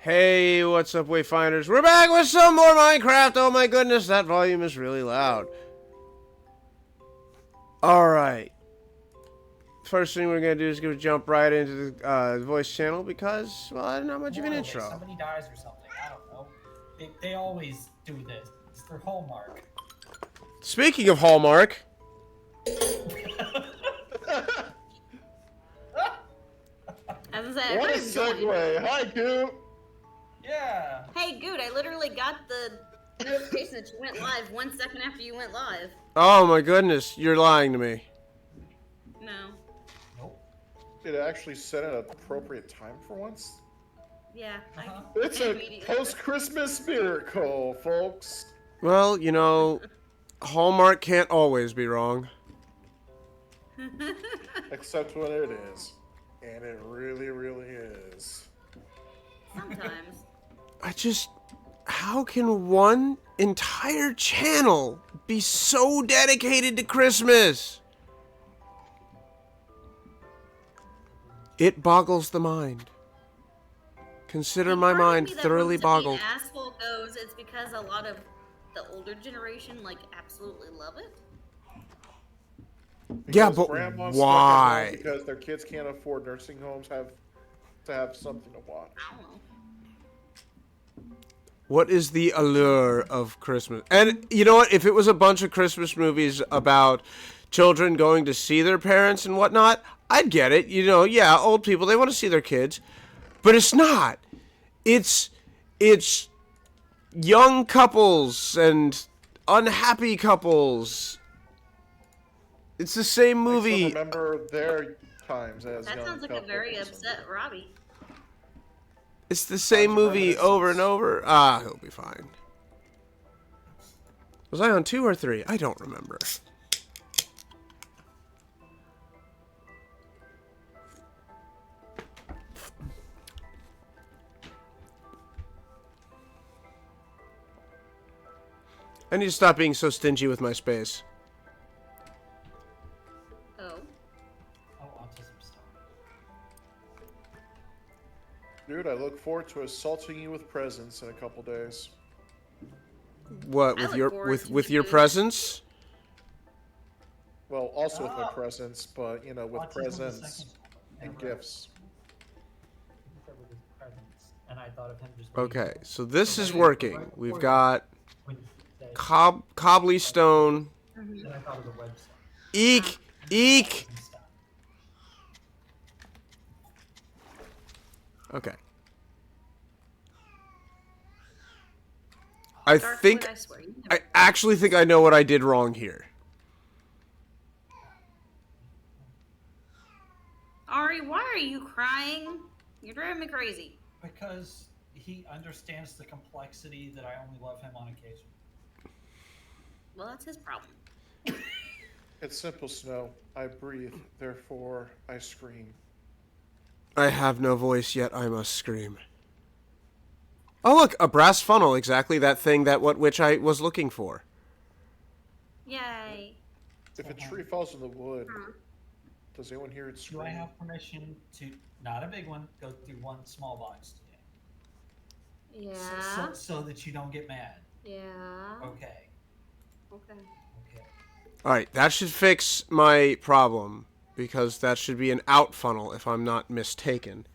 Hey, what's up, Wayfinders? We're back with some more Minecraft. Oh my goodness, that volume is really loud. Alright. First thing we're going to do is jump right into the voice channel because, well, not much of an intro. Somebody dies or something. I don't know. They always do this. It's their hallmark. Speaking of Hallmark. As I said, What a segue! Hi, Goop! Yeah. Hey, Good, I literally got the notification that you went live 1 second after you went live. Oh my goodness, you're lying to me. No. Nope. Did it actually set an appropriate time for once? Yeah. It's a post-Christmas miracle, folks. Well, you know, Hallmark can't always be wrong. Except when it is. And it really, really is. Sometimes. How can one entire channel be so dedicated to Christmas? It boggles the mind. Consider my mind thoroughly boggled. The asshole goes, it's because a lot of the older generation, like, absolutely love it. Because yeah, but grandma's why? Stuck at home because their kids can't afford nursing homes have to have something to watch. I don't know. What is the allure of Christmas? And you know what? If it was a bunch of Christmas movies about children going to see their parents and whatnot, I'd get it. You know, yeah, old people, they want to see their kids. But it's not. It's young couples and unhappy couples. It's the same movie. I still remember their times as that young sounds like couples. a very upset Robbie. It's the same movie over and over. Ah, he'll be fine. Was I on 2 or 3? I don't remember. I need to stop being so stingy with my space. Oh. Oh, autism stuff. Dude, I look forward to assaulting you with presents in a couple days. What, with your presence? Well, also with my presents, but you know, with Autism was the presents second one. and gifts. With his presents. And I thought of him just. Okay, so this is working. We've got When you said- Cobley Stone. Then I thought of the website. Eek! Eek! And stuff. Okay. Darkwood, I swear, you never- I actually think I know what I did wrong here. Ari, why are you crying? You're driving me crazy. Because he understands the complexity that I only love him on occasion. Well, that's his problem. It's simple, Snow. I breathe, therefore I scream. I have no voice, yet I must scream. Oh look, a brass funnel, exactly that thing which I was looking for. Yay. If a tree falls in the wood, does anyone hear it Do scream? I have permission to, not a big one, go through one small box today? Yeah. So that you don't get mad. Yeah. Okay. Okay. Okay. Alright, that should fix my problem, because that should be an out funnel if I'm not mistaken.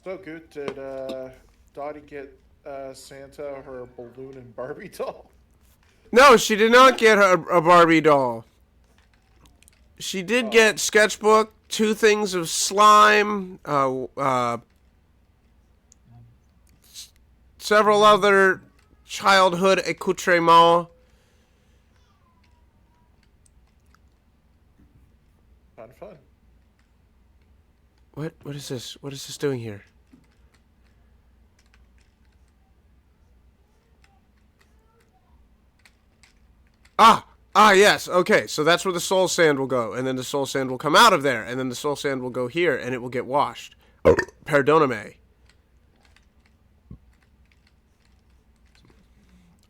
So good. Did Dottie get Santa her balloon and Barbie doll? No, she did not get a Barbie doll. She did get Sketchbook, 2 things of slime, several other childhood accoutrements. Fun. What is this? What is this doing here? Yes, okay, so that's where the soul sand will go, and then the soul sand will come out of there, and then the soul sand will go here, and it will get washed. Perdoname.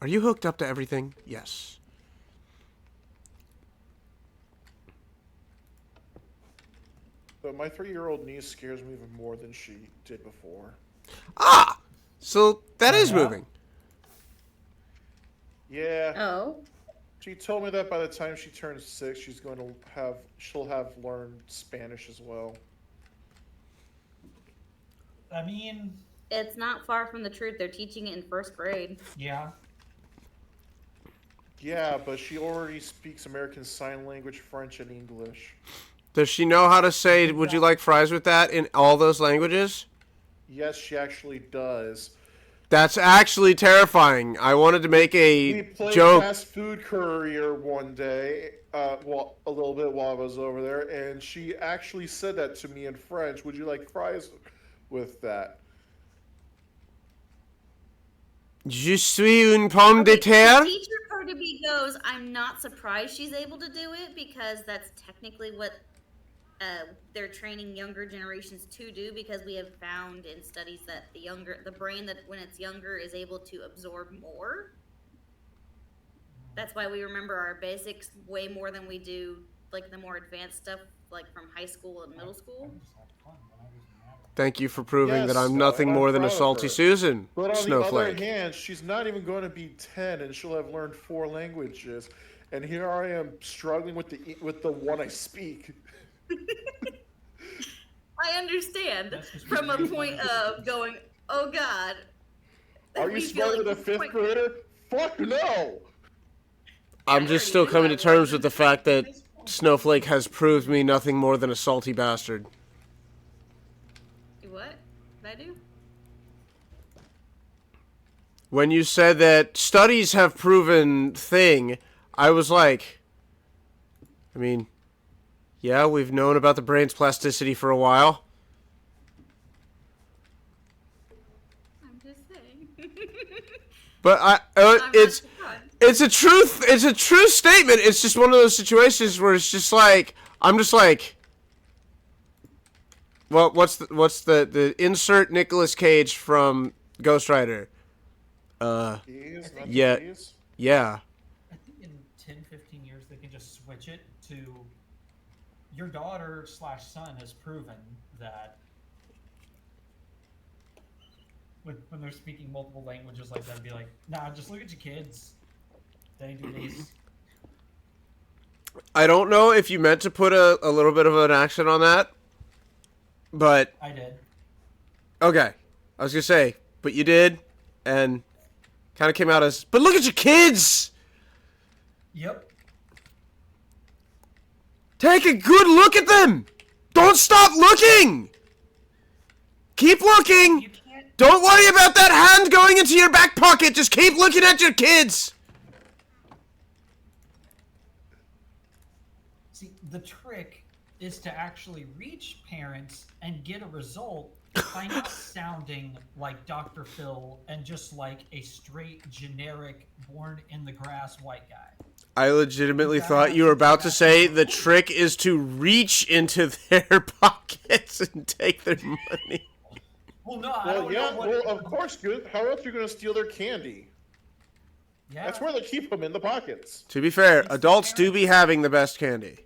Are you hooked up to everything? Yes. But my 3-year-old niece scares me even more than she did before. Ah! So that is Yeah. moving. Yeah. Oh. She told me that by the time she turns 6, she'll have learned Spanish as well. I mean, It's not far from the truth. They're teaching it in 1st grade. yeah. Yeah, but she already speaks American Sign Language, French, and English. Does she know how to say, would you like fries with that in all those languages? Yes, she actually does. That's actually terrifying. I wanted to make We a played joke. fast food courier one day, well, a little bit while I was over there, and she actually said that to me in French. Would you like fries with that? Je suis une pomme de Okay, terre. the teacher part of me goes, I'm not surprised she's able to do it because that's technically what they're training younger generations to do, because we have found in studies that the brain that when it's younger is able to absorb more. That's why we remember our basics way more than we do like the more advanced stuff like from high school and middle school. I just had fun when I was in that. Thank you for proving Yes, that I'm Snow, nothing and I'm more than a proud of salty her. Susan. But on the Snowflake. other hand, she's not even going to be 10, and she'll have learned 4 languages. And here I am struggling with the one I speak. I understand That's just from a really point funny. of going, oh God. Are you We feel smarter like than a this 5th point- grader? Fuck no! I'm just still coming to terms with the fact that Snowflake has proved me nothing more than a salty bastard. What did I do? When you said that studies have proven thing, I was like, I mean, yeah, we've known about the brain's plasticity for a while. I'm just saying. But I'm not it's surprised. it's a true statement. It's just one of those situations where it's just like, I'm just like, well, what's the insert Nicolas Cage from Ghost Rider? Keys, not Yeah. the keys? Yeah. I think in 10, 15 years they can just switch it to your daughter/son has proven that when they're speaking multiple languages like that, be like, nah, just look at your kids. They do this. I don't know if you meant to put a little bit of an accent on that, but I did. okay. I was gonna say, but you did, and kind of came out as, but look at your kids! Yep. Take a good look at them! Don't stop looking! Keep looking! You can't. Don't worry about that hand going into your back pocket, just keep looking at your kids! See, the trick is to actually reach parents and get a result by not sounding like Dr. Phil and just like a straight generic born in the grass white guy. I legitimately thought you were about to say the trick is to reach into their pockets and take their money. Well, no, I Well, don't yeah, know what. well, of course, good. How else are you going to steal their candy? Yeah, That's where they keep them, in the pockets. To be fair, It's the adults do parents. be having the best candy.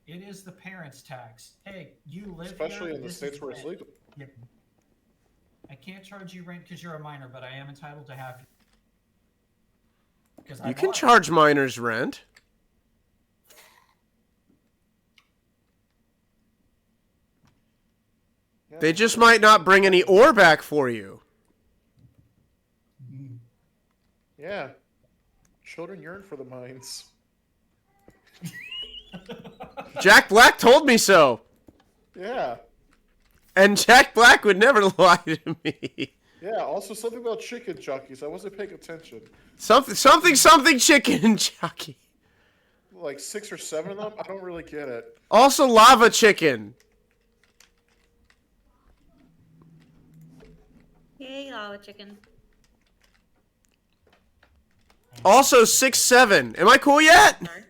it is the parents' tax. Hey, you live Especially here. in the this states is where it's rent. legal. Yep. I can't charge you rent because you're a minor, but I am entitled to have. Because You can charge minors rent. Yeah. They just might not bring any ore back for you. Yeah. Children yearn for the mines. Jack Black told me so. Yeah. And Jack Black would never lie to me. Yeah, also something about chicken jockeys. I wasn't paying attention. Something chicken jockey. Like 6 or 7 of them? I don't really get it. Also lava chicken. Yay, lava chicken. Also 6'7". Am I cool yet? Sorry.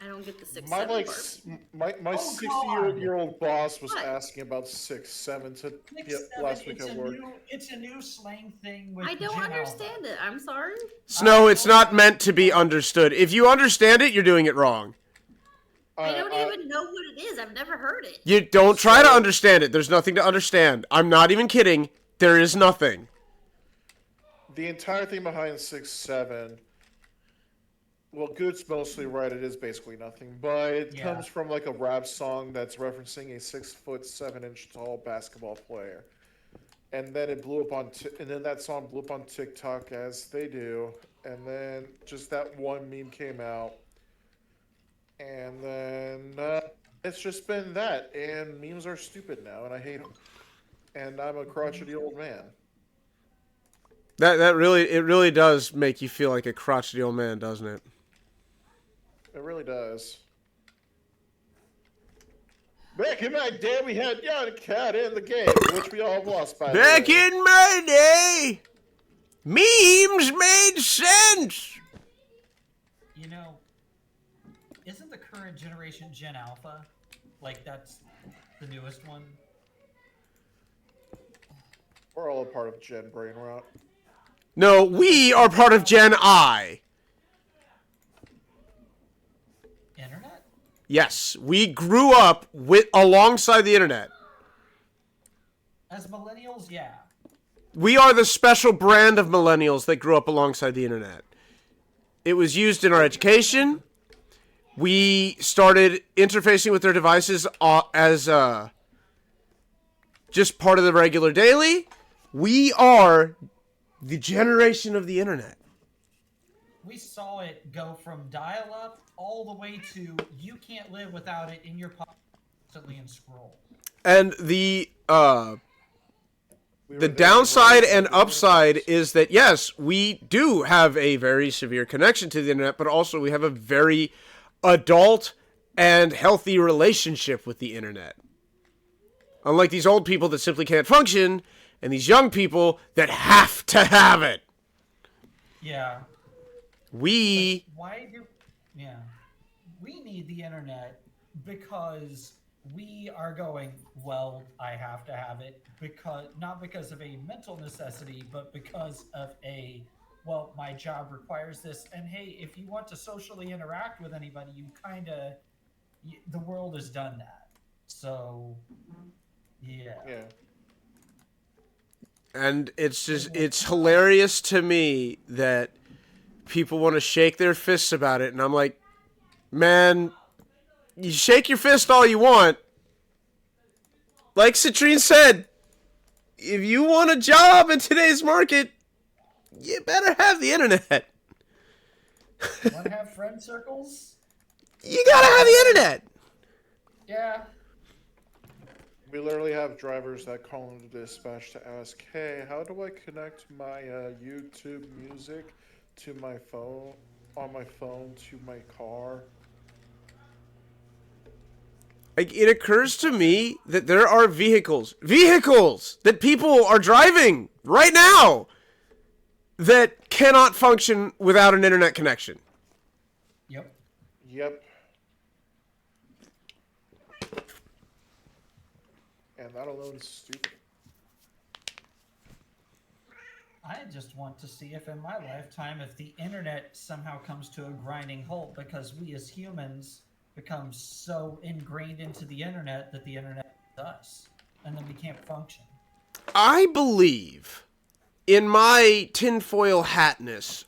I don't get the 6 My 7 like part. s- my Oh, 60-year-old boss was What? asking about 6'7" to Six, yeah, seven, last week it's at a work. it's a new slang thing with I don't Gen understand Alpha. it. I'm sorry. Snow, it's not meant to be understood. If you understand it, you're doing it wrong. I don't even know what it is. I've never heard it. You don't try to understand it. There's nothing to understand. I'm not even kidding. There is nothing. The entire thing behind 6'7", well, Goot's mostly right. It is basically nothing, but it comes from like a rap song that's referencing a 6'7" tall basketball player, and then it blew up on. And then that song blew up on TikTok as they do, and then just that one meme came out, and then it's just been that. And memes are stupid now, and I hate them. And I'm a crotchety old man. That really does make you feel like a crotchety old man, doesn't it? It really does. Back in my day, we had Young Cat in the game, which we all lost by the way. Back in my day, memes made sense. You know, isn't the current generation Gen Alpha? Like, that's the newest one? We're all a part of Gen Brain Rot. No, we are part of Gen I. Internet? Yes, we grew up alongside the internet. As millennials, yeah. We are the special brand of millennials that grew up alongside the internet. It was used in our education. We started interfacing with their devices as just part of the regular daily. We are the generation of the internet. We saw it go from dial-up all the way to you can't live without it in your pocket constantly and scroll. And the downside and upside is that, yes, we do have a very severe connection to the internet, but also we have a very adult and healthy relationship with the internet. Unlike these old people that simply can't function, and these young people that have to have it. Yeah. We need the internet because we are going, well, I have to have it not because of a mental necessity, but because of well, my job requires this. And hey, if you want to socially interact with anybody, the world has done that. So, yeah. And it's hilarious to me that people want to shake their fists about it. And I'm like, man, you shake your fist all you want. Like Citrine said, if you want a job in today's market, you better have the internet. Want to have friend circles? You gotta have the internet. Yeah. We literally have drivers that call into dispatch to ask, hey, how do I connect my YouTube music to my phone, on my phone to my car? Like, it occurs to me that there are vehicles that people are driving right now that cannot function without an internet connection. Yep. And that alone is stupid. I just want to see if in my lifetime, if the internet somehow comes to a grinding halt because we as humans become so ingrained into the internet that the internet is us, and then we can't function. I believe, in my tinfoil hatness,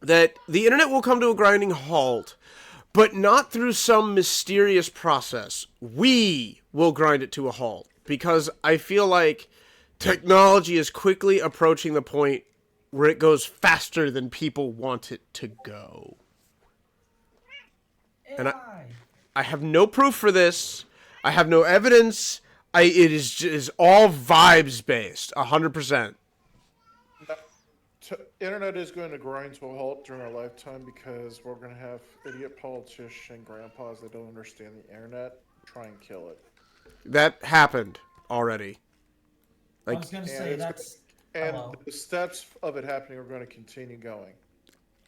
that the internet will come to a grinding halt, but not through some mysterious process. We will grind it to a halt, because I feel like technology is quickly approaching the point where it goes faster than people want it to go. And I have no proof for this. I have no evidence. It is all vibes based, 100%. Internet is going to grind to a halt during our lifetime because we're going to have idiot politicians and grandpas that don't understand the internet try and kill it. That happened already. I was going to say the steps of it happening are going to continue going.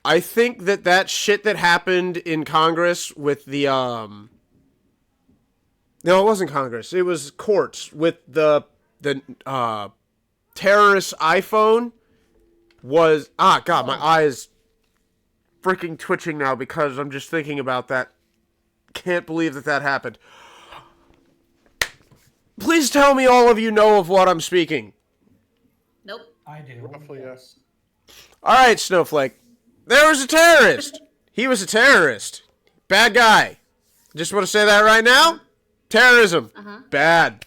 I think that shit that happened in Congress with the no, it wasn't Congress. It was courts with the terrorist iPhone was God, my eye is freaking twitching now because I'm just thinking about that. can't believe that happened. Please tell me all of you know of what I'm speaking. Nope. I do. Roughly, yes. All right, Snowflake. There was a terrorist. He was a terrorist. Bad guy. Just want to say that right now. Terrorism. Bad.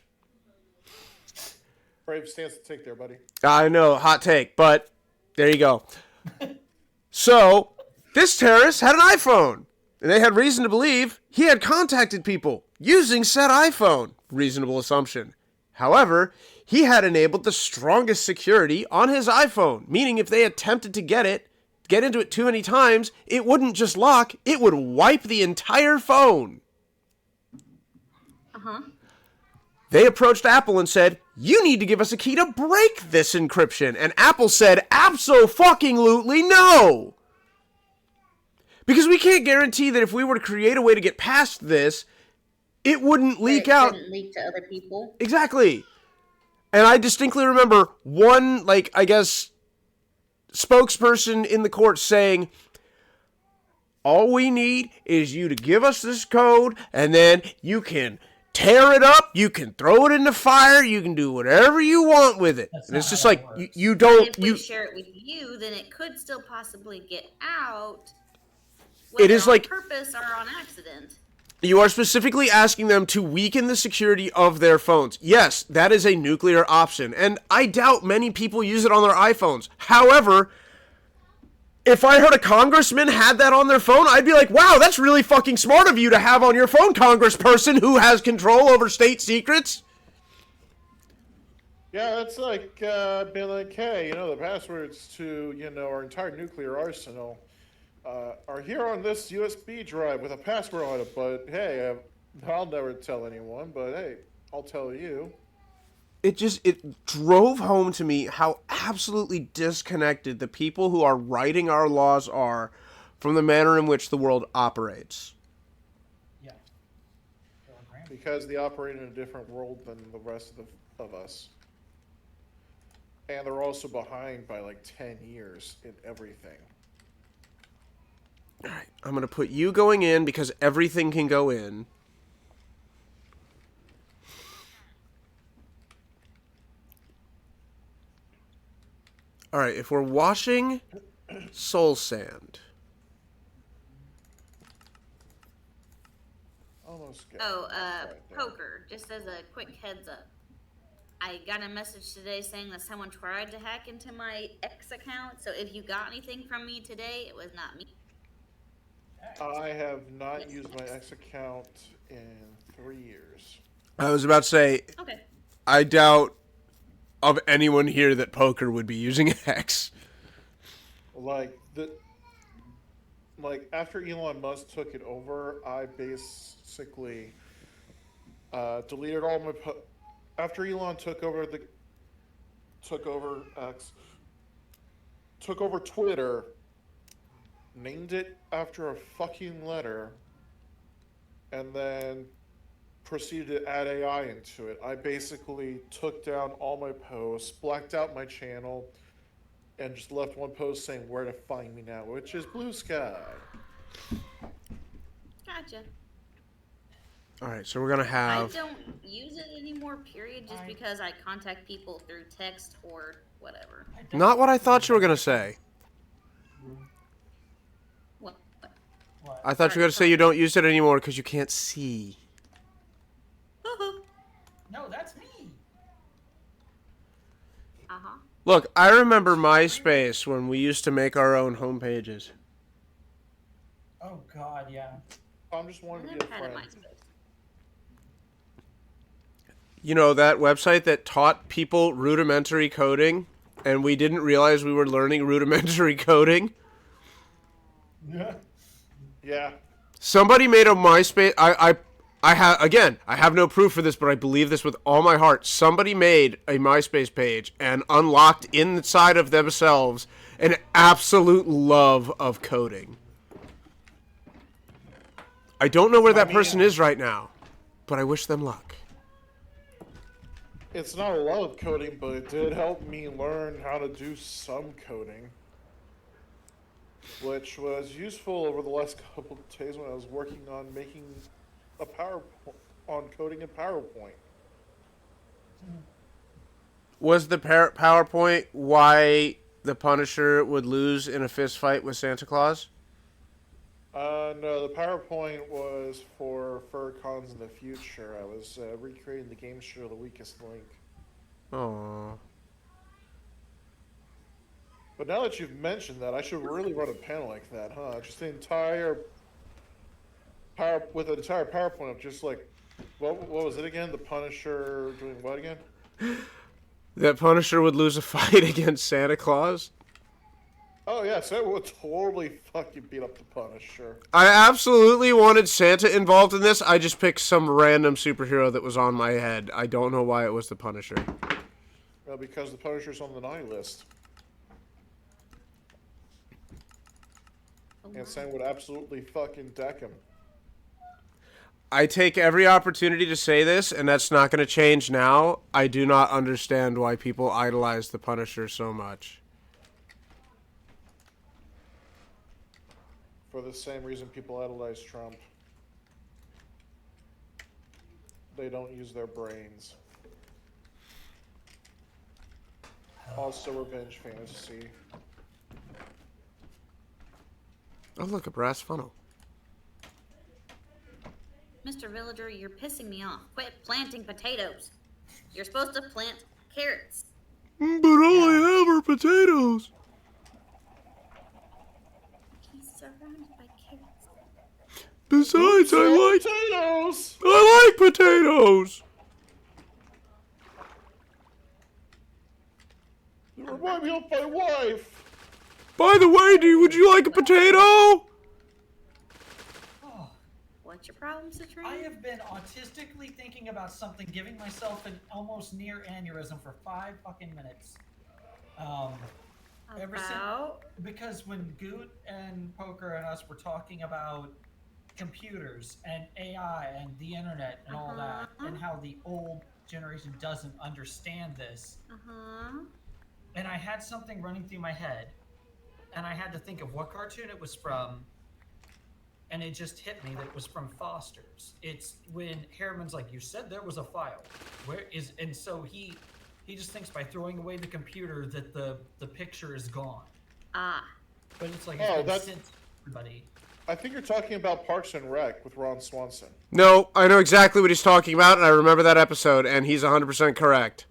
Brave stance to take there, buddy. I know, hot take, but there you go. So, this terrorist had an iPhone, and they had reason to believe he had contacted people using said iPhone. Reasonable assumption. However, he had enabled the strongest security on his iPhone, meaning if they attempted to get into it too many times, it wouldn't just lock, it would wipe the entire phone. They approached Apple and said, you need to give us a key to break this encryption. And Apple said, abso-fucking-lutely no. Because we can't guarantee that if we were to create a way to get past this, it wouldn't leak out. It wouldn't leak to other people. Exactly. And I distinctly remember one, I guess, spokesperson in the court saying, all we need is you to give us this code, and then you can tear it up, you can throw it in the fire, you can do whatever you want with it. That's And it's not just how like, that works. you And don't, if we share it with you, then it could still possibly get out. It is whether on like- purpose or on accident. you are specifically asking them to weaken the security of their phones. Yes, that is a nuclear option, and I doubt many people use it on their iPhones. However, if I heard a congressman had that on their phone, I'd be like, wow, that's really fucking smart of you to have on your phone, congressperson who has control over state secrets. Yeah, that's like being like, hey, the passwords to, our entire nuclear arsenal are here on this USB drive with a password on it, but hey, I'll never tell anyone, but hey, I'll tell you. It drove home to me how absolutely disconnected the people who are writing our laws are from the manner in which the world operates. Yeah. Because they operate in a different world than the rest of us. And they're also behind by 10 years in everything. All right, I'm going to put you going in because everything can go in. All right, if we're washing soul sand. Almost got Oh, it. Right there. poker. Just as a quick heads up, I got a message today saying that someone tried to hack into my X account. So if you got anything from me today, it was not me. I have not used my X account in 3 years. I was about to say, Okay. I doubt of anyone here that poker would be using X. After Elon Musk took it over, I basically deleted all my. After Elon took over X, took over Twitter, named it after a fucking letter, and then proceeded to add AI into it. I basically took down all my posts, blacked out my channel, and just left one post saying where to find me now, which is Blue Sky. Gotcha. All right, so we're going to have... I don't use it anymore, period, just because I contact people through text or whatever. Not what I thought you were going to say. What? What? I thought you were going to say you don't use it anymore because you can't see. No, that's me. Uh-huh. Look, I remember MySpace when we used to make our own homepages. Oh God, yeah. I'm just wanting I to be a never had a friend. MySpace. You know, that website that taught people rudimentary coding, and we didn't realize we were learning rudimentary coding? Yeah. Yeah. Somebody made a MySpace... I have no proof for this, but I believe this with all my heart. Somebody made a MySpace page and unlocked inside of themselves an absolute love of coding. I don't know where that person is right now, but I wish them luck. It's not a lot of coding, but it did help me learn how to do some coding. Which was useful over the last couple of days when I was working on making a power on coding in PowerPoint. Was the PowerPoint why the Punisher would lose in a fist fight with Santa Claus? No, the PowerPoint was for FurCons in the future. I was recreating the game show The Weakest Link. Oh. But now that you've mentioned that, I should really run a panel like that, huh? Just the entire with an entire PowerPoint of just like, what was it again? The Punisher doing what again? That Punisher would lose a fight against Santa Claus? Oh yeah, so it would totally fucking beat up the Punisher. I absolutely wanted Santa involved in this. I just picked some random superhero that was on my head. I don't know why it was the Punisher. Well, because the Punisher's on the naughty list. And Sam would absolutely fucking deck him. I take every opportunity to say this, and that's not going to change now. I do not understand why people idolize the Punisher so much. For the same reason people idolize Trump. They don't use their brains. Also, revenge fantasy. Oh, look, a brass funnel. Mr. Villager, you're pissing me off. Quit planting potatoes. You're supposed to plant carrots. But all I have are potatoes. He's surrounded by carrots. Besides, Potatoes! I like potatoes. You remind me of my wife! By the way, would you like a potato? Oh, What's your problem, Citrine? I have been autistically thinking about something, giving myself an almost near aneurysm for 5 fucking minutes. Ever since, because when Goot and Poker and us were talking about computers and AI and the internet and all that, and how the old generation doesn't understand this, and I had something running through my head, and I had to think of what cartoon it was from, and it just hit me that it was from Foster's. It's when Harriman's like, "You said there was a file. Where is?" And so he just thinks by throwing away the computer that the picture is gone. But it's like, it's been sent to everybody. I think you're talking about Parks and Rec with Ron Swanson. No, I know exactly what he's talking about, and I remember that episode, and he's 100% correct.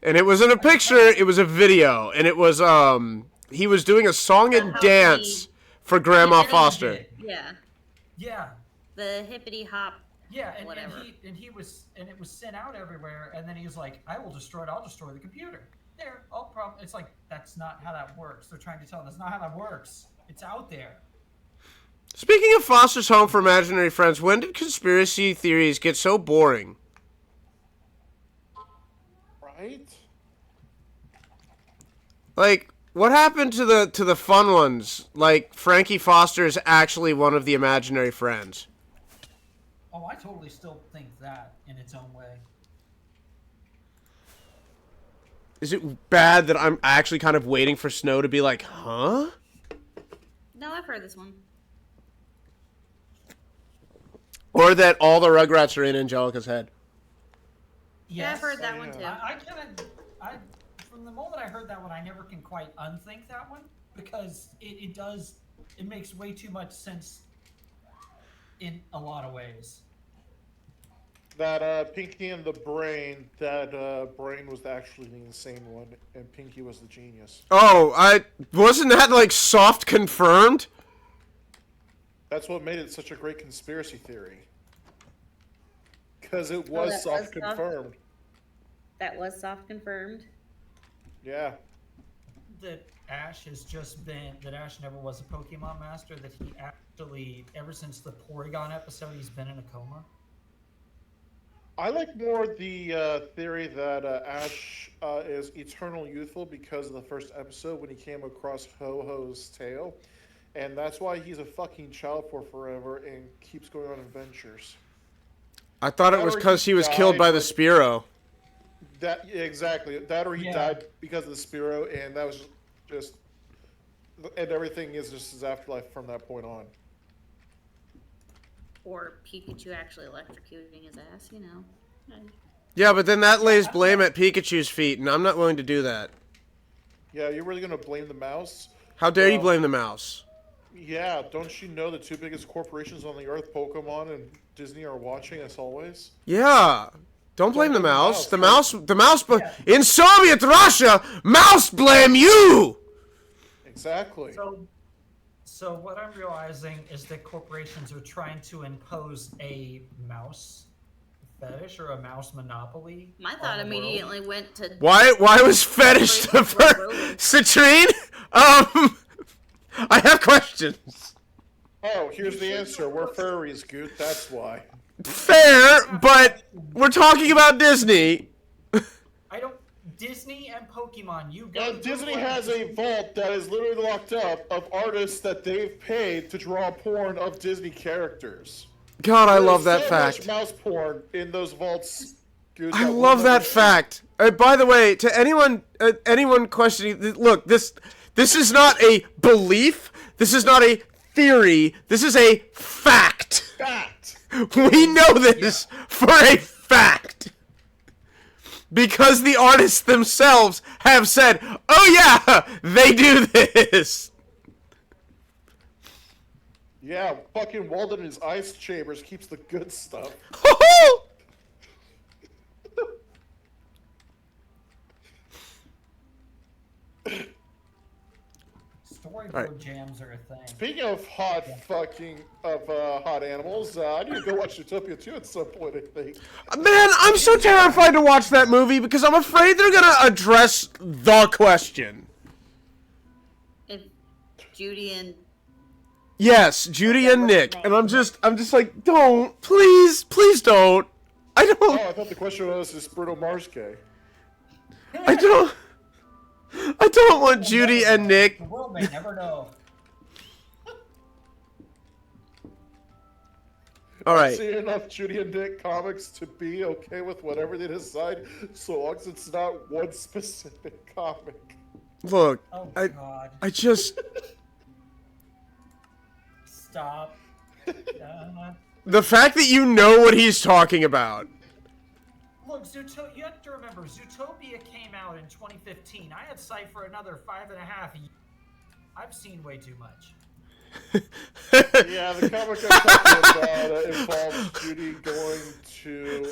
And it wasn't a picture, it was a video, and it was, he was doing a song and dance for Grandma Foster. Yeah. Yeah. The hippity hop. Yeah, and whatever. it was sent out everywhere, and then he was like, "I will destroy it. I'll destroy the computer." There, all problem. It's like, that's not how that works. They're trying to tell them that's not how that works. It's out there. Speaking of Foster's Home for Imaginary Friends, when did conspiracy theories get so boring? Right? Like, what happened to the fun ones? Like, Frankie Foster is actually one of the imaginary friends. Oh, I totally still think that in its own way. Is it bad that I'm actually kind of waiting for Snow to be like, huh? No, I've heard this one. Or that all the Rugrats are in Angelica's head? Yeah, I've heard that one too. I from the moment I heard that one, I never can quite unthink that one, because it makes way too much sense in a lot of ways. That Pinky and the Brain, that Brain was actually the insane one, and Pinky was the genius. Oh, wasn't that like soft confirmed? That's what made it such a great conspiracy theory. Because it was soft confirmed. That was soft confirmed. Yeah. That Ash never was a Pokemon master, that he actually, ever since the Porygon episode, he's been in a coma. I like more the theory that Ash is eternal youthful because of the first episode when he came across Ho-Ho's tail. And that's why he's a fucking child for forever and keeps going on adventures. I thought it was because he was killed by the Spearow. Exactly. That or he died because of the Spearow, and that was just... And everything is just his afterlife from that point on. Or Pikachu actually electrocuting his ass, you know. Yeah, but then that lays blame at Pikachu's feet, and I'm not willing to do that. Yeah, you're really gonna blame the mouse? How dare you blame the mouse? Yeah, don't you know the two biggest corporations on the earth, Pokemon and Disney, are watching us always? Yeah. Don't blame the mouse. The mouse, Yeah. in Soviet Russia, mouse blame you! Exactly. So what I'm realizing is that corporations are trying to impose a mouse fetish or a mouse monopoly. My on thought the world. immediately went to Why was fetish the first? Citrine? I have questions. Oh, here's the answer. We're furries, Goot. That's why. Fair, but we're talking about Disney. I don't. Disney and Pokemon, you go. And Disney has a vault that is literally locked up of artists that they've paid to draw porn of Disney characters. God, I love that There's so fact. much mouse porn in those vaults. Goot, I that love we'll that never- fact. By the way, to anyone questioning, look, this is not a belief. This is not a theory. This is a fact. Fact. We know this for a fact. Because the artists themselves have said, oh yeah, they do this. Yeah, fucking Walden in his ice chambers keeps the good stuff. Storyboard Alright. jams are a thing. Speaking of hot animals, I need to go watch Utopia 2 at some point, I think. Man, I'm so terrified to watch that movie because I'm afraid they're gonna address the question. if Judy and Yes, Judy and Nick, and I'm just like, don't, please don't. I Oh, don't, I thought the question was, is Bruno Mars gay? I don't want Judy and Nick. The world may never know. All I've right, seen enough Judy and Nick comics to be okay with whatever they decide, so long as it's not one specific comic. look, Oh I God! just, Stop. the fact that you know what he's talking about. Look, you have to remember, Zootopia came out in 2015. I had sight for another 5.5 years. I've seen way too much. Yeah, the comic I'm talking about involves Judy going to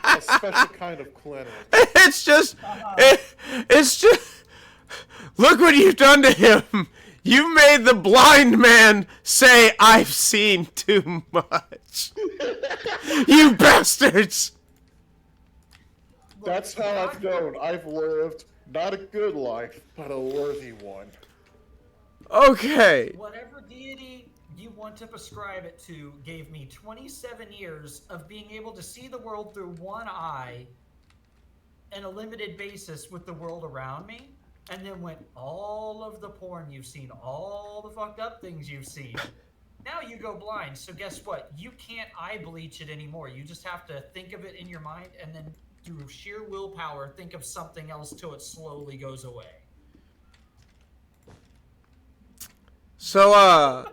a special kind of clinic. It's just, it's just, look what you've done to him. You made the blind man say, I've seen too much. You bastards. That's how I've known I've lived not a good life, but a worthy one. Okay. Whatever deity you want to prescribe it to gave me 27 years of being able to see the world through one eye in a limited basis with the world around me, and then went all of the porn you've seen, all the fucked up things you've seen. Now you go blind, so guess what? You can't eye bleach it anymore. You just have to think of it in your mind, and then through sheer willpower, think of something else till it slowly goes away. So,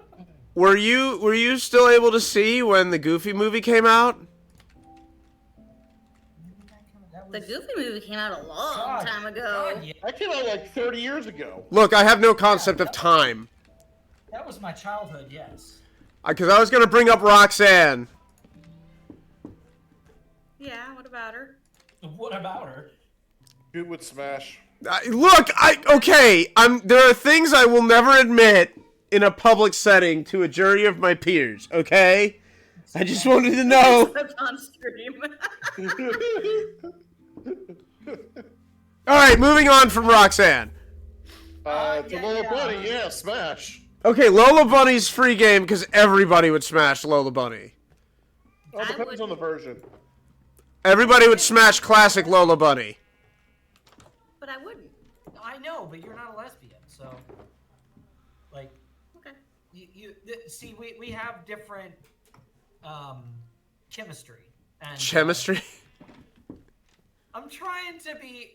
were you still able to see when the Goofy movie came out? the Goofy movie came out a long time ago. God, yeah, That came out like 30 years ago. Look, I have no concept of time. that was my childhood, yes. Because I was going to bring up Roxanne. Yeah, what about her? What about her? Who would smash? Okay, there are things I will never admit in a public setting to a jury of my peers, okay? I just wanted to know. That's on stream. Alright, moving on from Roxanne. To Lola Bunny, yeah, smash. Okay, Lola Bunny's free game because everybody would smash Lola Bunny. Oh, depends on the version. Everybody would smash classic Lola Bunny. But I wouldn't. I know, but you're not a lesbian, so like Okay. see we have different chemistry and Chemistry? I'm trying to be.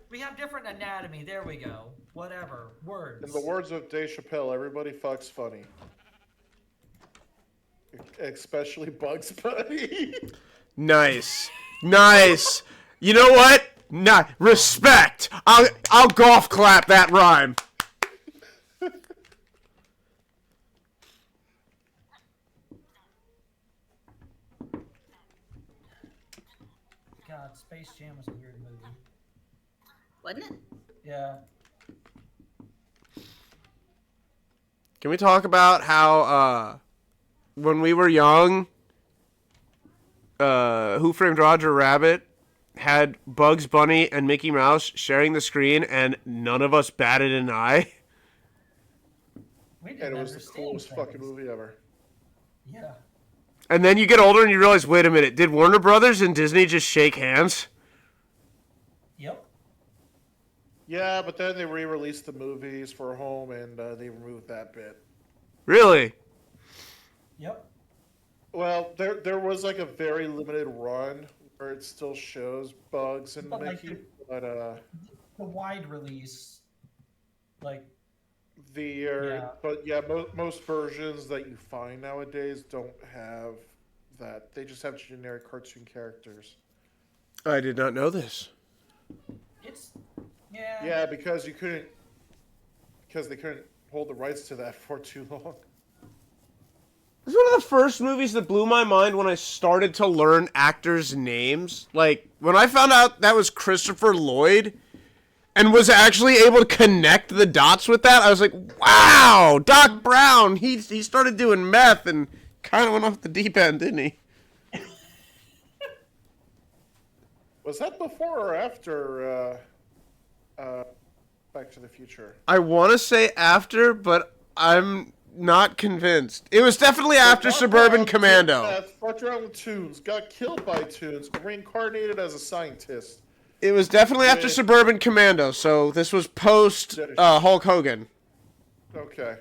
We have different anatomy. There we go. Whatever words. In the words of Dave Chappelle, everybody fucks funny. especially Bugs Bunny. Nice. Nice. You know what? Respect. I'll golf clap that rhyme. God, Space Jam was a weird movie. Wasn't it? Yeah. Can we talk about how when we were young, Who Framed Roger Rabbit had Bugs Bunny and Mickey Mouse sharing the screen, and none of us batted an eye? We didn't And it was the understand coolest things. fucking movie ever. Yeah. And then you get older and you realize, wait a minute, did Warner Brothers and Disney just shake hands? Yep. Yeah, but then they re-released the movies for home, and they removed that bit. Really? Yep. Well, there was like a very limited run where it still shows Bugs and But, like, Mickey, but The wide release, like, most versions that you find nowadays don't have that. They just have generic cartoon characters. I did not know this. it's yeah. Yeah, because they couldn't hold the rights to that for too long. It's one of the first movies that blew my mind when I started to learn actors' names. Like, when I found out that was Christopher Lloyd and was actually able to connect the dots with that, I was like, wow, Doc Brown, he started doing meth and kind of went off the deep end, didn't he? Was that before or after Back to the Future? I want to say after, but I'm not convinced. It was definitely after Doc Suburban Brown Commando. Fucked around with Toons, got killed by Toons, reincarnated as a scientist. It was definitely after Yeah. Suburban Commando, so this was post Hulk Hogan. Okay.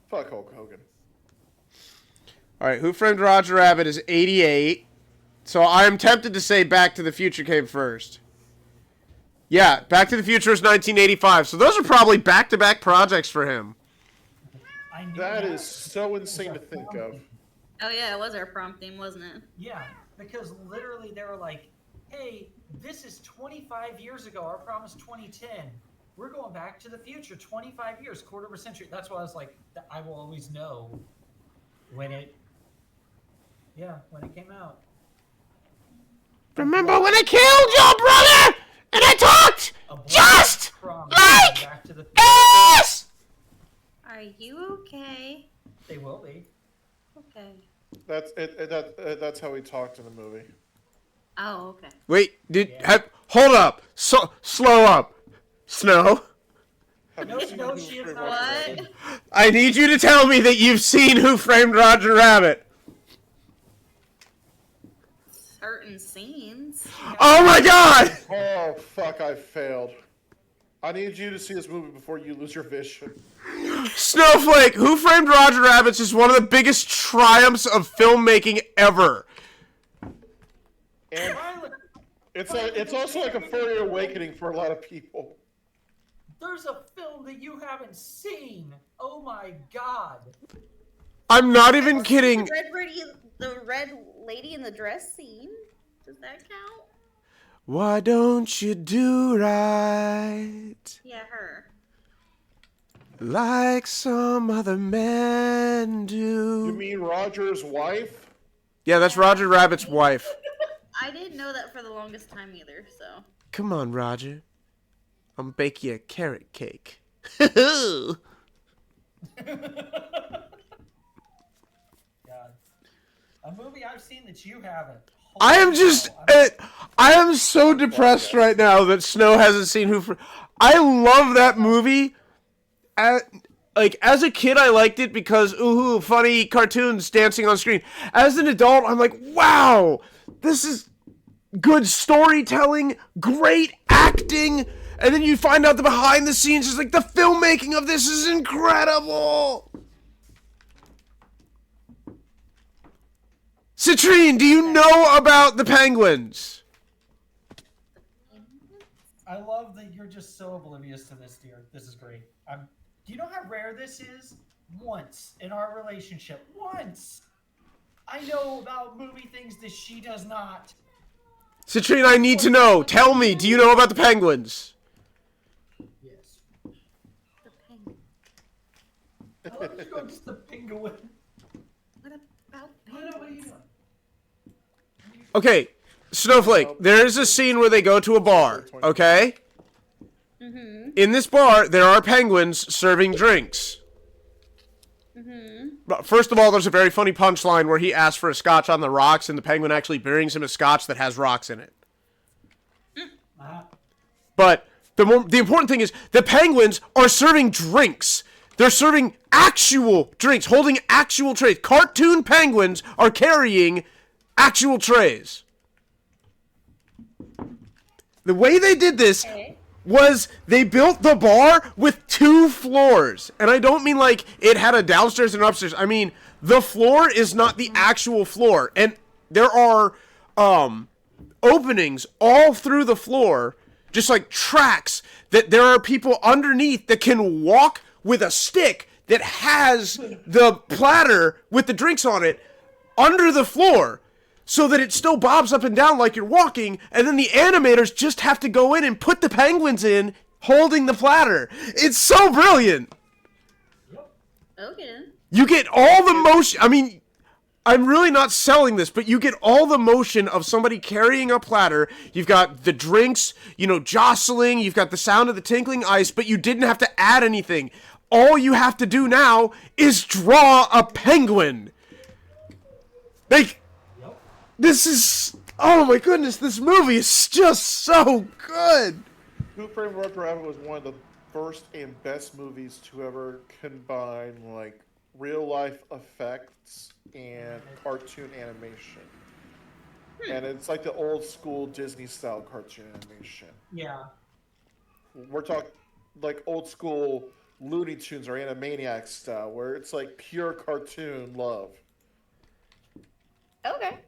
Fuck Hulk Hogan. All right, Who Framed Roger Rabbit is 88. So I am tempted to say Back to the Future came first. Yeah, Back to the Future is 1985. So those are probably back-to-back projects for him. I knew That is so insane to was a think prom of. theme. Oh yeah, it was our prom theme, wasn't it? Yeah, because literally they were like, "Hey, this is 25 years ago. Our prom was 2010. We're going back to the future, 25 years, quarter of a century." That's why I was like, I will always know when it came out. Remember when I killed your brother and I talked A black just prom like Back to the Future. this? Are you okay? They will be. Okay. That's it. That's how he talked in the movie. Oh, okay. Wait, hold up. Slow up. Snow, Have No, you seen no, Who she is Framed not. Roger What? Rabbit? I need you to tell me that you've seen Who Framed Roger Rabbit. Certain scenes. Oh my god! Oh fuck! I failed. I need you to see this movie before you lose your vision. Snowflake, Who Framed Roger Rabbit is one of the biggest triumphs of filmmaking ever. And Violet, it's also like a furry awakening for a lot of people. there's a film that you haven't seen. Oh my god. I'm not even kidding. The red lady in the dress scene. Does that count? Why don't you do right Yeah, her. like some other men do? You mean Roger's wife? Yeah, that's Roger Rabbit's wife. I didn't know that for the longest time either, so. Come on, Roger. I'm gonna bake you a carrot cake. Oh God. A movie I've seen that you haven't. I am Holy just, cow. I am so depressed right now that Snow hasn't seen I love that movie. As a kid, I liked it because, ooh, funny cartoons dancing on screen. As an adult, I'm like, wow, this is good storytelling, great acting. And then you find out the behind the scenes is like, the filmmaking of this is incredible. Citrine, do you know about the Penguins? I love that you're just so oblivious to this, dear. This is great. Do you know how rare this is? Once in our relationship. Once. I know about movie things that she does not. Citrine, I need to know. Tell me, do you know about the penguins? Yes. The penguin. I love you going to the penguin. What about What are you doing? Okay, Snowflake, there is a scene where they go to a bar, okay? Mm-hmm. In this bar, there are penguins serving drinks. Mm-hmm. First of all, there's a very funny punchline where he asks for a scotch on the rocks, and the penguin actually brings him a scotch that has rocks in it. But the important thing is the penguins are serving drinks. They're serving actual drinks, holding actual trays. Cartoon penguins are carrying actual trays. The way they did this was they built the bar with 2 floors. And I don't mean like it had a downstairs and upstairs. I mean, the floor is not the actual floor. And there are openings all through the floor, just like tracks, that there are people underneath that can walk with a stick that has the platter with the drinks on it under the floor, so that it still bobs up and down like you're walking, and then the animators just have to go in and put the penguins in holding the platter. It's so brilliant. Okay. You get all the motion. I mean, I'm really not selling this, but you get all the motion of somebody carrying a platter. You've got the drinks, jostling. You've got the sound of the tinkling ice, but you didn't have to add anything. All you have to do now is draw a penguin. This is, oh my goodness, this movie is just so good. Who Framed Roger Rabbit was one of the first and best movies to ever combine like real life effects and cartoon animation. And it's like the old school Disney style cartoon animation. Yeah. We're talking like old school Looney Tunes or Animaniacs style, where it's like pure cartoon love. Okay.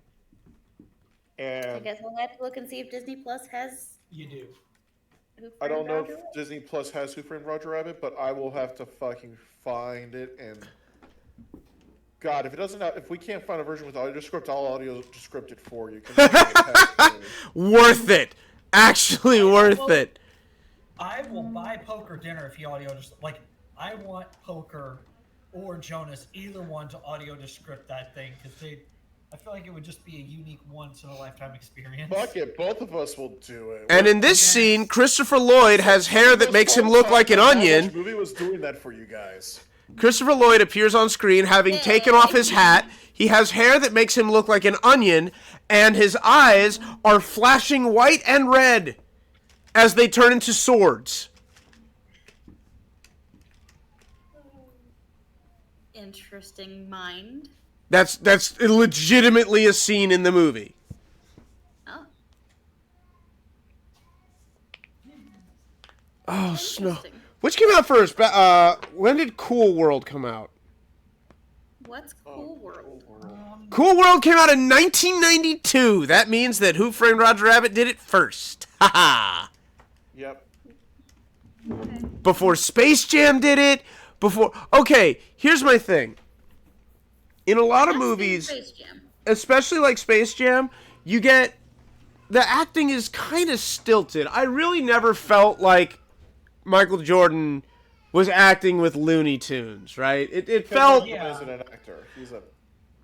I And guess we'll have to look and see if Disney Plus has. You do. Who I don't Framed know Roger if Rabbit? Disney Plus has Who Framed Roger Rabbit, but I will have to fucking find it. And God, if it doesn't have, if we can't find a version with audio descript, I'll audio descript it for you. 'Cause it's fantastic movie. Worth it. Actually worth it. I will buy Poker dinner if he audio just like I want Poker or Jonas, either one, to audio descript that thing because I feel like it would just be a unique once in a lifetime experience. Fuck it, both of us will do it. And in this scene, Christopher Lloyd has hair that makes him look like an onion. Which movie was doing that for you guys? Christopher Lloyd appears on screen having taken off his hat. He has hair that makes him look like an onion, and his eyes are flashing white and red as they turn into swords. Interesting mind. That's legitimately a scene in the movie. Oh. Oh, Snow. Interesting. Which came out first? When did Cool World come out? What's Cool World? Cool World came out in 1992. That means that Who Framed Roger Rabbit did it first. Haha. Yep. Before Space Jam did it. Okay, here's my thing. In a lot of I've seen movies, Space Jam. especially like Space Jam, you get the acting is kind of stilted. I really never felt like Michael Jordan was acting with Looney Tunes, right? It felt. He isn't an actor. He's a.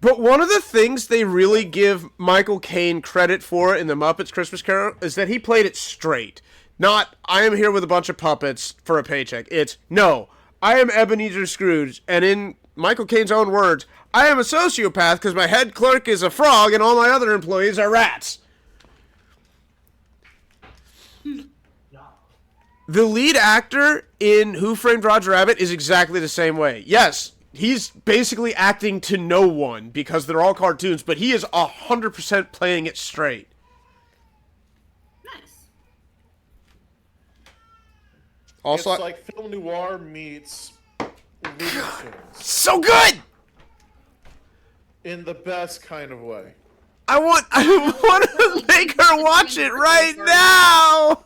But one of the things they really give Michael Caine credit for in The Muppets Christmas Carol is that he played it straight. Not, I am here with a bunch of puppets for a paycheck. It's, no, I am Ebenezer Scrooge, and in Michael Caine's own words, I am a sociopath because my head clerk is a frog and all my other employees are rats. The lead actor in Who Framed Roger Rabbit is exactly the same way. Yes, he's basically acting to no one because they're all cartoons, but he is 100% playing it straight. Nice. Also, It's like film noir meets Looney Tunes so good! in the best kind of way. I want to make her watch it right now!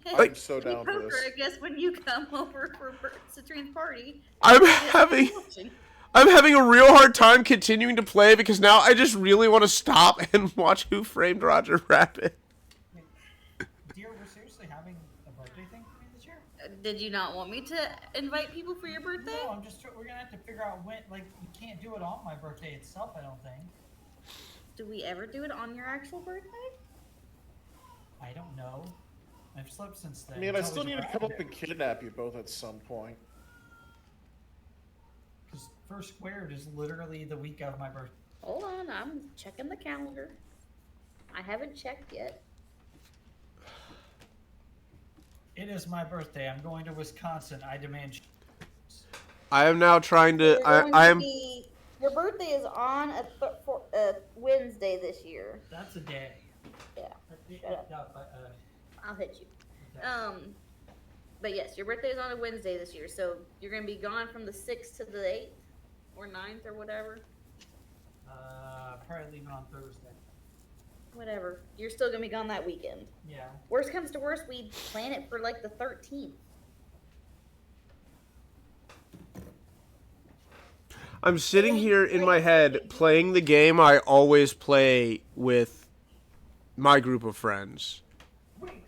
I'm so Play down for poker, this. I guess, when you come over for Citrine's party. I'm Yes, having watching. I'm having a real hard time continuing to play because now I just really want to stop and watch Who Framed Roger Rabbit. Dear, we're seriously having a birthday thing for me this year? Did you not want me to invite people for your birthday? No, we're gonna have to figure out when. Like, you can't do it on my birthday itself. I don't think. Do we ever do it on your actual birthday? I don't know. I've slept since then. I mean, I It's still always need to around come up there. and kidnap you both at some point. Because First Squared is literally the week of my birthday. Hold on, I'm checking the calendar. I haven't checked yet. It is my birthday. I'm going to Wisconsin. I demand. I am now trying to. Your birthday is on a Wednesday this year. That's a day. Yeah, Shut up. I'll hit you. But yes, your birthday is on a Wednesday this year, so you're gonna be gone from the 6th to the 8th or 9th or whatever. Probably leaving on Thursday. Whatever. You're still gonna be gone that weekend. Yeah. Worst comes to worst, we plan it for like the 13th. I'm sitting here in my head playing the game I always play with my group of friends. Wait,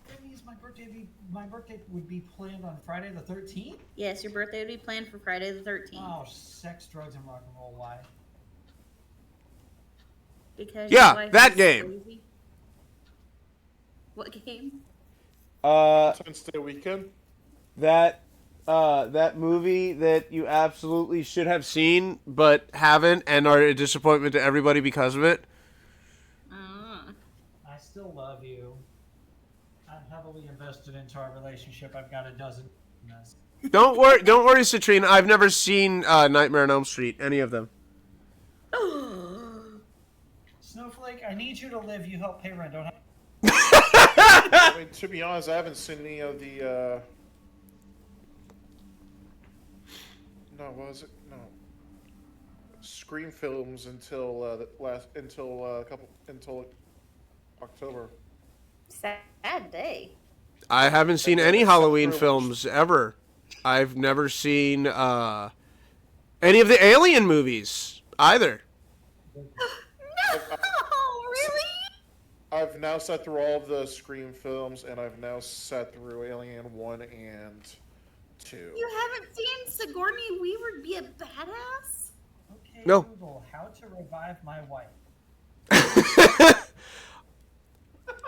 that means my birthday would be planned on Friday the 13th? Yes, your birthday would be planned for Friday the 13th. Oh, sex, drugs, and rock and roll. Why? Because Yeah, your wife that is game. crazy. What game? Valentine's Day weekend. That movie that you absolutely should have seen but haven't and are a disappointment to everybody because of it. I still love you. I'm heavily invested into our relationship. I've got a dozen. Don't worry, Citrine. I've never seen Nightmare on Elm Street, any of them. Snowflake, I need you to live. You help pay rent. Don't have. I mean, to be honest, I haven't seen any of the. No, what was it? No. Scream films until October. Sad day. I haven't seen And any then Halloween September, films ever. I've never seen any of the Alien movies either. No, really? I've now sat through all of the Scream films, and I've now sat through Alien 1 and 2. You haven't seen Sigourney Weaver be a badass? Okay, No. Google, how to revive my wife.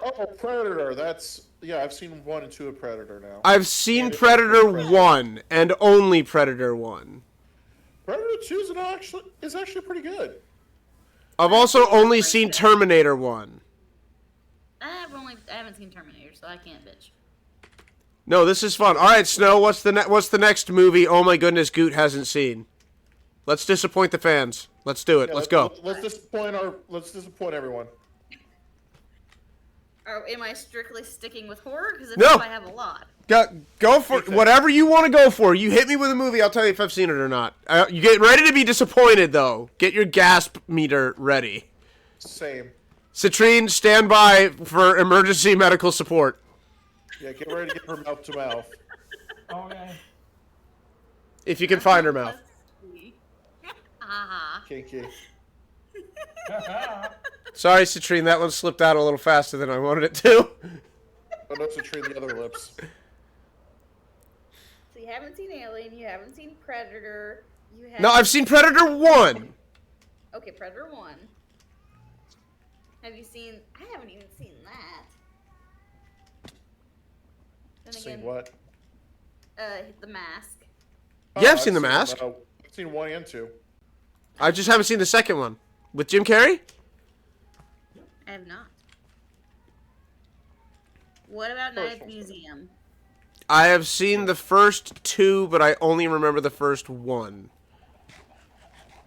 Oh, Predator. Yeah, I've seen 1 and 2 of Predator now. I've seen And it's Predator Predator. 1 and only Predator 1. Predator 2 is actually pretty good. I've also only seen Terminator 1. I haven't seen Terminator, so I can't bitch. No, this is fun. All right, Snow, what's the next movie? Oh my goodness, Goot hasn't seen. Let's disappoint the fans. Let's do it. Yeah, Let's go. Let's disappoint everyone. Or am I strictly sticking with horror? Because if No. I have a lot. Go for whatever you want to go for. You hit me with a movie, I'll tell you if I've seen it or not. You get ready to be disappointed, though. Get your gasp meter ready. Same. Citrine, stand by for emergency medical support. Yeah, get ready to get her mouth to mouth. Okay. If you can find her mouth. Ah. Kinky. Sorry, Citrine, that one slipped out a little faster than I wanted it to. Oh, no, to treat the other lips. So you haven't seen Alien, you haven't seen Predator, you have No, I've seen Predator 1. Okay, Predator 1. Have you seen... I haven't even seen that. Then Seen again, what? The Mask. Yeah, I've seen The Mask. I've seen 1 and 2. I just haven't seen the second one. With Jim Carrey? I have not. What about Night at the Museum? I have seen the first 2, but I only remember the first 1.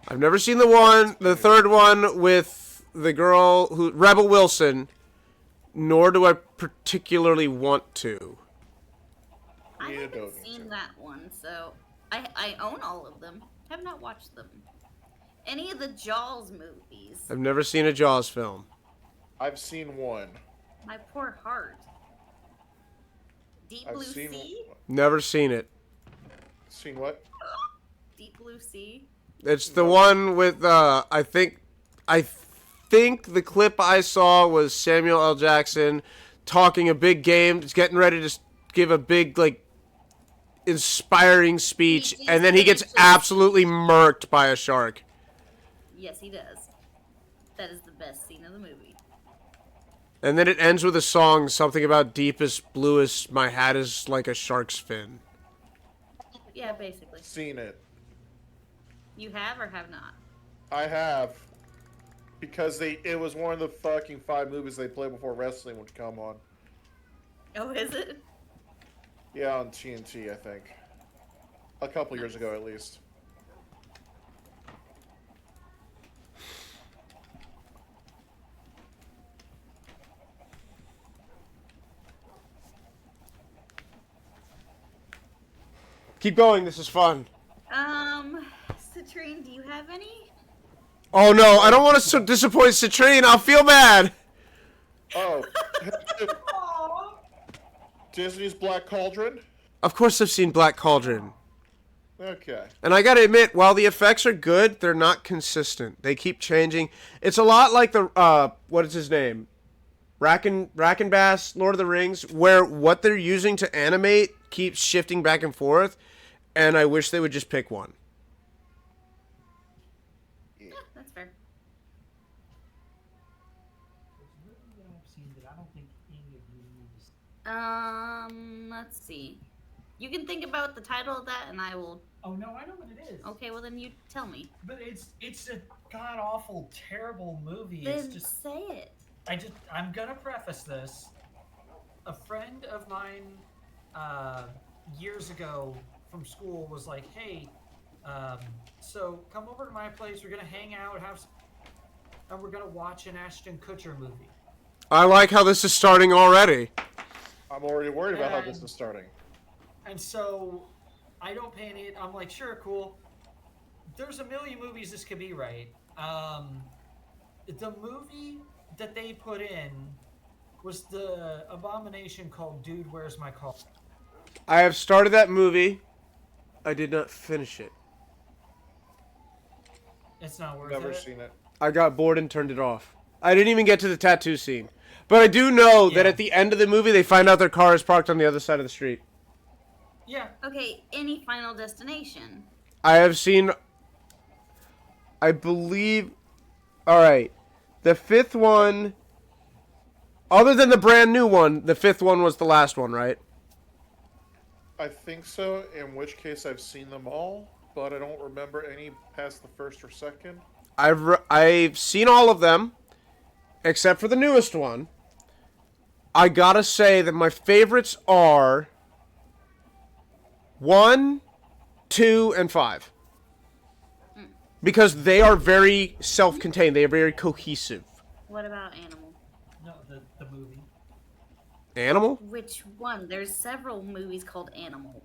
I've never seen the third one with the girl Rebel Wilson, nor do I particularly want to. I Yeah, haven't don't need seen to. that one, so I own all of them. Have not watched them. Any of the Jaws movies. I've never seen a Jaws film. I've seen 1. My poor heart. Deep I've Blue seen. Sea? Never seen it. Seen what? Deep Blue Sea? It's the one with I think the clip I saw was Samuel L. Jackson talking a big game. He's getting ready to give a big like inspiring speech, He and then he gets finishes- absolutely murked by a shark. Yes, he does. That is the best scene of the movie. And then it ends with a song, something about deepest, bluest, my hat is like a shark's fin. Yeah, basically. Seen it. You have or have not? I have. Because it was one of the fucking 5 movies they played before wrestling would come on. Oh, is it? Yeah, on TNT, I think. A couple years ago, at least. Keep going, this is fun. Citrine, do you have any? Oh no, I don't want to disappoint Citrine, I'll feel bad. Oh. Disney's Black Cauldron? Of course I've seen Black Cauldron. Okay. And I gotta admit, while the effects are good, they're not consistent. They keep changing. It's a lot like the, what is his name? Bass, Lord of the Rings, where what they're using to animate keeps shifting back and forth, and I wish they would just pick one. Yeah, that's fair. There's a movie that I've seen that I don't think any of you need to see. Let's see. You can think about the title of that, and I will. Oh no, I know what it is. Okay, well then you tell me. But it's a god awful, terrible movie. Then It's just say it. I'm gonna preface this. A friend of mine, years ago from school was like, "Hey, so come over to my place. We're gonna hang out, and we're gonna watch an Ashton Kutcher movie." I like how this is starting already. I'm already worried about how this is starting. And so, I don't pay any. I'm like, sure, cool. There's a million movies this could be, right? The movie that they put in was the abomination called Dude, Where's My Car? I have started that movie. I did not finish it. It's not worth Never it. seen it. I got bored and turned it off. I didn't even get to the tattoo scene. But I do know that Yeah. at the end of the movie, they find out their car is parked on the other side of the street. Yeah. Okay, any Final Destination? I have seen, I believe, alright, the 5th one, other than the brand new one, the 5th one was the last one, right? I think so, in which case I've seen them all, but I don't remember any past the first or second. I've seen all of them, except for the newest one. I gotta say that my favorites are 1, 2, and 5. Because they are very self-contained. They are very cohesive. What about Animal? No, the movie. Animal? Which one? There's several movies called Animal.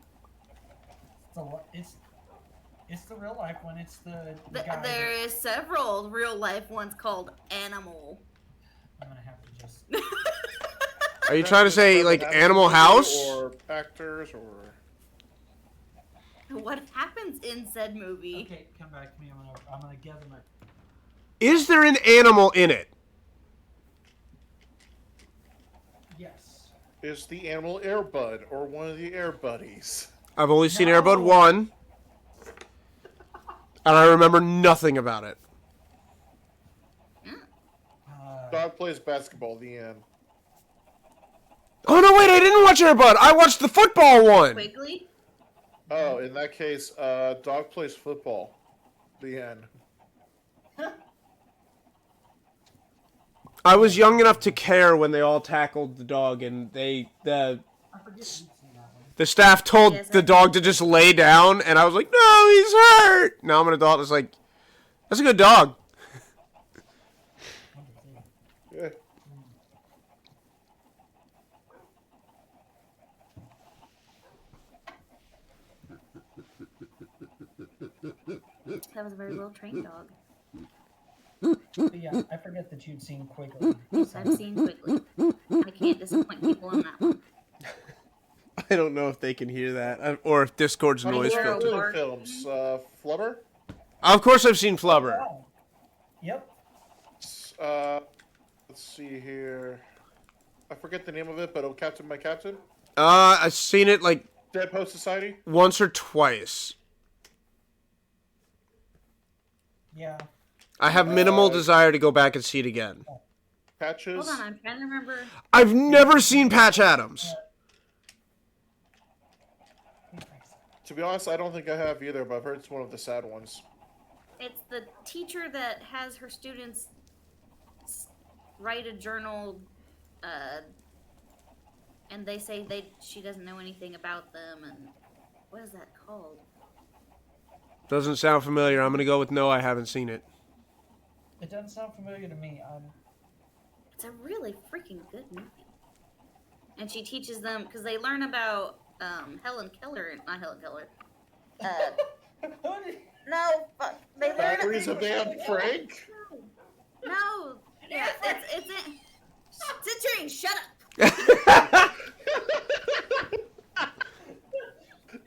It's the real life one. It's the guy. There is several real life ones called Animal. I'm gonna have to just. Are you trying to say, like, Animal House? Or actors, or... What happens in said movie? Okay, come back to me. I'm gonna gather my. Is there an animal in it? Yes. Is the animal Air Bud, or one of the Air Buddies? I've only seen No. Airbud 1. And I remember nothing about it. Dog plays basketball, the end. Oh, no, wait, I didn't watch Airbud. I watched the football one. Quigley? Oh, in that case, dog plays football, the end. I was young enough to care when they all tackled the dog, and I forget you've seen that one. the staff told Yes, the I- dog to just lay down, and I was like, no, he's hurt. Now I'm an adult, and it's like, that's a good dog. Yeah. That was a very well trained dog. But yeah, I forget that you'd seen Quigley. Yes, I've seen Quigley. I can't disappoint people on that one. I don't know if they can hear that, or if Discord's How noise many filter. Park. films? Flubber? Of course, I've seen Flubber. Oh. Yep. Let's see here. I forget the name of it, but Oh Captain, My Captain? I've seen it like Dead Post Society? once or twice. Yeah. I have minimal desire to go back and see it again. Patches? Hold on, I'm trying to remember. I've never seen Patch Adams. To be honest, I don't think I have either, but I've heard it's one of the sad ones. It's the teacher that has her students write a journal, and they say she doesn't know anything about them, and what is that called? Doesn't sound familiar. I'm gonna go with no. I haven't seen it. It doesn't sound familiar to me. It's a really freaking good movie. And she teaches them because they learn about Helen Keller, not Helen Keller. No, fuck. They learn. Diaries of Anne Frank? No. Yeah, it's in. Citrine, shut up.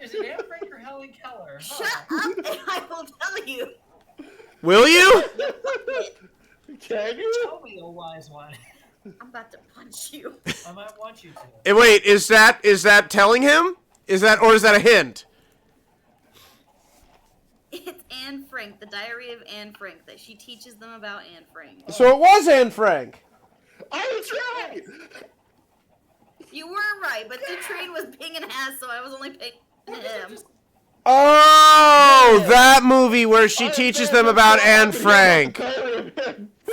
Is it Anne Frank or Helen Keller? Shut up, and I will tell you. Will you? Can you? Tell me, oh wise one. I'm about to punch you. I might want you to. Wait, is that telling him? Is that a hint? It's Anne Frank, the Diary of Anne Frank, that she teaches them about Anne Frank. So it was Anne Frank. I was right! You were right, but Citrine was being an ass, so I was only picking him. Oh, that movie where she teaches them about Anne Frank.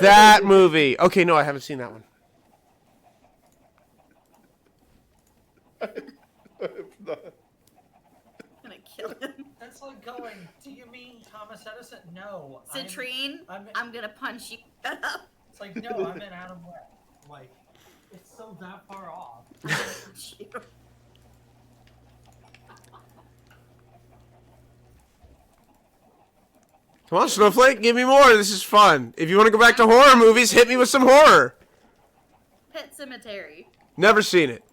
That movie. Okay, no, I haven't seen that one. I'm gonna kill him. That's like going, do you mean Thomas Edison? No. Citrine, I'm- I'm gonna punch you. Shut up. It's like, no, I'm in Adam West. Like, it's so that far off. I'm gonna punch you. Come on, Snowflake, give me more. This is fun. If you want to go back to horror movies, hit me with some horror. Pet Cemetery. Never seen it.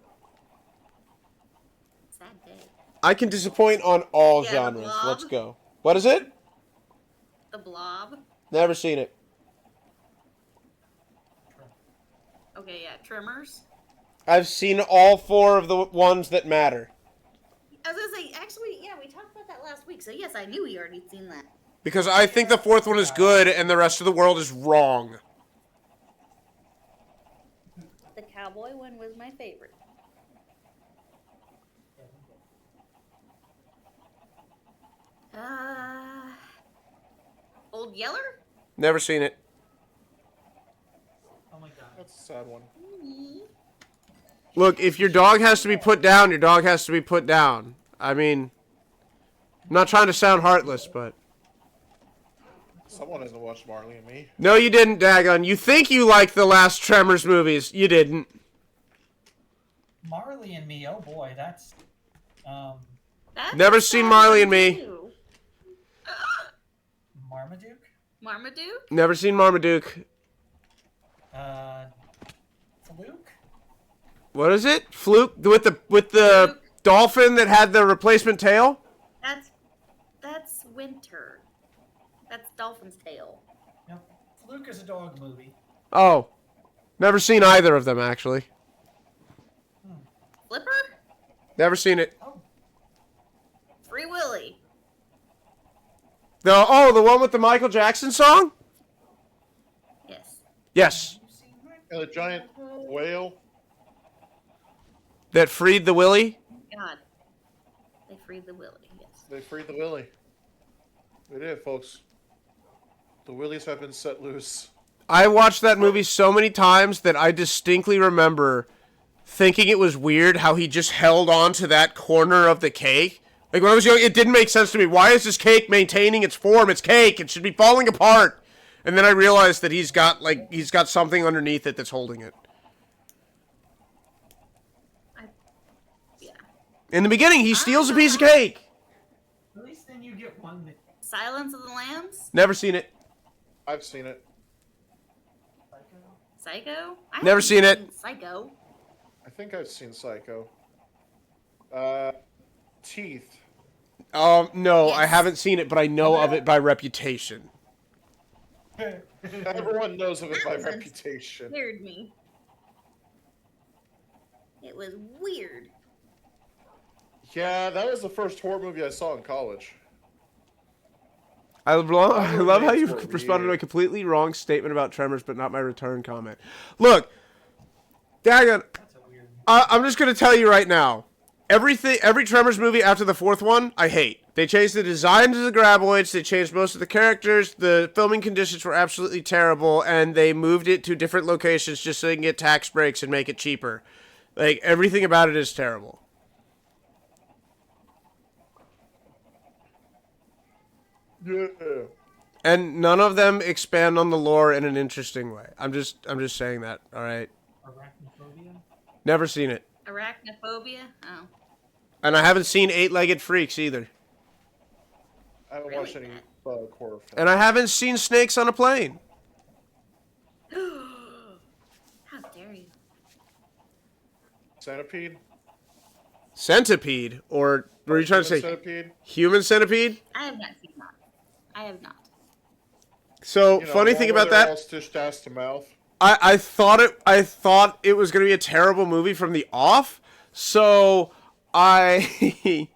Sad day. I can disappoint on all Yeah, The genres. Blob. Let's go. What is it? The Blob. Never seen it. Okay, yeah. Tremors. I've seen all 4 of the ones that matter. I was gonna say, actually, yeah, we talked about that last week, so yes, I knew you already seen that. Because I think the 4th one is good and the rest of the world is wrong. The cowboy one was my favorite. Old Yeller? Never seen it. Oh my god. That's a sad one. Look, if your dog has to be put down, your dog has to be put down. I mean, I'm not trying to sound heartless, but... Someone hasn't watched Marley and Me. No, you didn't, Dagon. You think you liked the last Tremors movies. You didn't. Marley and Me, oh boy, that's That's Never a seen sad Marley one, and Me. too. Marmaduke. Marmaduke? Never seen Marmaduke. Fluke. What is it? Fluke with the Fluke. dolphin that had the replacement tail? That's Winter. That's Dolphin's Tail. Yep. Fluke is a dog movie. Oh. Never seen either of them, actually. Flipper? Never seen it. Oh, Free Willy. The one with the Michael Jackson song? Yes. Yes. you've seen that? And the giant whale. That freed the Willy? God. They freed the Willy, yes. They freed the Willy. They did, folks. The Willies have been set loose. I watched that movie so many times that I distinctly remember thinking it was weird how he just held on to that corner of the cake. Like, when I was young, it didn't make sense to me. Why is this cake maintaining its form? It's cake. It should be falling apart. And then I realized that he's got something underneath it that's holding it. Yeah. In the beginning, he steals a piece of cake. At least then you get one that Silence of the Lambs? Never seen it. I've seen it. Psycho. Psycho? I Never haven't seen it. Psycho. I think I've seen Psycho. Teeth. No, I Yes. haven't seen it, but I know of it by reputation. Everyone knows of it by That reputation. scared me. It was weird. Yeah, that was the first horror movie I saw in college. I love how you roommates were responded to a weird. completely wrong statement about Tremors, but not my return comment. Look, Dagon, That's a weird. I'm just gonna tell you right now. Every Tremors movie after the fourth one, I hate. They changed the designs of the graboids. They changed most of the characters. The filming conditions were absolutely terrible, and they moved it to different locations just so they can get tax breaks and make it cheaper. Like everything about it is terrible. Yeah. And none of them expand on the lore in an interesting way. I'm just saying that. All right. Arachnophobia? Never seen it, Arachnophobia? Oh. and I haven't seen Eight-Legged Freaks either. I haven't Really watched any bad. horror films. And I haven't seen Snakes on a Plane. How dare you? Centipede? Centipede, or were you trying to say Centipede? Human Centipede? I have not seen that. I have not. So You know, funny one thing where about they're that, all stitched ass to mouth. I thought it was gonna be a terrible movie from the off. So I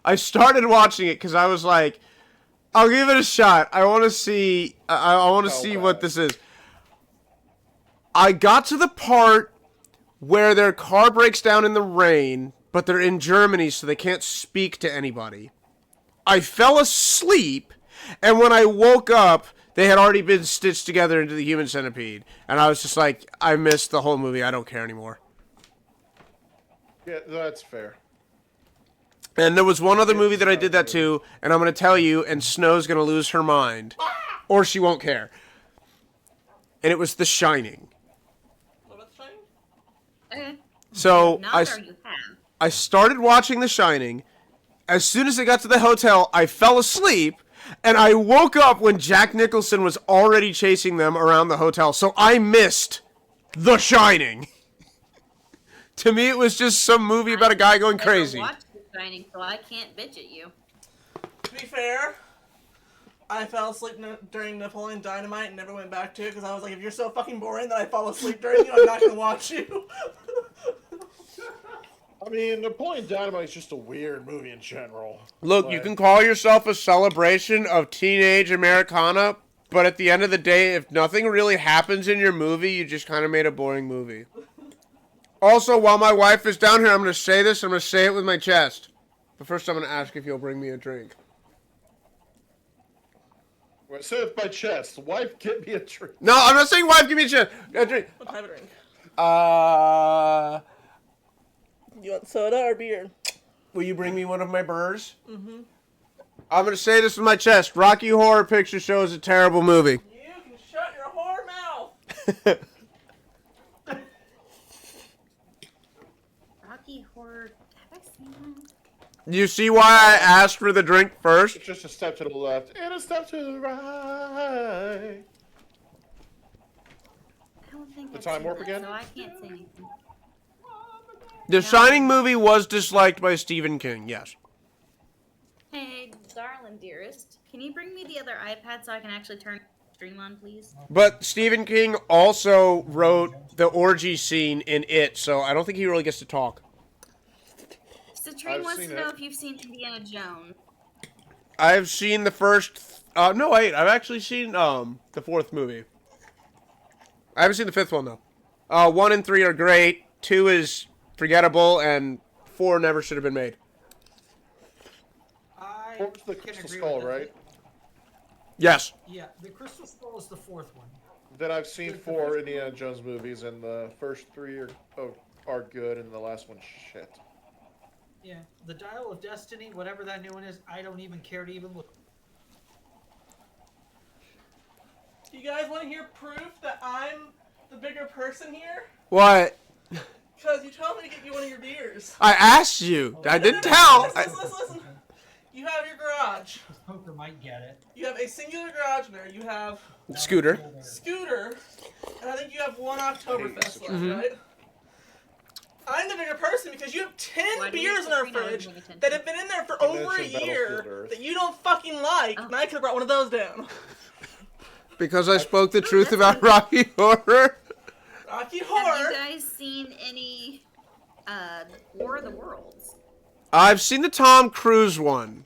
I started watching it because I was like, I'll give it a shot. I want to see. I want to How see bad? what this is. I got to the part where their car breaks down in the rain, but they're in Germany, so they can't speak to anybody. I fell asleep, and when I woke up, they had already been stitched together into the Human Centipede. And I was just like, I missed the whole movie. I don't care anymore. Yeah, that's fair. And there was one other movie that I did that to, and I'm going to tell you, and Snow's going to lose her mind. Or she won't care. And it was The Shining. What about the Shining? Okay. So Not or you have. I started watching The Shining. As soon as I got to the hotel, I fell asleep, and I woke up when Jack Nicholson was already chasing them around the hotel. So I missed The Shining. To me, it was just some movie about a guy going Never crazy. watched The Shining, so I can't bitch at you. To be fair, I fell asleep during Napoleon Dynamite and never went back to it because I was like, if you're so fucking boring that I fall asleep during you, I'm not gonna watch you. I mean, Napoleon Dynamite is just a weird movie in general. Look, you But- can call yourself a celebration of teenage Americana, but at the end of the day, if nothing really happens in your movie, you just kind of made a boring movie. Also, while my wife is down here, I'm going to say this. I'm going to say it with my chest. But first, I'm going to ask if you'll bring me a drink. Well, say it with my chest. Wife, get me a drink. No, I'm not saying wife, give me a drink. What type of drink? You want soda or beer? Will you bring me one of my burrs? Mm-hmm. I'm going to say this with my chest. Rocky Horror Picture Show is a terrible movie. You can shut your whore mouth. Rocky Horror. Have I seen that? You see why I asked for the drink first? It's just a step to the left and a step to the right. I don't think The I've Time seen Warp that, again? So I can't say anything. The Shining movie was disliked by Stephen King, yes. Hey, darling dearest, can you bring me the other iPad so I can actually turn the stream on, please? But Stephen King also wrote the orgy scene in It, so I don't think he really gets to talk. Citrine I've wants seen to know it. if you've seen Indiana Jones. I've seen the first... no, wait. I've actually seen the fourth movie. I haven't seen the fifth one, though. 1 and 3 are great. 2 is forgettable, and 4 never should have been made. I What was the can Crystal agree Skull, with that. right? Yes. Yeah, the Crystal Skull is the fourth one. Then I've seen 4 Indiana Jones movies, and the first 3 are good, and the last one's shit. Yeah, the Dial of Destiny, whatever that new one is, I don't even care to even look. Do you guys want to hear proof that I'm the bigger person here? What? Because you told me to get you one of your beers. I asked you. I didn't No, no, no, tell. Listen. You have your garage. Poker might get it. You have a singular garage there. You have Scooter. Scooter. And I think you have one Oktoberfest left, right? I'm the bigger person because you have 10 Why do you beers in our Katrina fridge wasn't paying that have been in there for I over a mentioned year Battlefield Earth. that you don't fucking like, Oh. and I could have brought one of those down. Because I spoke the truth about Rocky Horror. Rocky Have Horror. you guys seen any War of the Worlds? I've seen the Tom Cruise one.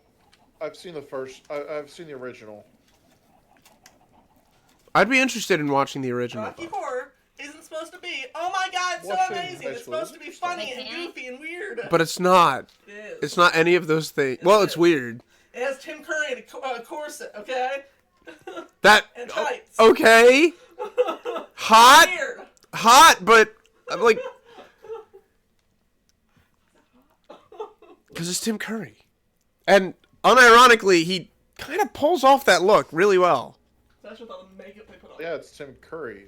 I've seen the first. I've seen the original. I'd be interested in watching the original. Rocky Horror isn't supposed to be, oh my god, it's so Watching amazing. High It's School supposed to be Musical. funny and goofy and weird. But it's not. It is. It's not any of those things. Well, it's weird. It has Tim Curry in a corset, okay? That And tights. okay, hot, Weird. hot, but I'm like, because it's Tim Curry, and unironically, he kind of pulls off that look really well. That's with all the makeup they put on. Yeah, it's Tim Curry.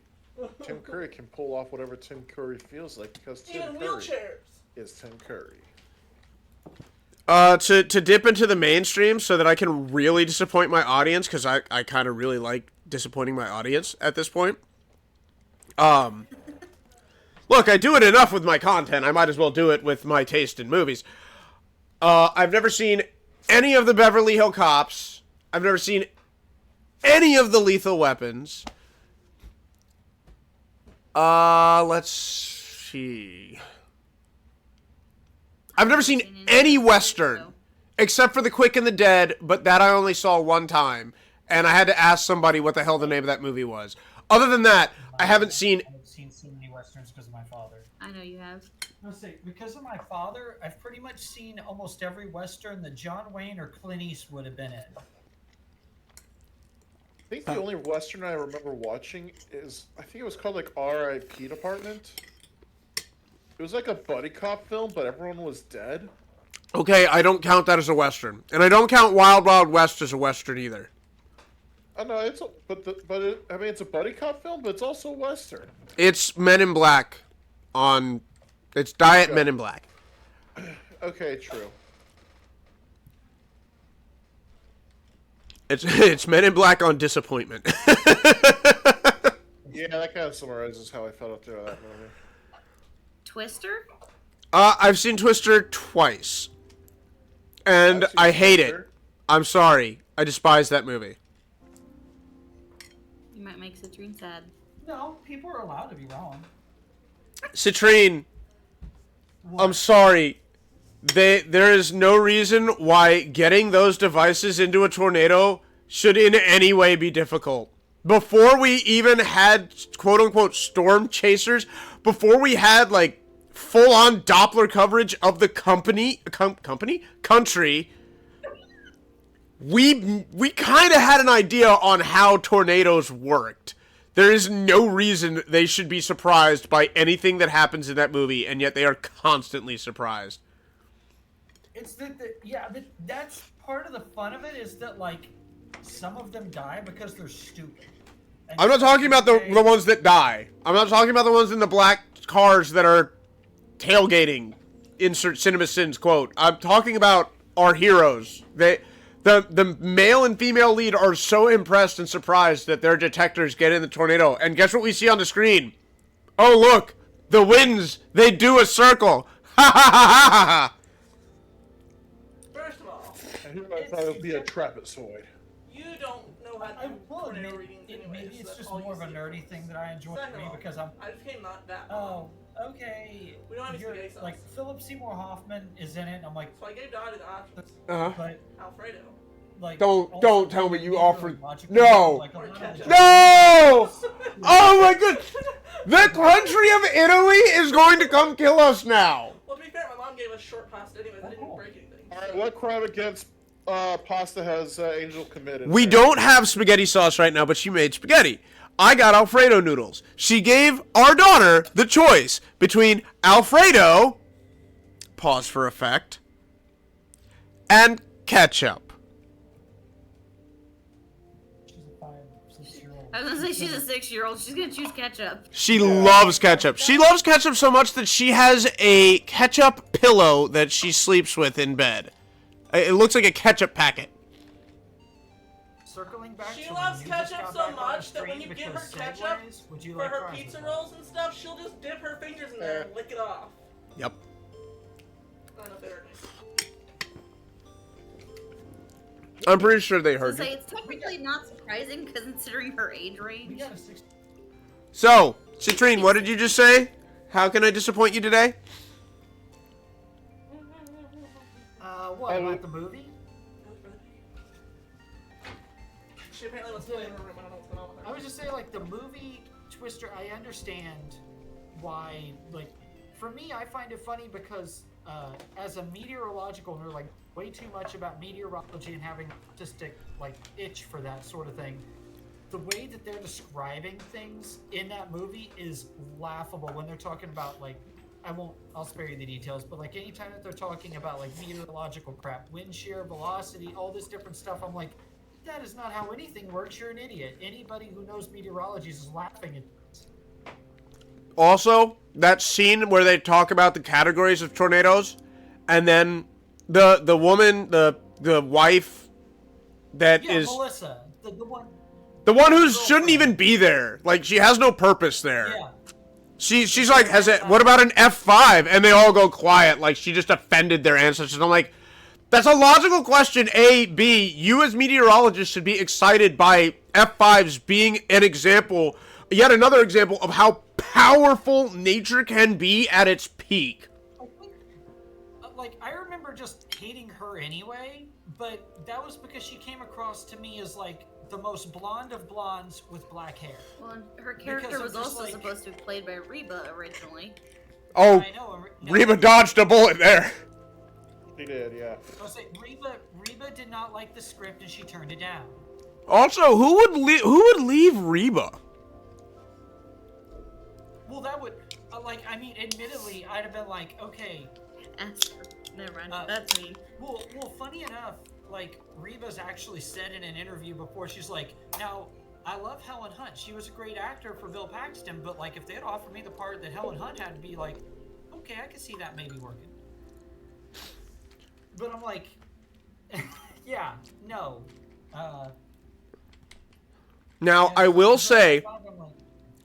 Tim Curry can pull off whatever Tim Curry feels like because Tim Even Curry wheelchairs. is Tim Curry. To dip into the mainstream so that I can really disappoint my audience, because I kind of really like disappointing my audience at this point. Look, I do it enough with my content. I might as well do it with my taste in movies. I've never seen any of the Beverly Hill Cops. I've never seen any of the Lethal Weapons. Let's see. I've never seen any Western, except for The Quick and the Dead, but that I only saw one time, and I had to ask somebody what the hell the name of that movie was. Other than that, I haven't seen... I've seen so many westerns because of my father. I know you have. Let's see, because of my father, I've pretty much seen almost every western that John Wayne or Clint Eastwood have been in. I think the only Western I remember watching is, I think it was called like R.I.P. Department. It was like a buddy cop film, but everyone was dead. Okay, I don't count that as a Western. And I don't count Wild Wild West as a Western either. I know it's, I mean it's a buddy cop film, but it's also a Western. It's Men in Black on... It's Diet Okay. Men in Black. Okay, true. It's Men in Black on Disappointment. Yeah, that kind of summarizes how I felt after that movie. Twister? I've seen Twister twice. And I've seen I hate it. Twister. I'm sorry. I despise that movie. You might make Citrine sad. No, people are allowed to be wrong. Citrine, I'm sorry. There is no reason why getting those devices into a tornado should in any way be difficult. Before we even had quote-unquote storm chasers, before we had like full-on Doppler coverage of the country, we kind of had an idea on how tornadoes worked. There is no reason they should be surprised by anything that happens in that movie, and yet they are constantly surprised. It's that's part of the fun of it is that like some of them die because they're stupid. And I'm not talking about the ones that die. I'm not talking about the ones in the black cars that are tailgating. Insert Cinema Sins quote. I'm talking about our heroes. The male and female lead are so impressed and surprised that their detectors get in the tornado. And guess what we see on the screen? Oh, look. The winds. They do a circle. Ha ha ha ha ha. First of all, And who I thought it would be a trapezoid. you don't know how to I do will tornado admit, readings anyway. maybe it's so just all more you of a see. nerdy thing that I enjoy Second to me of all, because I'm. I just came not that Oh, long. okay. We don't have any You're- spaghetti sauce. like Philip Seymour Hoffman is in it, and I'm like, So I gave Dottie the options. Uh-huh. but Alfredo. like. Don't also, tell me you really offered- logical, No. like, a lot of the- No! Oh my god! The country of Italy is going to come kill us now. Well, to be fair, my mom gave us short pasta anyways. I didn't break anything. Alright, what crime against pasta has Angel committed? We don't have spaghetti sauce right now, but she made spaghetti. I got Alfredo noodles. She gave our daughter the choice between Alfredo, pause for effect, and ketchup. She's a 5, 6-year-old. I was gonna say she's a 6-year-old. She's gonna choose ketchup. She loves ketchup. She loves ketchup so much that she has a ketchup pillow that she sleeps with in bed. It looks like a ketchup packet. Circling back She to loves when you just ketchup got so back on much that when stream you give her because ketchup Segways, would you For like her fries pizza with that? rolls and stuff, she'll just dip her fingers in there and lick it off. Yep. I don't know if they heard me. I'm pretty sure they To heard say you. it's technically not surprising considering her age We range. got a 6. So, Citrine, what did you just say? How can I disappoint you today? What about the movie? She apparently wants to play in her room. I don't know what's going on with her. I would just say, like, the movie Twister, I understand why, like, for me, I find it funny because as a meteorological nerd, like, way too much about meteorology and having just a, like, itch for that sort of thing. The way that they're describing things in that movie is laughable when they're talking about, like, I'll spare you the details, but, like, anytime that they're talking about, like, meteorological crap, wind shear, velocity, all this different stuff, I'm like, that is not how anything works. You're an idiot. Anybody who knows meteorology is laughing at this. Also, that scene where they talk about the categories of tornadoes, and then the woman, the wife that Yeah, is Melissa, the one. the one who shouldn't even be there. Like, she has no purpose there. Yeah. She's like, what about an F5? And they all go quiet, like she just offended their ancestors. And I'm like, that's a logical question, A. B, you as meteorologists should be excited by F5s being an example, yet another example of how powerful nature can be at its peak. I think, like, I remember just hating her anyway, but that was because she came across to me as, like, the most blonde of blondes with black hair. Well, and her character Because was I'm just also like- supposed to be played by Reba originally. Oh, I know. No, Reba dodged a bullet there. He did, yeah. I was saying, Reba did not like the script and she turned it down. Also, who would leave Reba? Well, that would, like, I mean, admittedly, I'd have been like, okay. Never mind. Uh, That's mean. Well, funny enough, like, Reba's actually said in an interview before, she's like, now, I love Helen Hunt. She was a great actor for Bill Paxton, but, like, if they had offered me the part that Helen Hunt had to be like, okay, I could see that maybe working. But I'm like, yeah, no. Now, I will say,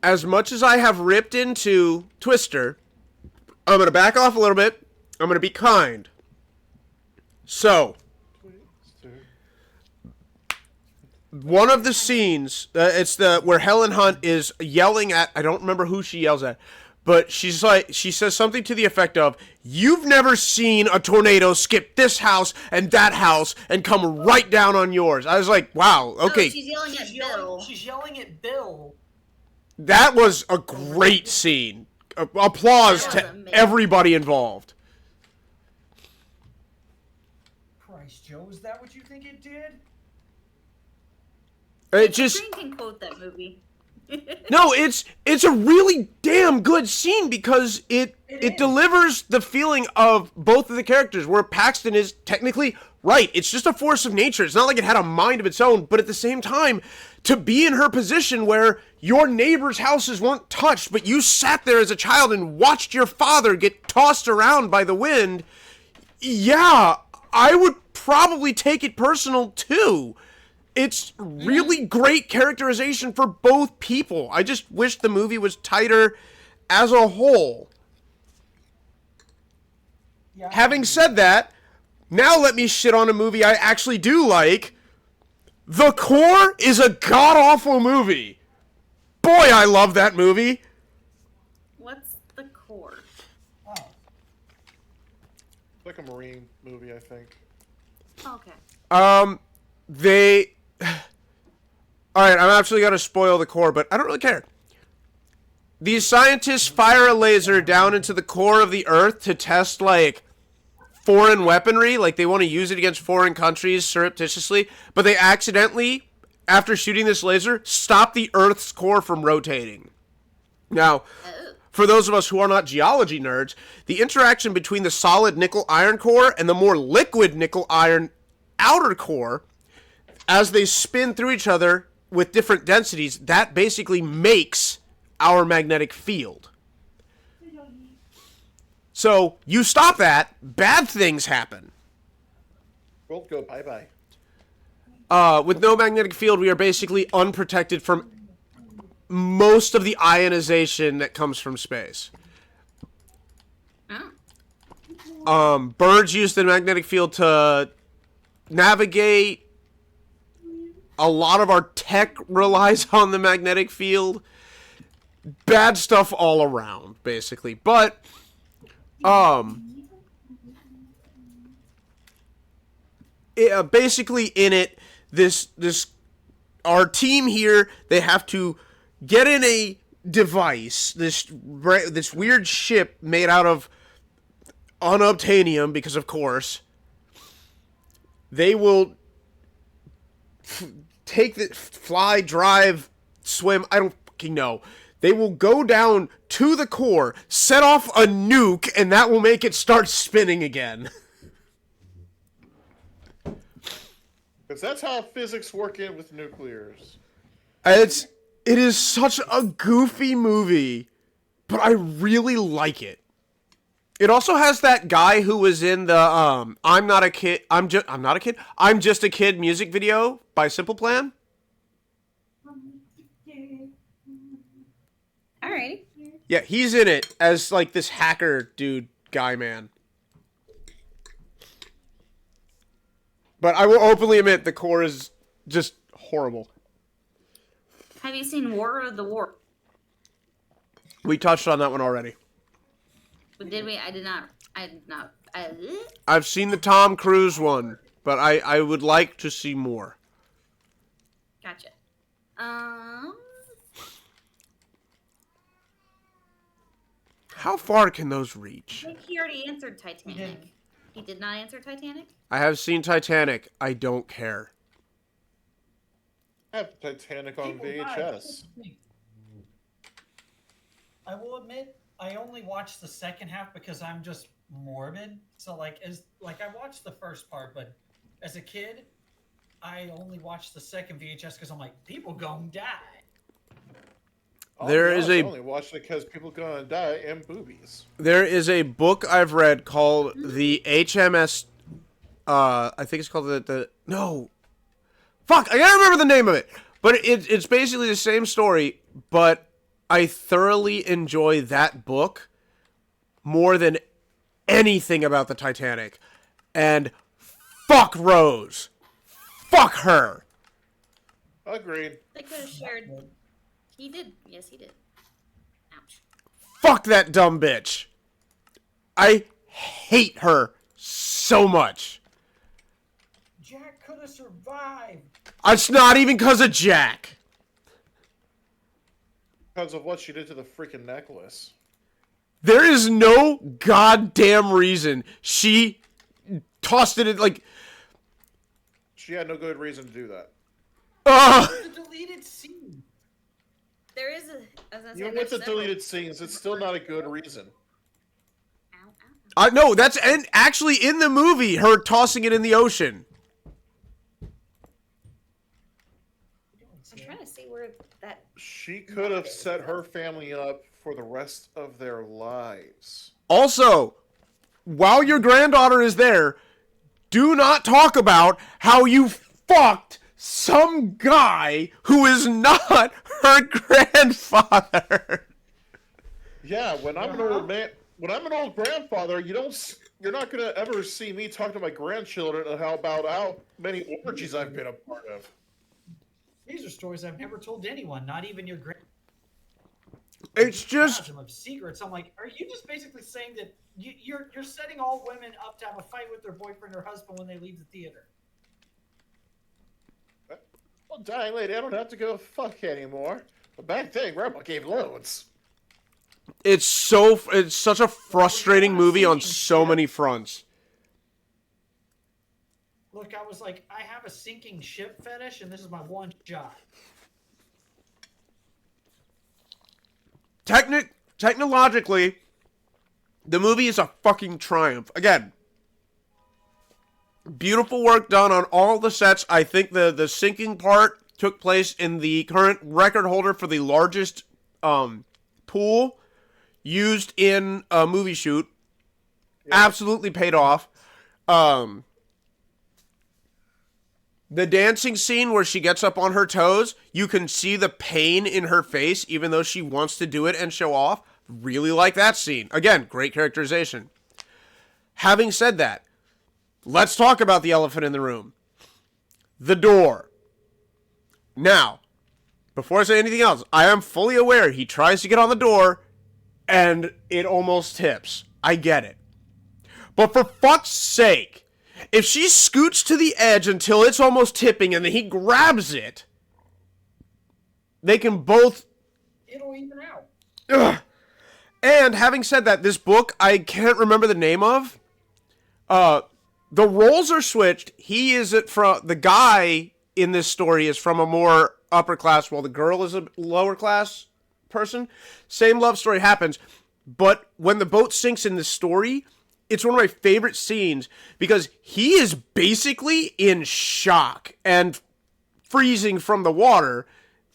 as much as I have ripped into Twister, I'm going to back off a little bit. I'm going to be kind. So, one of the scenes, it's the where Helen Hunt is yelling at, I don't remember who she yells at, but she's like, she says something to the effect of, "You've never seen a tornado skip this house and that house and come right down on yours." I was like, wow, okay. No, she's yelling at Bill. She's yelling at Bill. That was a great scene. Applause That was to amazing. everybody involved. Christ, Joe, is that what you think it did? It just Green can quote that movie. no, it's a really damn good scene because it is. delivers the feeling of both of the characters where Paxton is technically right. It's just a force of nature. It's not like it had a mind of its own, but at the same time, to be in her position where your neighbor's houses weren't touched, but you sat there as a child and watched your father get tossed around by the wind, yeah, I would probably take it personal too. It's really great characterization for both people. I just wish the movie was tighter as a whole. Yeah. Having said that, now let me shit on a movie I actually do like. The Core is a god-awful movie. Boy, I love that movie. What's the core? Oh. It's like a Marine movie, I think. Okay. They... Alright, I'm actually going to spoil The Core, but I don't really care. These scientists fire a laser down into the core of the Earth to test, like, foreign weaponry. Like, they want to use it against foreign countries surreptitiously. But they accidentally, after shooting this laser, stop the Earth's core from rotating. Now, for those of us who are not geology nerds, the interaction between the solid nickel-iron core and the more liquid nickel-iron outer core, as they spin through each other with different densities, that basically makes our magnetic field. So, you stop that, bad things happen. World go bye-bye. With no magnetic field, we are basically unprotected from most of the ionization that comes from space. Oh. Birds use the magnetic field to navigate. A lot of our tech relies on the magnetic field. Bad stuff all around, basically. But, basically in it, our team here, they have to get in a device, this weird ship made out of unobtainium, because of course they will fly, drive, swim, I don't fucking know. They will go down to the core, set off a nuke, and that will make it start spinning again. Because that's how physics work in with nuclears. It is such a goofy movie, but I really like it. It also has that guy who was in the I'm Not a Kid, I'm Just a Kid music video by Simple Plan. Alrighty. Yeah, he's in it as like this hacker dude guy man. But I will openly admit the core is just horrible. Have you seen War of the War? We touched on that one already. Did we? I did not. I've seen the Tom Cruise one, but I would like to see more. Gotcha. How far can those reach? I think he already answered Titanic. He did not answer Titanic? I have seen Titanic. I don't care. I have Titanic on VHS. I will admit, I only watched the second half because I'm just morbid. So I watched the first part, but as a kid, I only watched the second VHS because I'm like, people gonna die. Oh, There gosh, is I only watched it because people gonna die and boobies. There is a book I've read called the HMS. I think it's called no. Fuck! I gotta remember the name of it. But it's basically the same story, but I thoroughly enjoy that book more than anything about the Titanic. And fuck Rose. Fuck her. Agreed. They could have shared. He did. Yes, he did. Ouch. Fuck that dumb bitch. I hate her so much. Jack could have survived. It's not even because of Jack. Because of what she did to the freaking necklace. There is no goddamn reason she tossed it in, like... She had no good reason to do that. The deleted scene. There is a. I was gonna say, Even there's with the several. deleted scenes, it's still not a good reason. Ow, ow. I know, that's and actually in the movie, her tossing it in the ocean. I'm trying to see where that. She could have set her family up for the rest of their lives. Also, while your granddaughter is there, do not talk about how you fucked some guy who is not her grandfather. Yeah, when I'm an old man, when I'm an old grandfather, you're not gonna ever see me talk to my grandchildren about how many orgies I've been a part of. These are stories I've never told anyone, not even your grand. It's just Of secrets. I'm like, are you just basically saying that you're setting all women up to have a fight with their boyfriend or husband when they leave the theater? Well, dying lady, I don't have to go fuck anymore. But back then, Grandpa gave loads. it's such a frustrating movie on so many fronts. Look, I was like, I have a sinking ship fetish, and this is my one shot. Technologically, the movie is a fucking triumph. Again, beautiful work done on all the sets. I think the sinking part took place in the current record holder for the largest pool used in a movie shoot. Absolutely paid off. The dancing scene where she gets up on her toes, you can see the pain in her face, even though she wants to do it and show off. Really like that scene. Again, great characterization. Having said that, let's talk about the elephant in the room. The door. Now, before I say anything else, I am fully aware he tries to get on the door and it almost tips. I get it. But for fuck's sake, if she scoots to the edge until it's almost tipping and then he grabs it, they can both... It'll even out. Ugh. And having said that, this book, I can't remember the name of. The roles are switched. He is from... The guy in this story is from a more upper class, while the girl is a lower class person. Same love story happens. But when the boat sinks in this story, it's one of my favorite scenes because he is basically in shock and freezing from the water.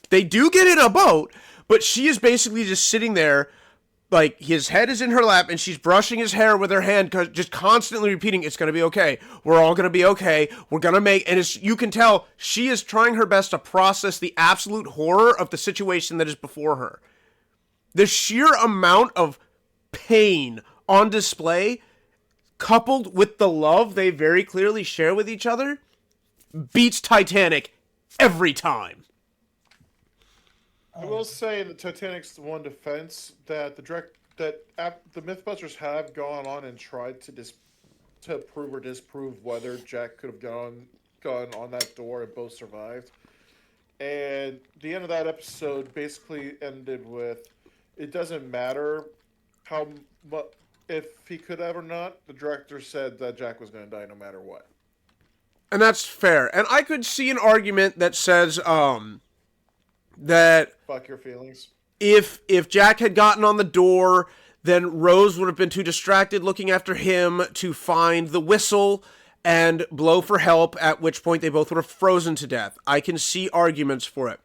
They do get in a boat, but she is basically just sitting there, like his head is in her lap and she's brushing his hair with her hand, just constantly repeating, it's going to be okay. We're all going to be okay. We're going to make, and you can tell she is trying her best to process the absolute horror of the situation that is before her. The sheer amount of pain on display, coupled with the love they very clearly share with each other, beats Titanic every time. I will say in the Titanic's one defense that the MythBusters have gone on and tried to prove or disprove whether Jack could have gone on that door and both survived. And the end of that episode basically ended with, it doesn't matter how much, if he could have or not. The director said that Jack was going to die no matter what. And that's fair. And I could see an argument that says, that Fuck your feelings. If Jack had gotten on the door, then Rose would have been too distracted looking after him to find the whistle and blow for help, at which point they both would have frozen to death. I can see arguments for it.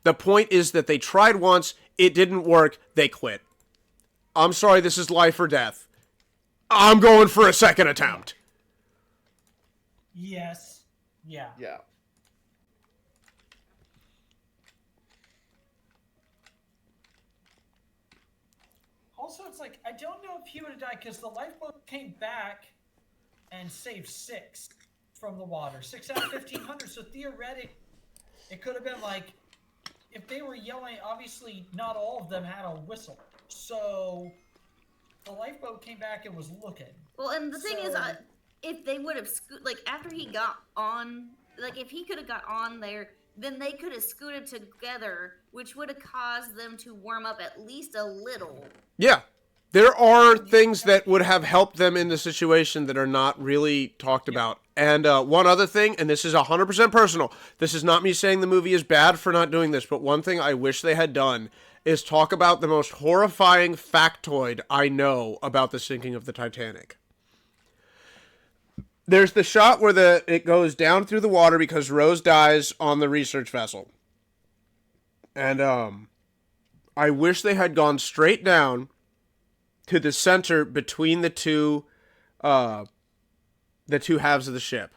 The point is that they tried once, it didn't work, they quit. I'm sorry, this is life or death. I'm going for a second attempt. Yes. Yeah. Yeah. Also, it's like, I don't know if he would have died because the lifeboat came back and saved 6 from the water. 6 out of 1,500. So theoretically, it could have been like, if they were yelling, obviously not all of them had a whistle. So the lifeboat came back and was looking. Well, and the thing is, if they would have like after he got on, like if he could have got on there, then they could have scooted together, which would have caused them to warm up at least a little. Yeah. There are things that would have helped them in the situation that are not really talked about. And one other thing, and this is 100% personal. This is not me saying the movie is bad for not doing this, but one thing I wish they had done is talk about the most horrifying factoid I know about the sinking of the Titanic. There's the shot where it goes down through the water because Rose dies on the research vessel. And I wish they had gone straight down to the center between the two halves of the ship.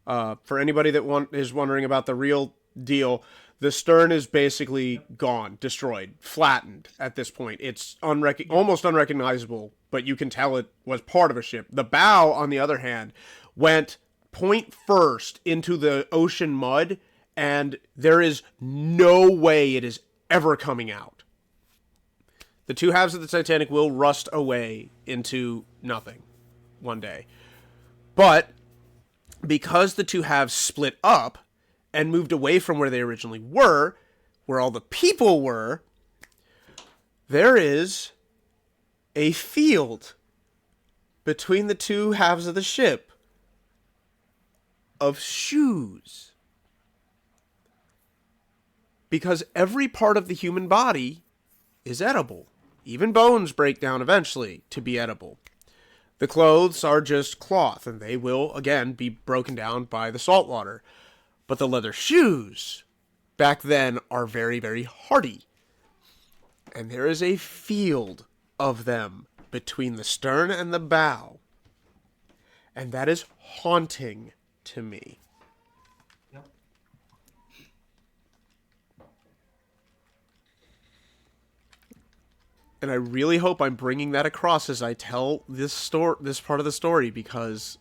For anybody that is wondering about the real deal, the stern is basically gone, destroyed, flattened at this point. It's almost unrecognizable, but you can tell it was part of a ship. The bow, on the other hand, went point first into the ocean mud, and there is no way it is ever coming out. The two halves of the Titanic will rust away into nothing one day. But because the two halves split up and moved away from where they originally were, where all the people were, there is a field between the two halves of the ship of shoes. Because every part of the human body is edible. Even bones break down eventually to be edible. The clothes are just cloth, and they will, again, be broken down by the salt water. But the leather shoes, back then, are very, very hardy. And there is a field of them between the stern and the bow. And that is haunting to me. And I really hope I'm bringing that across as I tell this part of the story, because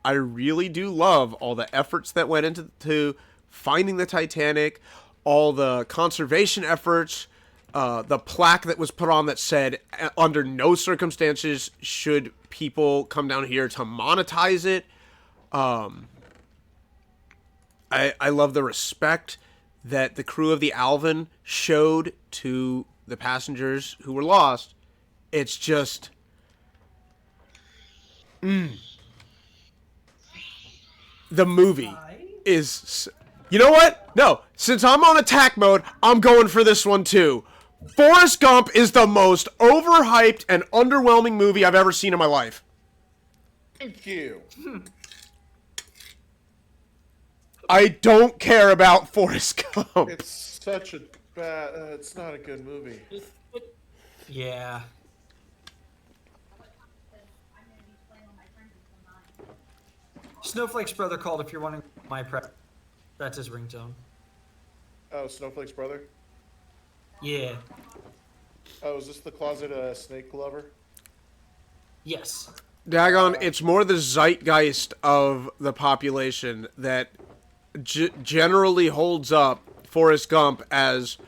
I really do love all the efforts that went into finding the Titanic, all the conservation efforts, the plaque that was put on that said, under no circumstances should people come down here to monetize it. I love the respect that the crew of the Alvin showed to the passengers who were lost. It's just... The movie is... You know what? No, since I'm on attack mode, I'm going for this one too. Forrest Gump is the most overhyped and underwhelming movie I've ever seen in my life. Thank you. I don't care about Forrest Gump. It's such a bad. It's not a good movie. Yeah. Snowflake's brother called if you're wanting my prep. That's his ringtone. Oh, Snowflake's brother. Yeah. Oh, is this the closet snake lover? Yes. Dagon, it's more the zeitgeist of the population that generally holds up Forrest Gump as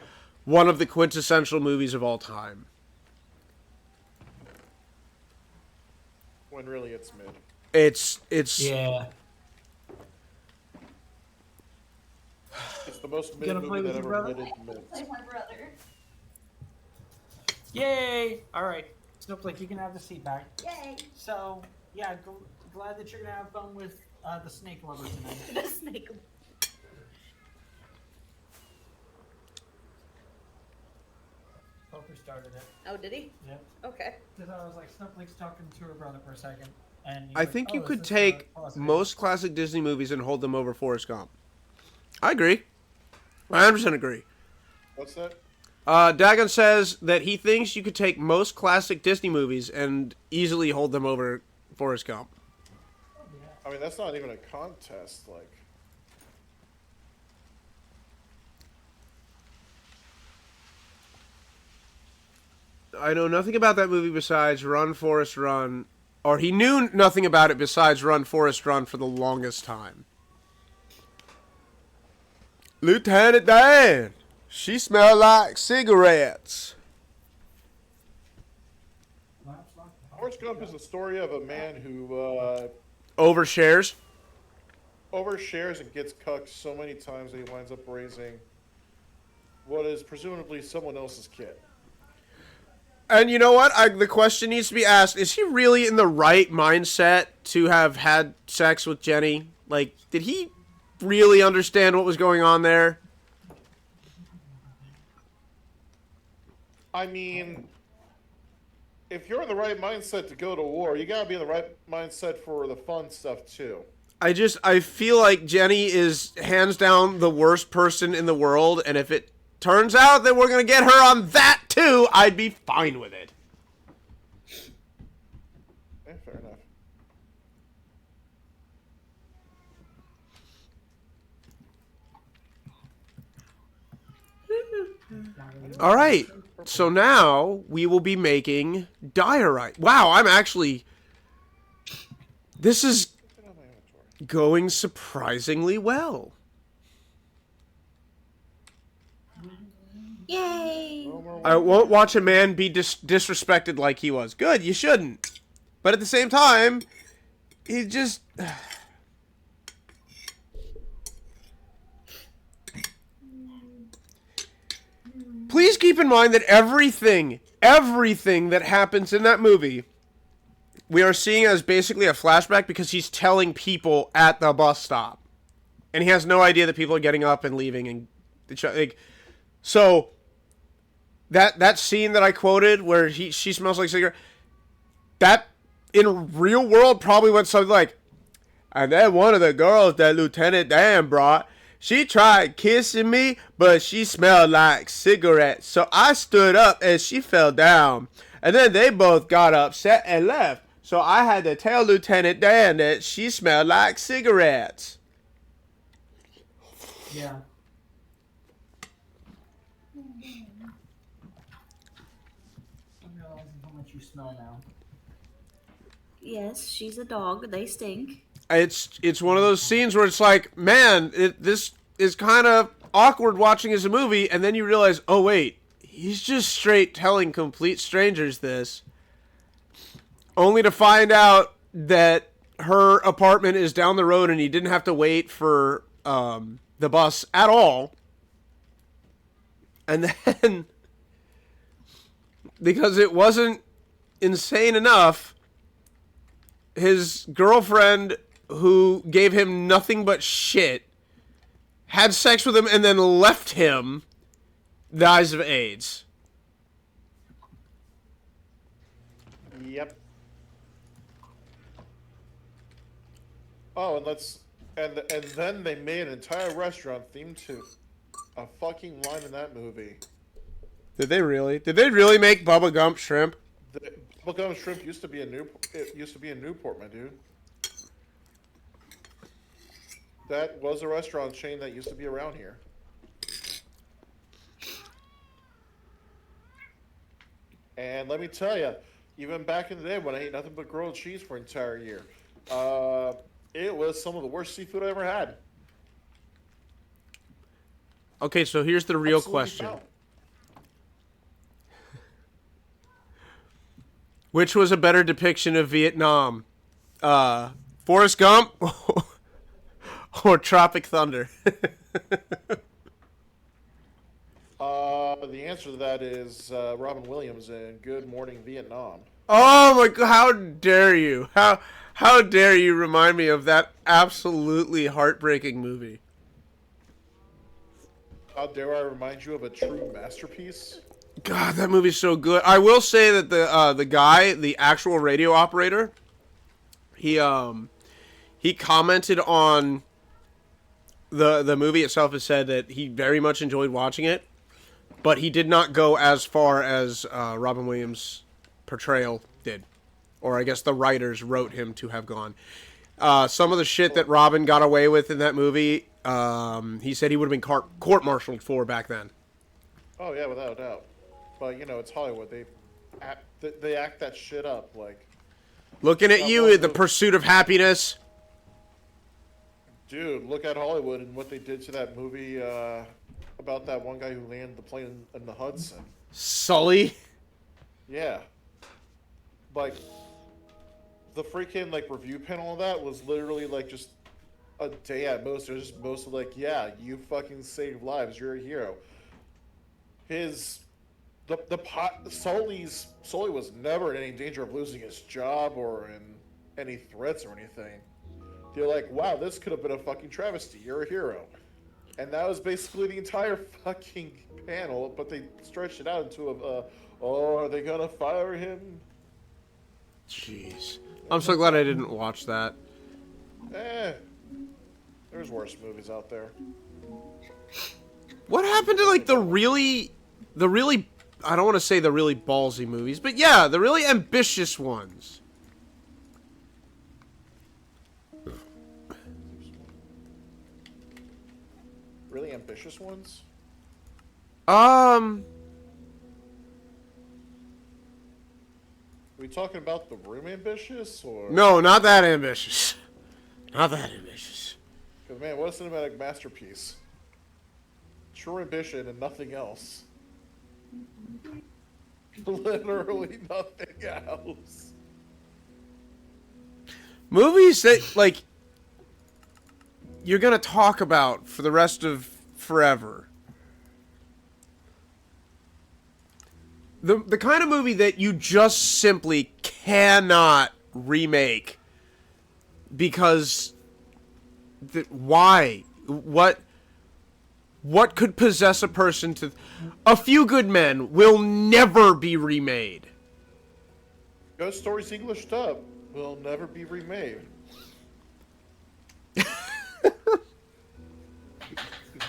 one of the quintessential movies of all time. When really it's mid. It's Yeah. It's the most mid Gonna movie play with that your ever brother? mid. Like my brother. Yay! All right, Snowflake, you can have the seat back. Yay! So, yeah, glad that you're gonna have fun with the snake lover tonight. The snake. Poker started it. Oh, did he? Yep. Okay. Because I was like, Snowflake's talking to her brother for a second, and I think you could take most classic Disney movies and hold them over Forrest Gump. I agree. I 100% agree. What's that? Dagon says that he thinks you could take most classic Disney movies and easily hold them over Forrest Gump. I mean, that's not even a contest. Like, I know nothing about that movie besides Run, Forrest, Run. Or he knew nothing about it besides Run, Forrest, Run for the longest time. Lieutenant Dan! She smelled like cigarettes. Forrest Gump is the story of a man who Overshares. overshares and gets cucked so many times that he winds up raising what is presumably someone else's kid. And you know what? The question needs to be asked, is he really in the right mindset to have had sex with Jenny? Like, did he really understand what was going on there? I mean, if you're in the right mindset to go to war, you gotta be in the right mindset for the fun stuff too. I feel like Jenny is hands down the worst person in the world, and if it turns out that we're gonna get her on that too, I'd be fine with it. Yeah, fair enough. All right, so now we will be making diorite. Wow, I'm actually... This is going surprisingly well. Yay! I won't watch a man be disrespected like he was. Good, you shouldn't. But at the same time, he just... Please keep in mind that everything that happens in that movie, we are seeing as basically a flashback because he's telling people at the bus stop. And he has no idea that people are getting up and leaving. And like, so, that scene that I quoted where she smells like cigarette, that in real world probably went something like, and then one of the girls that Lieutenant Dan brought, she tried kissing me, but she smelled like cigarettes. So I stood up and she fell down. And then they both got upset and left. So I had to tell Lieutenant Dan that she smelled like cigarettes. Yeah. you smell now. Yes, she's a dog. They stink. It's one of those scenes where it's like, man, this is kind of awkward watching as a movie, and then you realize, oh wait, he's just straight telling complete strangers this, only to find out that her apartment is down the road and he didn't have to wait for the bus at all. And then, because it wasn't insane enough, his girlfriend, who gave him nothing but shit, had sex with him and then left him, dies of AIDS. Yep. Oh, and then they made an entire restaurant themed to a fucking line in that movie. Did they really? Did they really make Bubba Gump shrimp? The Bubblegum Shrimp used to be in Newport, my dude. That was a restaurant chain that used to be around here. And let me tell you, even back in the day when I ate nothing but grilled cheese for an entire year, it was some of the worst seafood I ever had. Okay, so here's the real Absolutely question. foul. Which was a better depiction of Vietnam? Forrest Gump or Tropic Thunder? The answer to that is Robin Williams in Good Morning Vietnam. Oh my god, how dare you? How dare you remind me of that absolutely heartbreaking movie? How dare I remind you of a true masterpiece? God, that movie's so good. I will say that the guy, the actual radio operator, he commented on the movie itself and said that he very much enjoyed watching it, but he did not go as far as Robin Williams' portrayal did. Or I guess the writers wrote him to have gone. Some of the shit that Robin got away with in that movie, he said he would have been court-martialed for back then. Oh yeah, without a doubt. But you know, it's Hollywood. They act that shit up. Like, Looking at you, The Pursuit of Happiness. dude, look at Hollywood and what they did to that movie about that one guy who landed the plane in the Hudson. Sully. Yeah. Like, the freaking, like, review panel of that was literally, like, just a day at most. It was just mostly like, yeah, you fucking saved lives. You're a hero. Sully was never in any danger of losing his job or in any threats or anything. They're like, wow, this could have been a fucking travesty. You're a hero. And that was basically the entire fucking panel, but they stretched it out into are they gonna fire him? Jeez. I'm so glad I didn't watch that. There's worse movies out there. What happened to, like, the really, I don't want to say the really ballsy movies, but yeah, the really ambitious ones? Really ambitious ones? Are Are we talking about The Room ambitious, or? No, not that ambitious. Not that ambitious. Because, man, what a cinematic masterpiece. True ambition and nothing else. Literally nothing else. Movies that, like, you're gonna talk about for the rest of forever. The kind of movie that you just simply cannot remake because why? What could possess a person to... A Few Good Men will never be remade. Ghost Stories English dub will never be remade.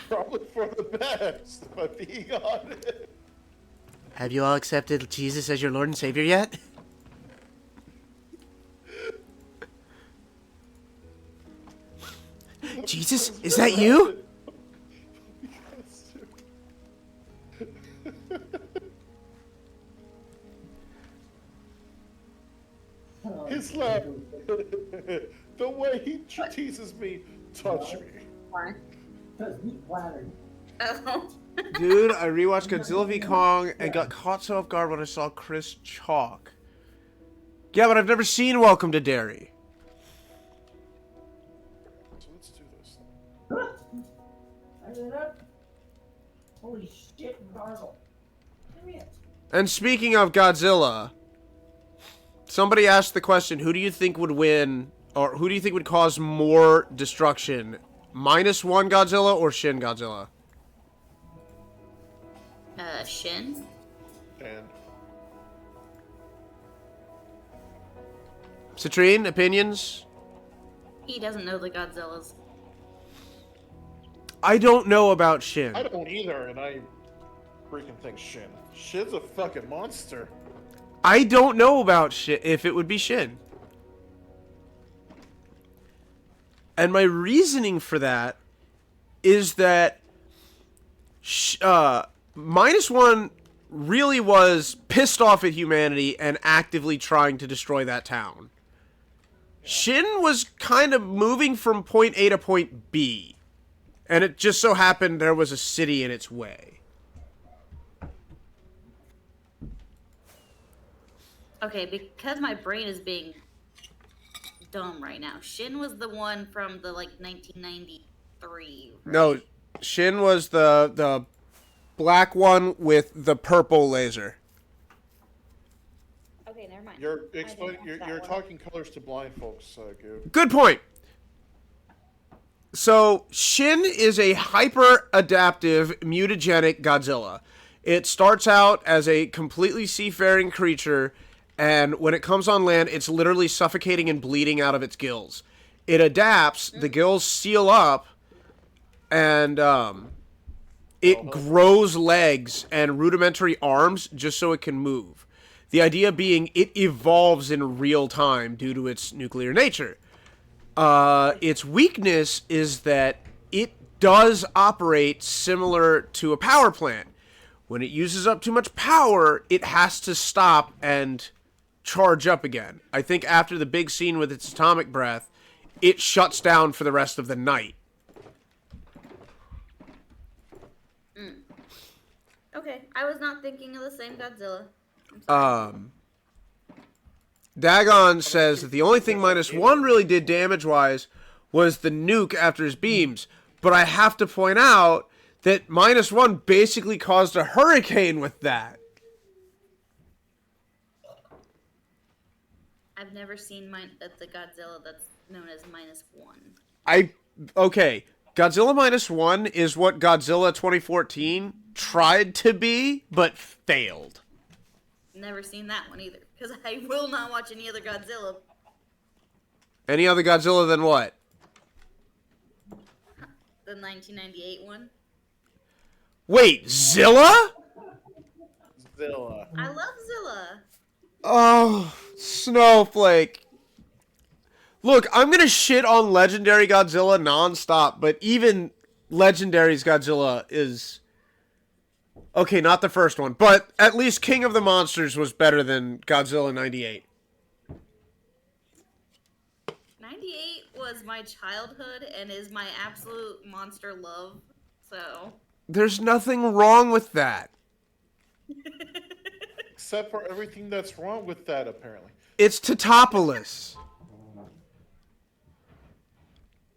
Probably for the best, if I'm being honest. Have you all accepted Jesus as your Lord and Savior yet? Jesus, is that you? is me. Touch me. Why? Because we flattered. Oh. Dude, I rewatched Godzilla v Kong and got caught so off guard when I saw Chris Chalk. Yeah, but I've never seen Welcome to Derry. So let's do this. I it up. Holy shit, gargle. Give me it. And speaking of Godzilla, somebody asked the question, who do you think would win, or who do you think would cause more destruction? -1 Godzilla or Shin Godzilla? Shin? And Citrine, opinions? He doesn't know the Godzillas. I don't know about Shin. I don't either, and I freaking think Shin. Shin's a fucking monster. I don't know about Shin, if it would be Shin. And my reasoning for that is that -1 really was pissed off at humanity and actively trying to destroy that town. Shin was kind of moving from point A to point B. And it just so happened there was a city in its way. Okay, because my brain is being dumb right now. Shin was the one from the 1993. Right? No, Shin was the black one with the purple laser. Okay, never mind. You're I didn't watch that you're one. talking colors to blind folks, Goop. Good point. So, Shin is a hyper-adaptive, mutagenic Godzilla. It starts out as a completely seafaring creature, and when it comes on land, it's literally suffocating and bleeding out of its gills. It adapts, the gills seal up, and it grows legs and rudimentary arms just so it can move. The idea being it evolves in real time due to its nuclear nature. Its weakness is that it does operate similar to a power plant. When it uses up too much power, it has to stop and charge up again. I think after the big scene with its atomic breath, it shuts down for the rest of the night. Okay, I was not thinking of the same Godzilla. Dagon says that the only thing -1 really did damage-wise was the nuke after his beams. But I have to point out that -1 basically caused a hurricane with that. I've never seen the Godzilla that's known as -1. Okay, Godzilla -1 is what Godzilla 2014 tried to be, but failed. Never seen that one either, because I will not watch any other Godzilla. Any other Godzilla than what? The 1998 one. Wait, Zilla? Zilla. I love Zilla. Oh, Snowflake. Look, I'm gonna shit on Legendary Godzilla nonstop, but even Legendary's Godzilla is... Okay, not the first one, but at least King of the Monsters was better than Godzilla 98. 98 was my childhood and is my absolute monster love, so... There's nothing wrong with that. Except for everything that's wrong with that, apparently. It's Totopoulos.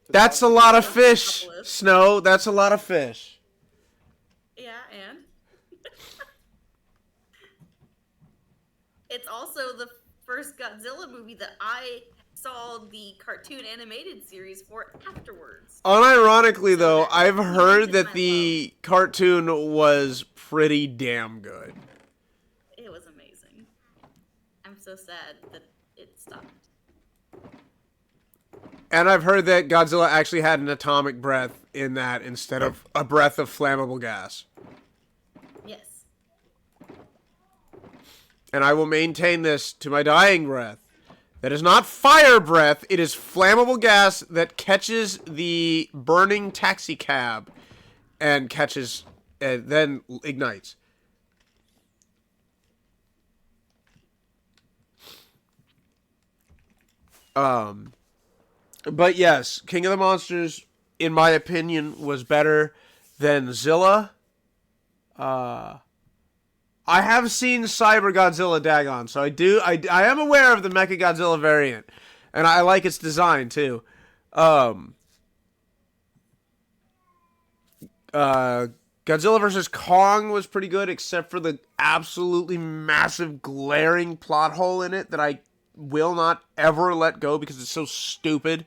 That's a lot of fish, Snow. That's a lot of fish. Yeah, and? It's also the first Godzilla movie that I saw the cartoon animated series for afterwards. Unironically, though, I've heard that the cartoon was pretty damn good. It was amazing. I'm so sad that it stopped. And I've heard that Godzilla actually had an atomic breath in that instead of a breath of flammable gas. Yes. And I will maintain this to my dying breath. That is not fire breath, it is flammable gas that catches the burning taxi cab and catches and then ignites. But yes, King of the Monsters, in my opinion, was better than Zilla. I have seen Cyber Godzilla Dagon, so I am aware of the Mecha Godzilla variant, and I like its design too. Godzilla vs. Kong was pretty good, except for the absolutely massive glaring plot hole in it that I will not ever let go because it's so stupid.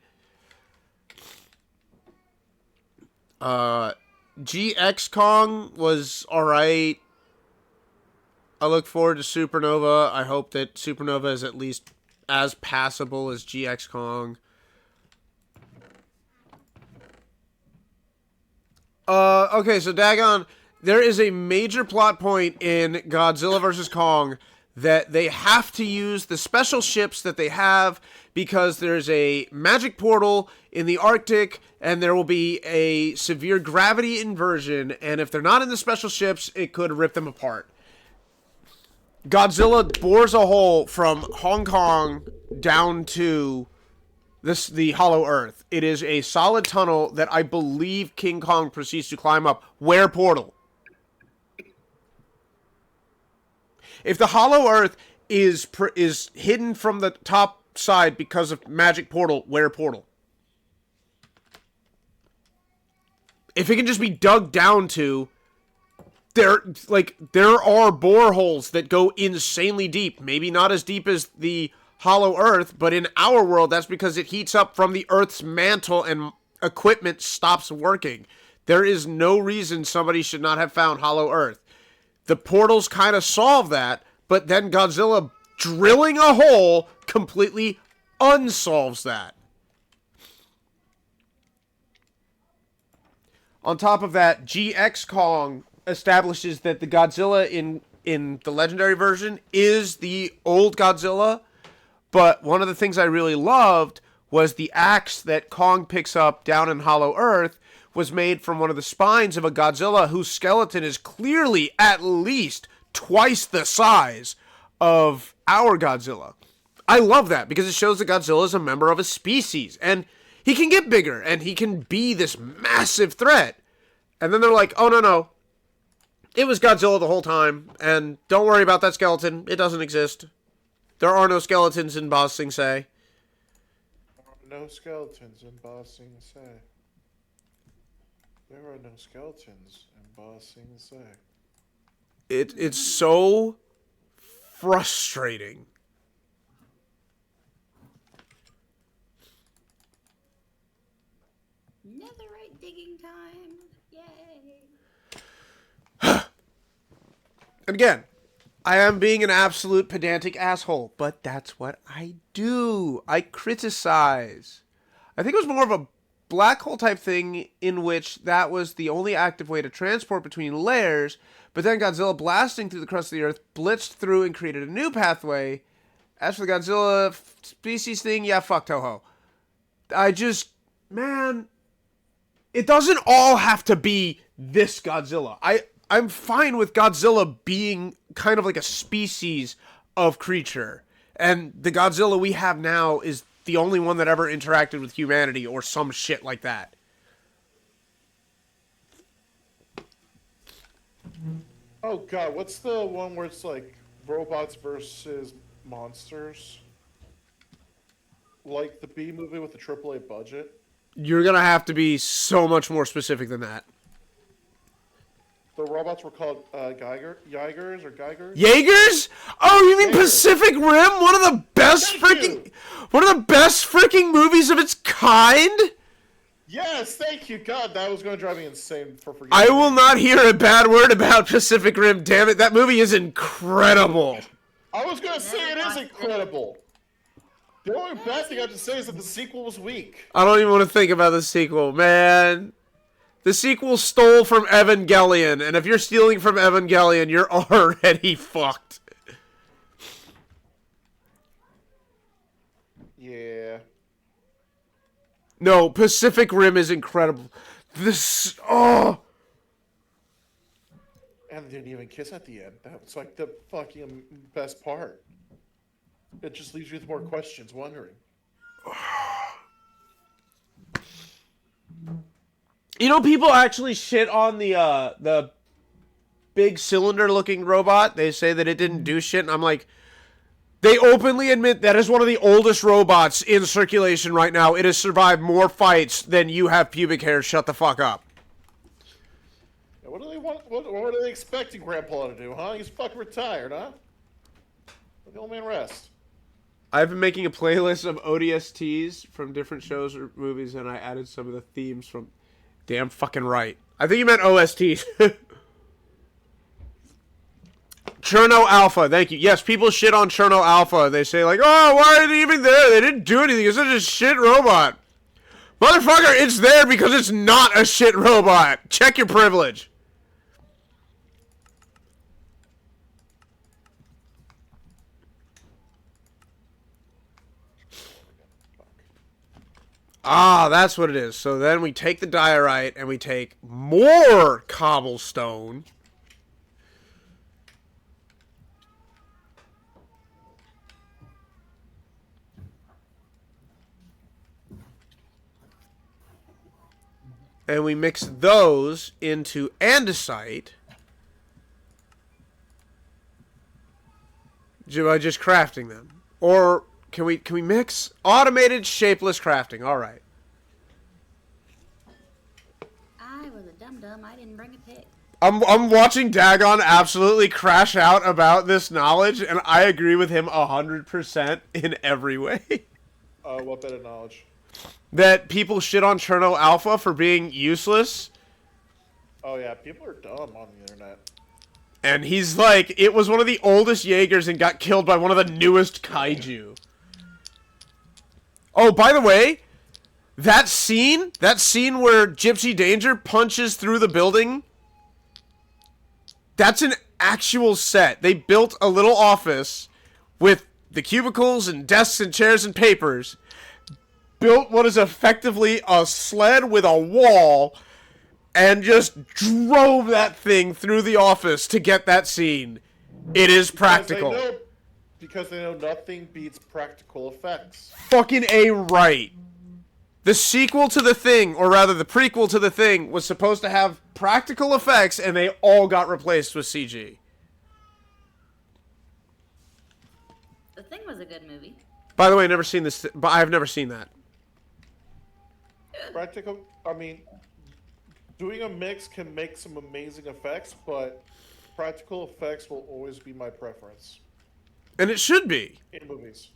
GX Kong was alright. I look forward to Supernova. I hope that Supernova is at least as passable as GX Kong. Okay, so Dagon, there is a major plot point in Godzilla vs. Kong that they have to use the special ships that they have because there's a magic portal in the Arctic and there will be a severe gravity inversion, and if they're not in the special ships, it could rip them apart. Godzilla bores a hole from Hong Kong down to the Hollow Earth. It is a solid tunnel that I believe King Kong proceeds to climb up. Where portal? If the Hollow Earth is hidden from the top side because of magic portal, where portal? If it can just be dug down to, there are boreholes that go insanely deep. Maybe not as deep as the Hollow Earth, but in our world, that's because it heats up from the Earth's mantle and equipment stops working. There is no reason somebody should not have found Hollow Earth. The portals kind of solve that, but then Godzilla drilling a hole completely unsolves that. On top of that, GX Kong establishes that the Godzilla in the legendary version is the old Godzilla. But one of the things I really loved was the axe that Kong picks up down in Hollow Earth was made from one of the spines of a Godzilla whose skeleton is clearly at least twice the size of our Godzilla. I love that because it shows that Godzilla is a member of a species and he can get bigger and he can be this massive threat. And then they're like, oh no, it was Godzilla the whole time and don't worry about that skeleton, it doesn't exist. There are no skeletons in Ba Sing Se. No skeletons in Ba Sing Se. There are no skeletons in Ba Sing Se. It's so frustrating. Netherite digging time. Yay. And again, I am being an absolute pedantic asshole, but that's what I do. I criticize. I think it was more of a black hole type thing in which that was the only active way to transport between layers, but then Godzilla blasting through the crust of the Earth blitzed through and created a new pathway. As for the Godzilla species thing, yeah, fuck Toho. Man, it doesn't all have to be this Godzilla. I'm fine with Godzilla being kind of like a species of creature. And the Godzilla we have now is the only one that ever interacted with humanity or some shit like that. Oh god, what's the one where it's like robots versus monsters? Like the B movie with the AAA budget? You're gonna have to be so much more specific than that. The robots were called Jaegers or Geigers? Jaegers? Oh, you mean Jaegers. Pacific Rim? One of the best freaking movies of its kind? Yes, thank you. God, that was going to drive me insane for forgetting. I will not hear a bad word about Pacific Rim, damn it. That movie is incredible. I was going to say it is incredible. The only bad thing I have to say is that the sequel was weak. I don't even want to think about the sequel, man. The sequel stole from Evangelion, and if you're stealing from Evangelion, you're already fucked. Yeah. No, Pacific Rim is incredible. And they didn't even kiss at the end. That's like the fucking best part. It just leaves you with more questions, wondering. You know, people actually shit on the big cylinder-looking robot. They say that it didn't do shit, and I'm like, they openly admit that is one of the oldest robots in circulation right now. It has survived more fights than you have pubic hair. Shut the fuck up. What do they want? What are they expecting Grandpa to do, huh? He's fucking retired, huh? Let the old man rest. I've been making a playlist of ODSTs from different shows or movies, and I added some of the themes from... Damn fucking right. I think you meant OSTs. Cherno Alpha, thank you. Yes, people shit on Cherno Alpha. They say, like, oh, why are they even there? They didn't do anything. It's such a shit robot. Motherfucker, it's there because it's not a shit robot. Check your privilege. Ah, that's what it is. So then we take the diorite and we take more cobblestone. And we mix those into andesite. By just crafting them. Or can we mix? Automated shapeless crafting. All right. I was a dum-dum. I didn't bring a pick. I'm watching Dagon absolutely crash out about this knowledge, and I agree with him 100% in every way. What bit of knowledge? That people shit on Cherno Alpha for being useless. Oh yeah, people are dumb on the internet. And he's like, it was one of the oldest Jaegers and got killed by one of the newest kaiju. Oh, by the way, that scene where Gypsy Danger punches through the building, that's an actual set. They built a little office with the cubicles and desks and chairs and papers, built what is effectively a sled with a wall, and just drove that thing through the office to get that scene. It is practical. Because they know nothing beats practical effects. Fucking A right. The sequel to The Thing, or rather the prequel to The Thing, was supposed to have practical effects, and they all got replaced with CG. The Thing was a good movie. By the way, I've never seen this, but I've never seen that. Practical, I mean, doing a mix can make some amazing effects, but practical effects will always be my preference. And it should be. In movies.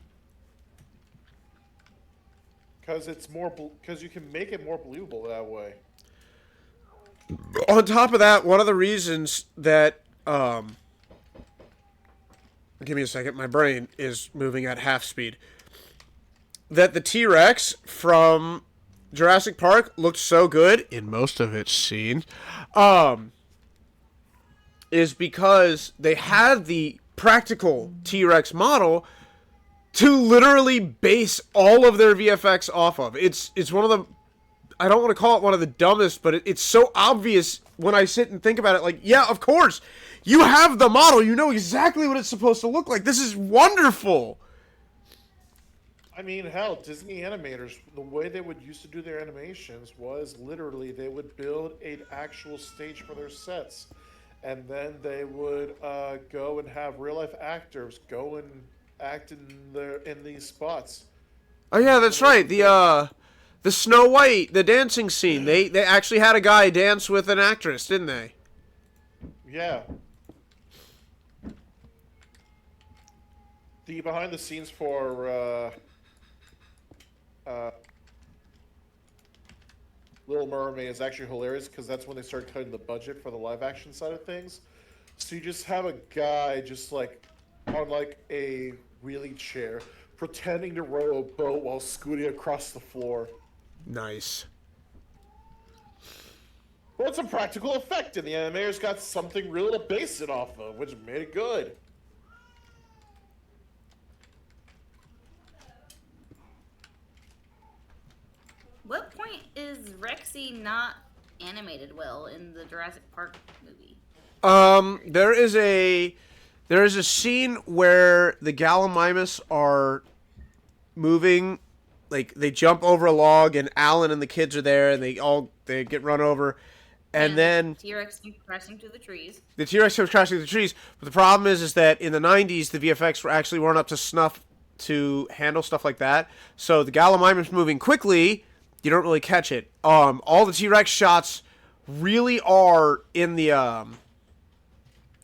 Because it's more, because you can make it more believable that way. On top of that, one of the reasons that, give me a second, my brain is moving at half speed, that the T-Rex from Jurassic Park looked so good in most of its scenes, is because they had the practical T-Rex model to literally base all of their VFX off of. It's one of the, I don't want to call it one of the dumbest, but it's so obvious when I sit and think about it. Like, yeah, of course, you have the model. You know exactly what it's supposed to look like. This is wonderful. I mean, hell, Disney animators, the way they would used to do their animations was literally they would build an actual stage for their sets. And then they would go and have real-life actors go and act in these spots. Oh yeah, that's right. The Snow White, the dancing scene. They actually had a guy dance with an actress, didn't they? Yeah. The behind the scenes for Little Mermaid is actually hilarious because that's when they started cutting the budget for the live action side of things. So you just have a guy just like on like a wheelie chair pretending to row a boat while scooting across the floor. Nice. Well, it's a practical effect, and the animators got something real to base it off of, which made it good. What point is Rexy not animated well in the Jurassic Park movie? There is a scene where the Gallimimus are moving like they jump over a log, and Alan and the kids are there, and they get run over, and then T-Rex crashing through the trees. the T-Rex comes crashing through the trees. But the problem is that in the 90s, the VFX weren't up to snuff to handle stuff like that. So the Gallimimus moving quickly, you don't really catch it. All the T-Rex shots really are in the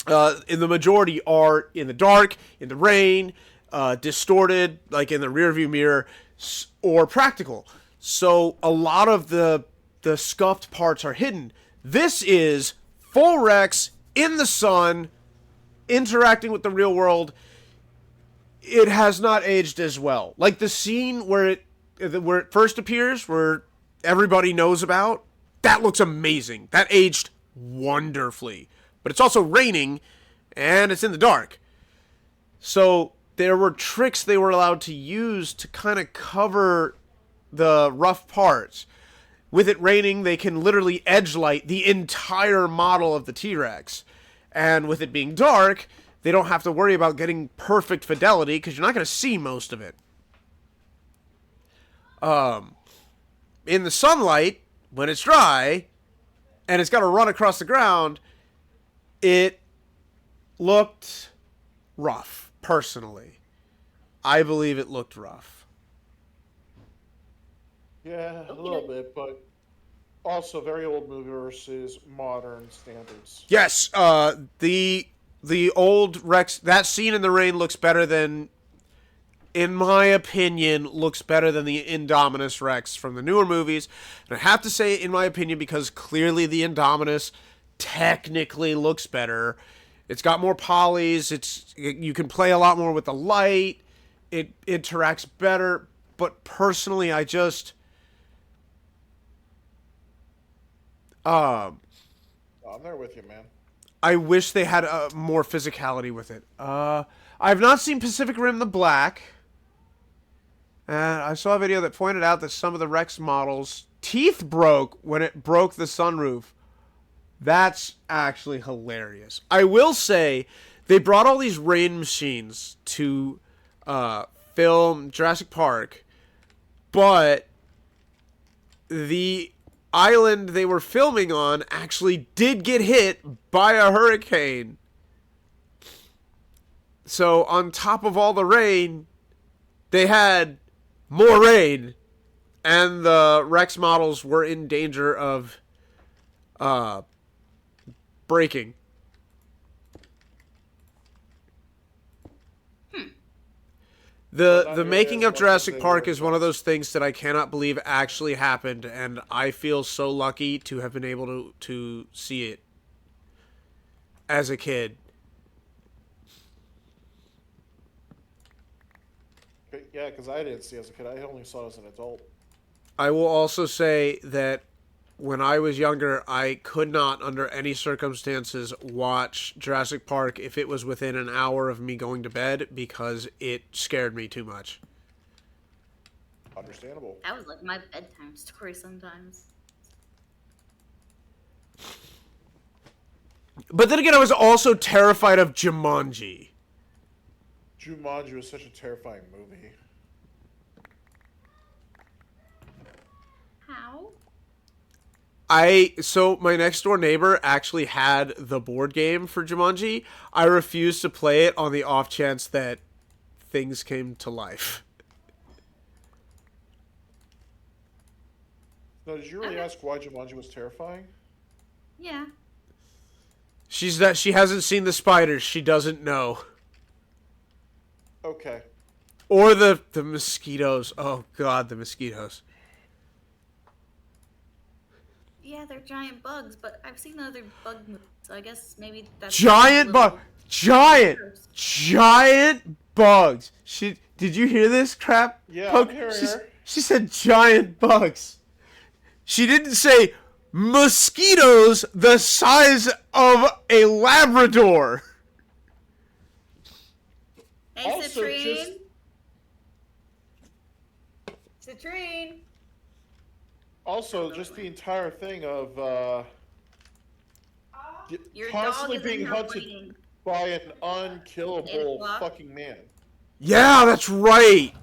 majority are in the dark, in the rain, distorted, like in the rearview mirror, or practical. So a lot of the scuffed parts are hidden. This is full Rex in the sun, interacting with the real world. It has not aged as well. Like the scene where it first appears, where everybody knows about, that looks amazing. That aged wonderfully. But it's also raining, and it's in the dark. So there were tricks they were allowed to use to kind of cover the rough parts. With it raining, they can literally edge light the entire model of the T-Rex. And with it being dark, they don't have to worry about getting perfect fidelity, because you're not going to see most of it. In the sunlight, when it's dry, and it's got to run across the ground, it looked rough, personally. I believe it looked rough. Yeah, a little bit, but also very old movie versus modern standards. Yes, the old Rex, that scene in the rain looks better than, in my opinion, looks better than the Indominus Rex from the newer movies. And I have to say, in my opinion, because clearly the Indominus technically looks better. It's got more polys. You can play a lot more with the light. It interacts better. But personally, I just... I'm there with you, man. I wish they had more physicality with it. I've not seen Pacific Rim the Black. And I saw a video that pointed out that some of the Rex models' teeth broke when it broke the sunroof. That's actually hilarious. I will say, they brought all these rain machines to film Jurassic Park, but the island they were filming on actually did get hit by a hurricane. So on top of all the rain, they had more rain, and the Rex models were in danger of breaking. The making of Jurassic Park is one of those things that I cannot believe actually happened, and I feel so lucky to have been able to see it as a kid. Yeah, because I didn't see it as a kid. I only saw it as an adult. I will also say that when I was younger, I could not, under any circumstances, watch Jurassic Park if it was within an hour of me going to bed, because it scared me too much. Understandable. That was like my bedtime story sometimes. But then again, I was also terrified of Jumanji. Jumanji was such a terrifying movie. How? So my next door neighbor actually had the board game for Jumanji. I refused to play it on the off chance that things came to life. No, did you really ask why Jumanji was terrifying? Yeah. She hasn't seen the spiders. She doesn't know. Okay. Or the mosquitoes. Oh god, the mosquitoes. Yeah, they're giant bugs, but I've seen other bug movies, so I guess maybe that's Giant bugs. Did you hear this crap? Yeah, Poke? I'm hearing her. She said giant bugs. She didn't say mosquitoes the size of a Labrador. Hey, Also, Citrine. Citrine. Also, just the entire thing of Your constantly dog is being in her hunted waiting. by an unkillable o'clock. fucking man. Yeah, that's right.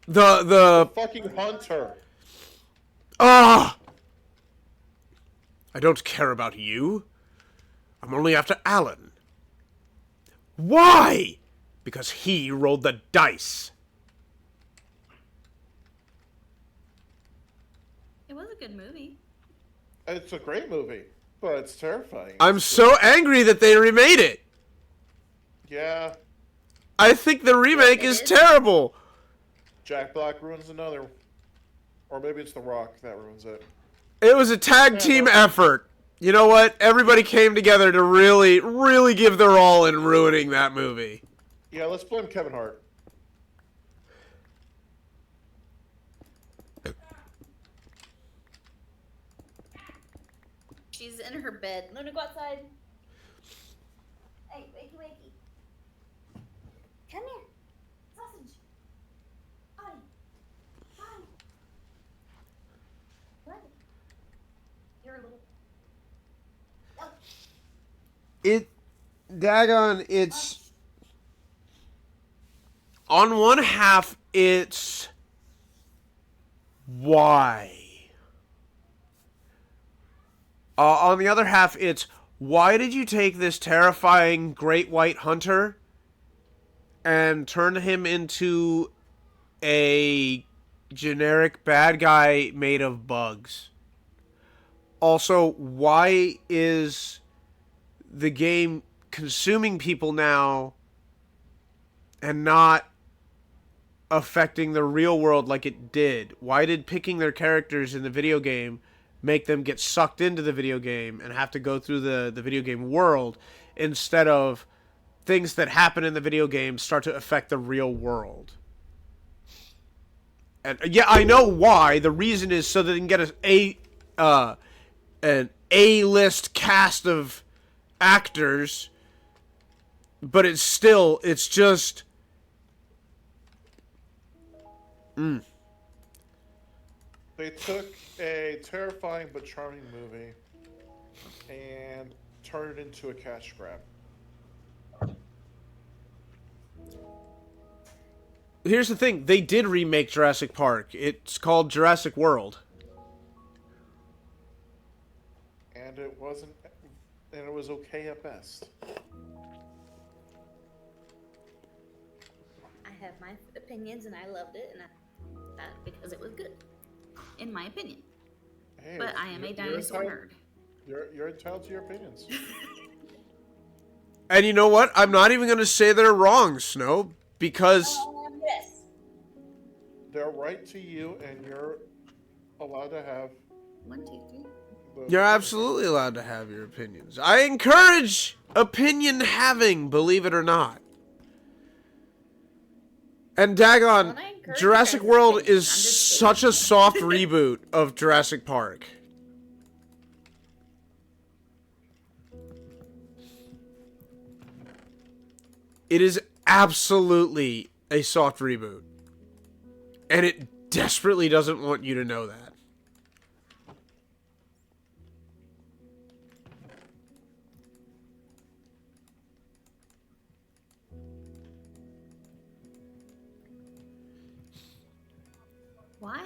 The Fucking hunter. ah. I don't care about you. I'm only after Alan. Why? Because he rolled the dice. It was a good movie. It's a great movie, but it's terrifying. I'm so angry that they remade it. Yeah, I think the remake is terrible. Jack Black ruins another. Or maybe it's The Rock that ruins it. It was a tag team effort. You know what? Everybody came together to really, really give their all in ruining that movie. Yeah, let's blame Kevin Hart. She's in her bed. Luna, go outside. Hey, wakey, wakey. Come here. Sausage. Hi. Hi. What? You're a little... Oh. It's... On one half, it's... Why? On the other half, it's, why did you take this terrifying great white hunter and turn him into a generic bad guy made of bugs? Also, why is the game consuming people now and not affecting the real world like it did? Why did picking their characters in the video game make them get sucked into the video game and have to go through the video game world instead of things that happen in the video game start to affect the real world? And yeah, I know why. The reason is so that they can get an A-list cast of actors, but it's just They took a terrifying but charming movie and turned it into a cash grab. Here's the thing. They did remake Jurassic Park. It's called Jurassic World. And it wasn't... And it was okay at best. I have my opinions, and I loved it, and that because it was good, in my opinion. Hey, But I am a dinosaur nerd. You're entitled to your opinions. And you know what? I'm not even going to say they're wrong, Snow, because... Yes. They're right to you, and you're allowed to have... 1, 2, 3. You're absolutely allowed to have your opinions. I encourage opinion having, believe it or not. And daggone, Well, I encourage Jurassic you guys' World opinions. is I'm just such a soft reboot of Jurassic Park. It is absolutely a soft reboot. And it desperately doesn't want you to know that. Why?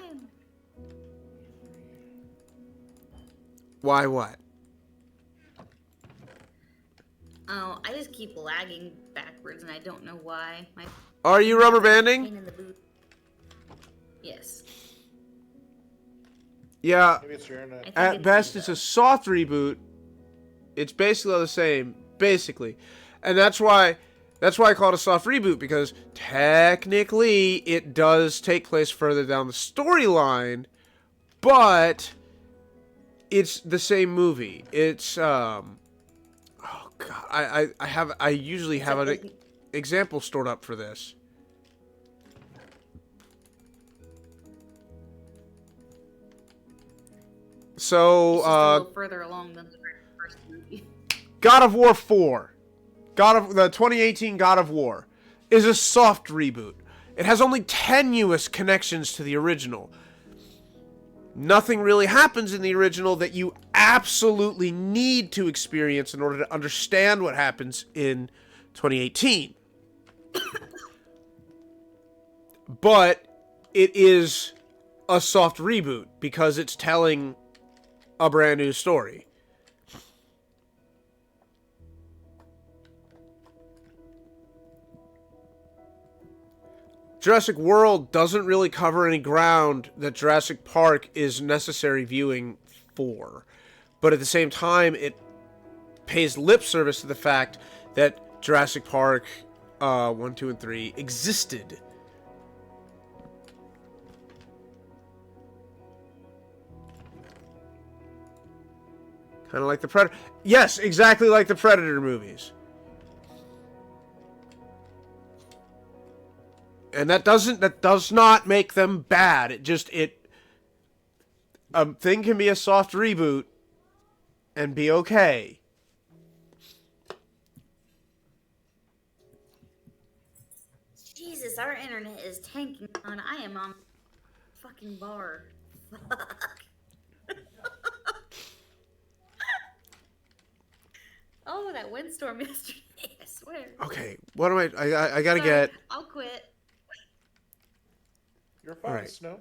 Why what? Oh, I just keep lagging backwards, and I don't know why. My Are you rubber banding? pain in the boot. Yes. Yeah, Maybe it's your internet. I think at best it's a soft reboot. It's basically the same, basically. And that's why I call it a soft reboot, because technically it does take place further down the storyline, but it's the same movie. It's oh god, I usually have an example stored up for this. So It's just a little further along than the first movie. God of War 4. The 2018 God of War is a soft reboot. It has only tenuous connections to the original. Nothing really happens in the original that you absolutely need to experience in order to understand what happens in 2018. But it is a soft reboot because it's telling a brand new story. Jurassic World doesn't really cover any ground that Jurassic Park is necessary viewing for. But at the same time, it pays lip service to the fact that Jurassic Park 1, 2, and 3 existed. Kind of like the Predator. Yes, exactly like the Predator movies. And that does not make them bad. A thing can be a soft reboot and be okay. Jesus, our internet is tanking on. I am on fucking bar. Fuck. Oh, that windstorm yesterday, I swear. Okay, what am I gotta Sorry, get... I'll quit. You're fine, Alright. Snow.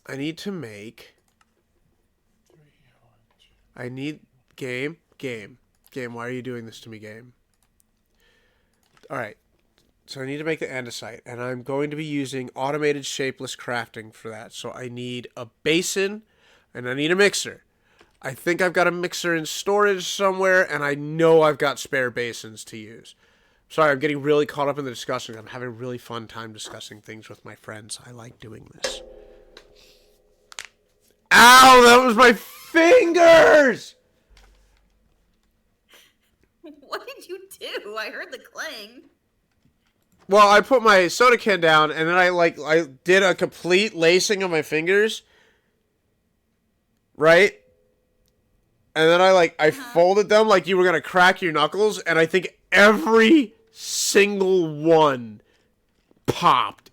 I need to make... I need... Game, why are you doing this to me, game? Alright. So I need to make the andesite, and I'm going to be using automated shapeless crafting for that. So I need a basin, and I need a mixer. I think I've got a mixer in storage somewhere, and I know I've got spare basins to use. Sorry, I'm getting really caught up in the discussion. I'm having a really fun time discussing things with my friends. I like doing this. Ow, that was my fingers! What did you do? I heard the clang. Well, I put my soda can down, and then I did a complete lacing of my fingers. Right? And then I folded them like you were gonna crack your knuckles, and I think every single one popped.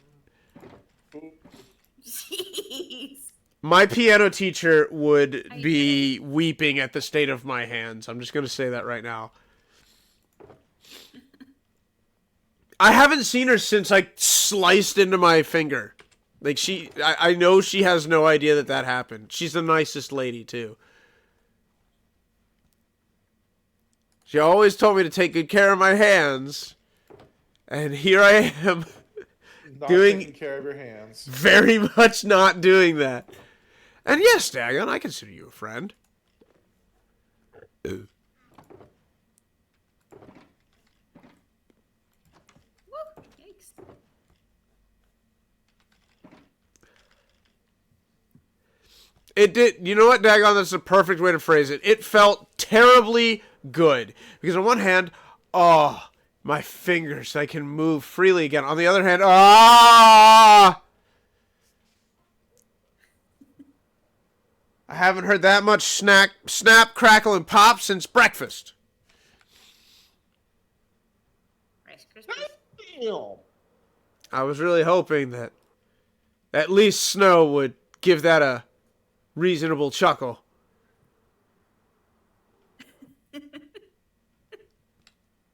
Jeez. My piano teacher would be weeping at the state of my hands. I'm just gonna say that right now. I haven't seen her since I sliced into my finger. Like, I know she has no idea that happened. She's the nicest lady, too. She always told me to take good care of my hands. And here I am. Not Doing- taking care of your hands. Very much not doing that. And yes, Dagon, I consider you a friend. Woo, yikes. It did. You know what, Dagon? That's the perfect way to phrase it. It felt terribly good. Because on one hand, oh, my fingers, I can move freely again. On the other hand, ah! I haven't heard that much snap, crackle, and pop since breakfast. Rice Krispies. Damn. I was really hoping that at least Snow would give that a reasonable chuckle.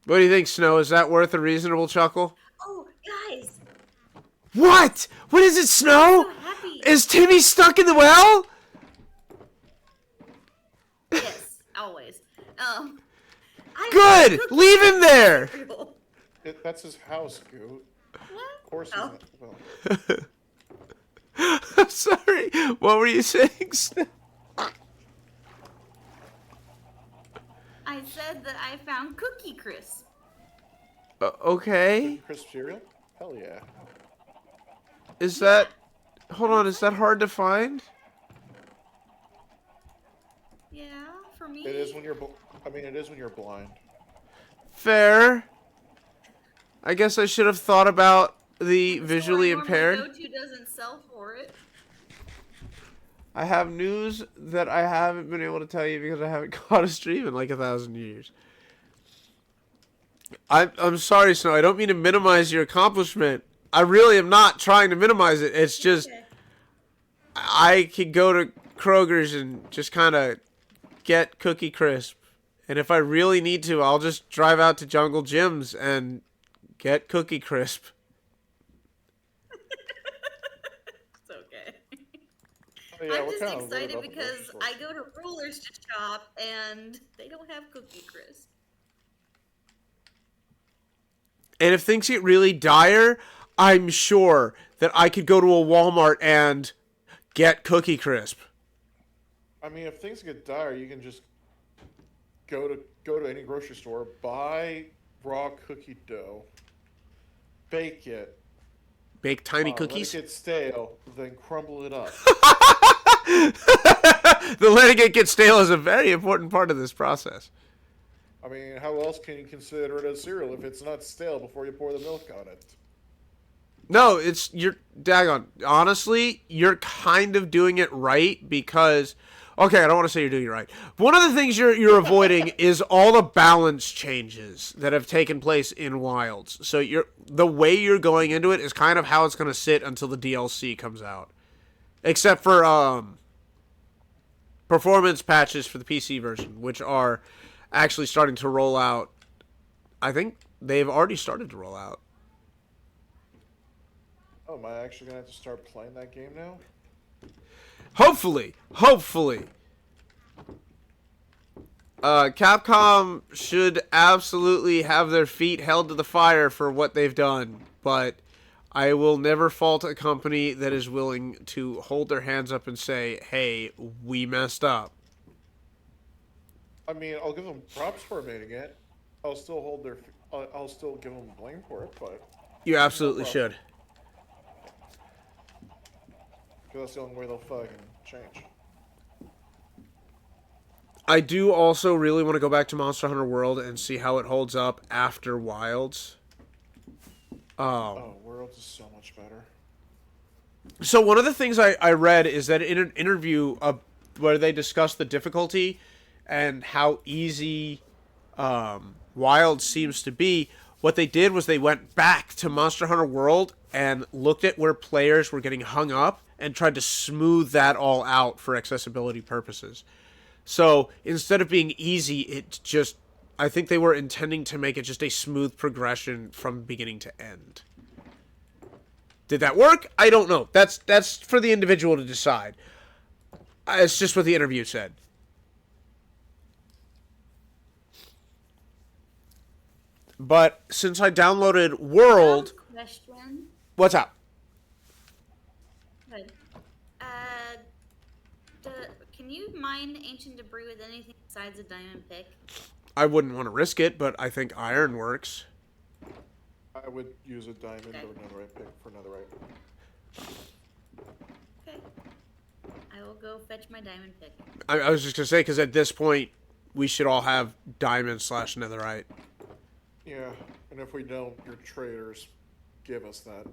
What do you think, Snow? Is that worth a reasonable chuckle? Oh, guys. What? What is it, Snow? I'm so happy. Is Timmy stuck in the well? Yes, always. I Good! cooked Leave him there! cereal. That's his house, Goot. What? Of course Oh. he's not. Well, I'm sorry. What were you saying, Snow? I said that I found Cookie Crisp. Okay. crisp cereal? Hell yeah. Is that... Hold on, is that hard to find? Yeah, for me. It is when you're. It is when you're blind. Fair. I guess I should have thought about the The store visually I normally impaired. go to doesn't sell for it. I have news that I haven't been able to tell you because I haven't caught a stream in like 1,000 years. I'm sorry, Snow. I don't mean to minimize your accomplishment. I really am not trying to minimize it. It's just Okay. I could go to Kroger's and just kind of get Cookie Crisp. And if I really need to, I'll just drive out to Jungle Jim's and get Cookie Crisp. Oh, yeah, I'm we're just kinda worried excited about the grocery because store. I go to Rulers to shop and they don't have Cookie Crisp. And if things get really dire, I'm sure that I could go to a Walmart and get Cookie Crisp. I mean, if things get dire, you can just go to any grocery store, buy raw cookie dough, bake it, Bake tiny let cookies. it get stale, then crumble it up. The letting it get stale is a very important part of this process. I mean, how else can you consider it as cereal if it's not stale before you pour the milk on it? No, you're daggone. Honestly, you're kind of doing it right because, okay, I don't want to say you're doing it right. One of the things you're avoiding is all the balance changes that have taken place in Wilds. So the way you're going into it is kind of how it's going to sit until the DLC comes out, except for performance patches for the PC version, which are actually starting to roll out. I think they've already started to roll out. Oh, am I actually gonna have to start playing that game now? Hopefully. Capcom should absolutely have their feet held to the fire for what they've done, but I will never fault a company that is willing to hold their hands up and say, hey, we messed up. I mean, I'll give them props for admitting it. I'll still hold their. I'll still give them blame for it, but You absolutely No should. because that's the only way they'll fucking change. I do also really want to go back to Monster Hunter World and see how it holds up after Wilds. Oh, Worlds is so much better. So one of the things I read is that in an interview where they discussed the difficulty and how easy Wild seems to be, what they did was they went back to Monster Hunter World and looked at where players were getting hung up and tried to smooth that all out for accessibility purposes. So instead of being easy, I think they were intending to make it just a smooth progression from beginning to end. Did that work? I don't know. That's for the individual to decide. It's just what the interview said. But since I downloaded World, Question. what's up? Good. Can you mine ancient debris with anything besides a diamond pick? I wouldn't want to risk it, but I think iron works. I would use a diamond Okay. or netherite pick for netherite. Okay. I will go fetch my diamond pick. I was just gonna say because at this point we should all have diamond / netherite. Yeah, and if we don't, your traders give us that.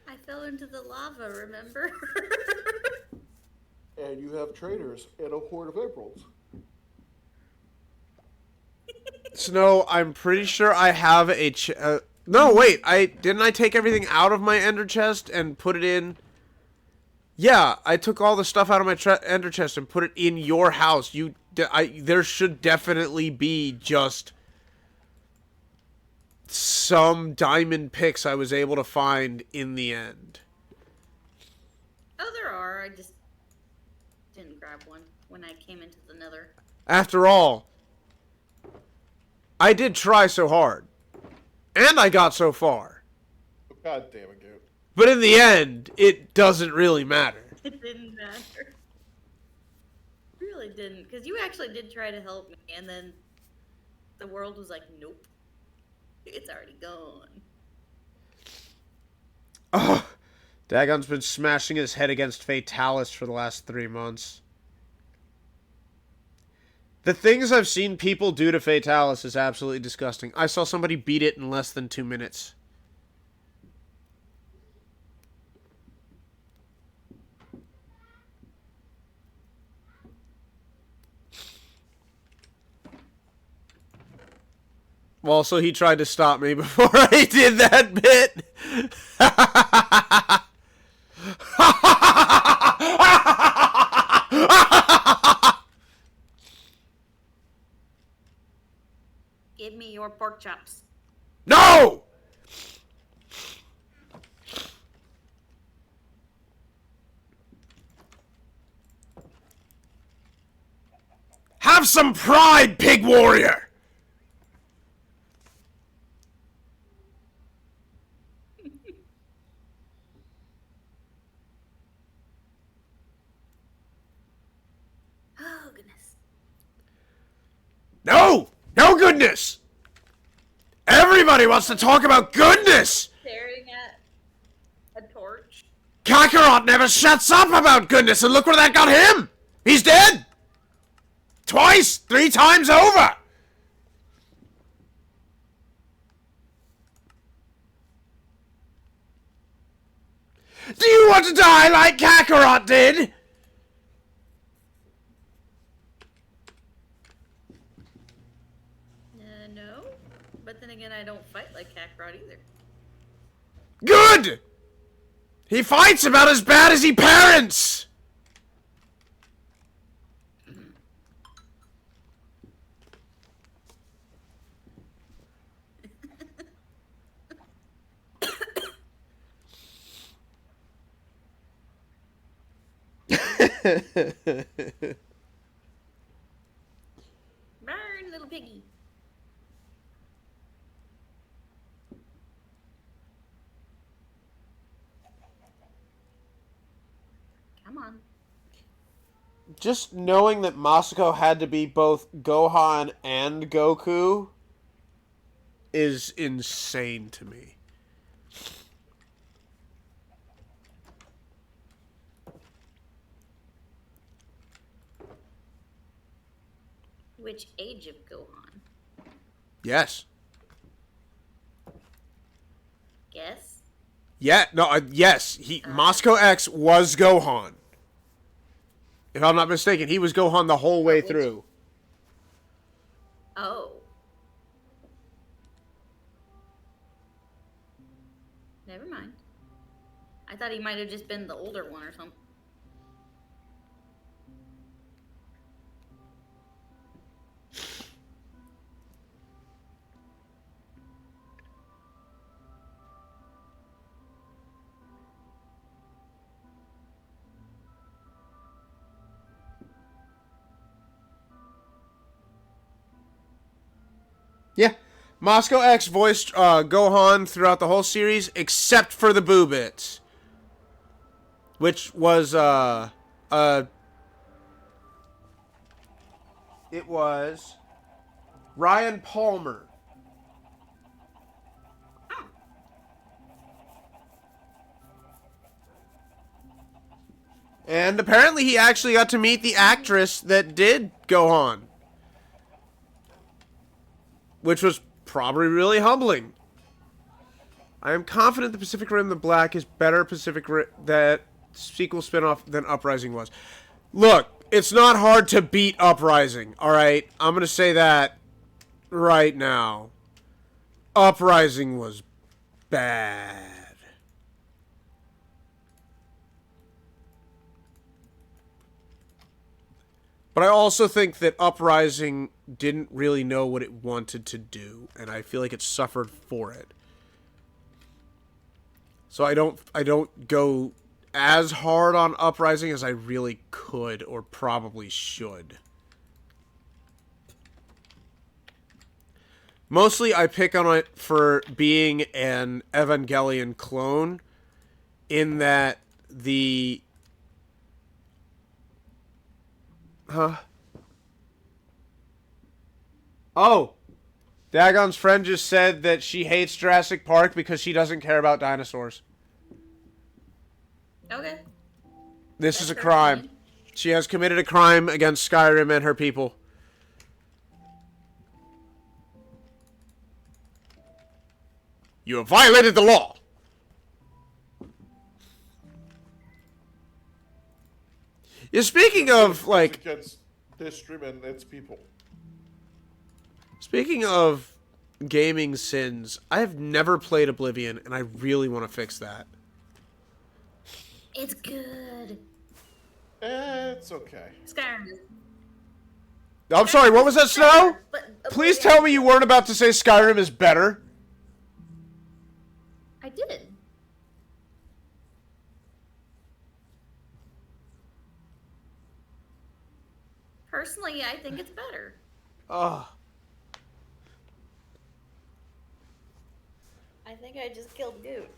I fell into the lava, remember? And you have traders and a horde of emeralds. Snow, I'm pretty sure I have a no, wait, didn't I take everything out of my ender chest and put it in? Yeah, I took all the stuff out of my ender chest and put it in your house. There should definitely be just some diamond picks I was able to find in the end. Oh, there are. I just didn't grab one when I came into the nether. After all, I did try so hard. And I got so far. God damn it, Goat. But in the end, it doesn't really matter. It didn't matter. Really didn't. Because you actually did try to help me, and then the world was like, nope. It's already gone. Ugh. Dagon's been smashing his head against Fatalis for the last 3 months. The things I've seen people do to Fatalis is absolutely disgusting. I saw somebody beat it in less than 2 minutes. Well, so he tried to stop me before I did that bit. Give me your pork chops. No! Have some pride, pig warrior! Oh goodness. No! No goodness! Everybody wants to talk about goodness! Staring at a torch. Kakarot never shuts up about goodness, and look where that got him! He's dead! Twice! 3 times over! Do you want to die like Kakarot did? No. But then again, I don't fight like Kakarot either. Good! He fights about as bad as he parents! Burn, little piggy. Come on. Just knowing that Masako had to be both Gohan and Goku is insane to me. Which age of Gohan? Yes. Guess. Yeah, no, yes. Moscow X was Gohan. If I'm not mistaken, he was Gohan the whole way through. Oh. Never mind. I thought he might have just been the older one or something. Yeah. Moscow X voiced Gohan throughout the whole series, except for the Boo bits. Which was, it was Ryan Palmer. And apparently he actually got to meet the actress that did Gohan. Which was probably really humbling. I am confident the Pacific Rim the Black is better Pacific Rim that sequel spinoff than Uprising was. Look, it's not hard to beat Uprising, alright? I'm gonna say that right now. Uprising was bad. But I also think that Uprising didn't really know what it wanted to do, and I feel like it suffered for it. So I don't go as hard on Uprising as I really could or probably should. Mostly I pick on it for being an Evangelion clone, in that the... Huh? Oh! Dagon's friend just said that she hates Jurassic Park because she doesn't care about dinosaurs. Okay. This is a That's her crime. opinion. She has committed a crime against Skyrim and her people. You have violated the law! Yeah, speaking of, like... Against this stream and its people. Speaking of gaming sins, I have never played Oblivion, and I really want to fix that. It's good. It's okay. Skyrim is. I'm sorry, what was that, Snow? But Please tell me you weren't about to say Skyrim is better. I did. Personally, I think it's better. Oh, I think I just killed Goot.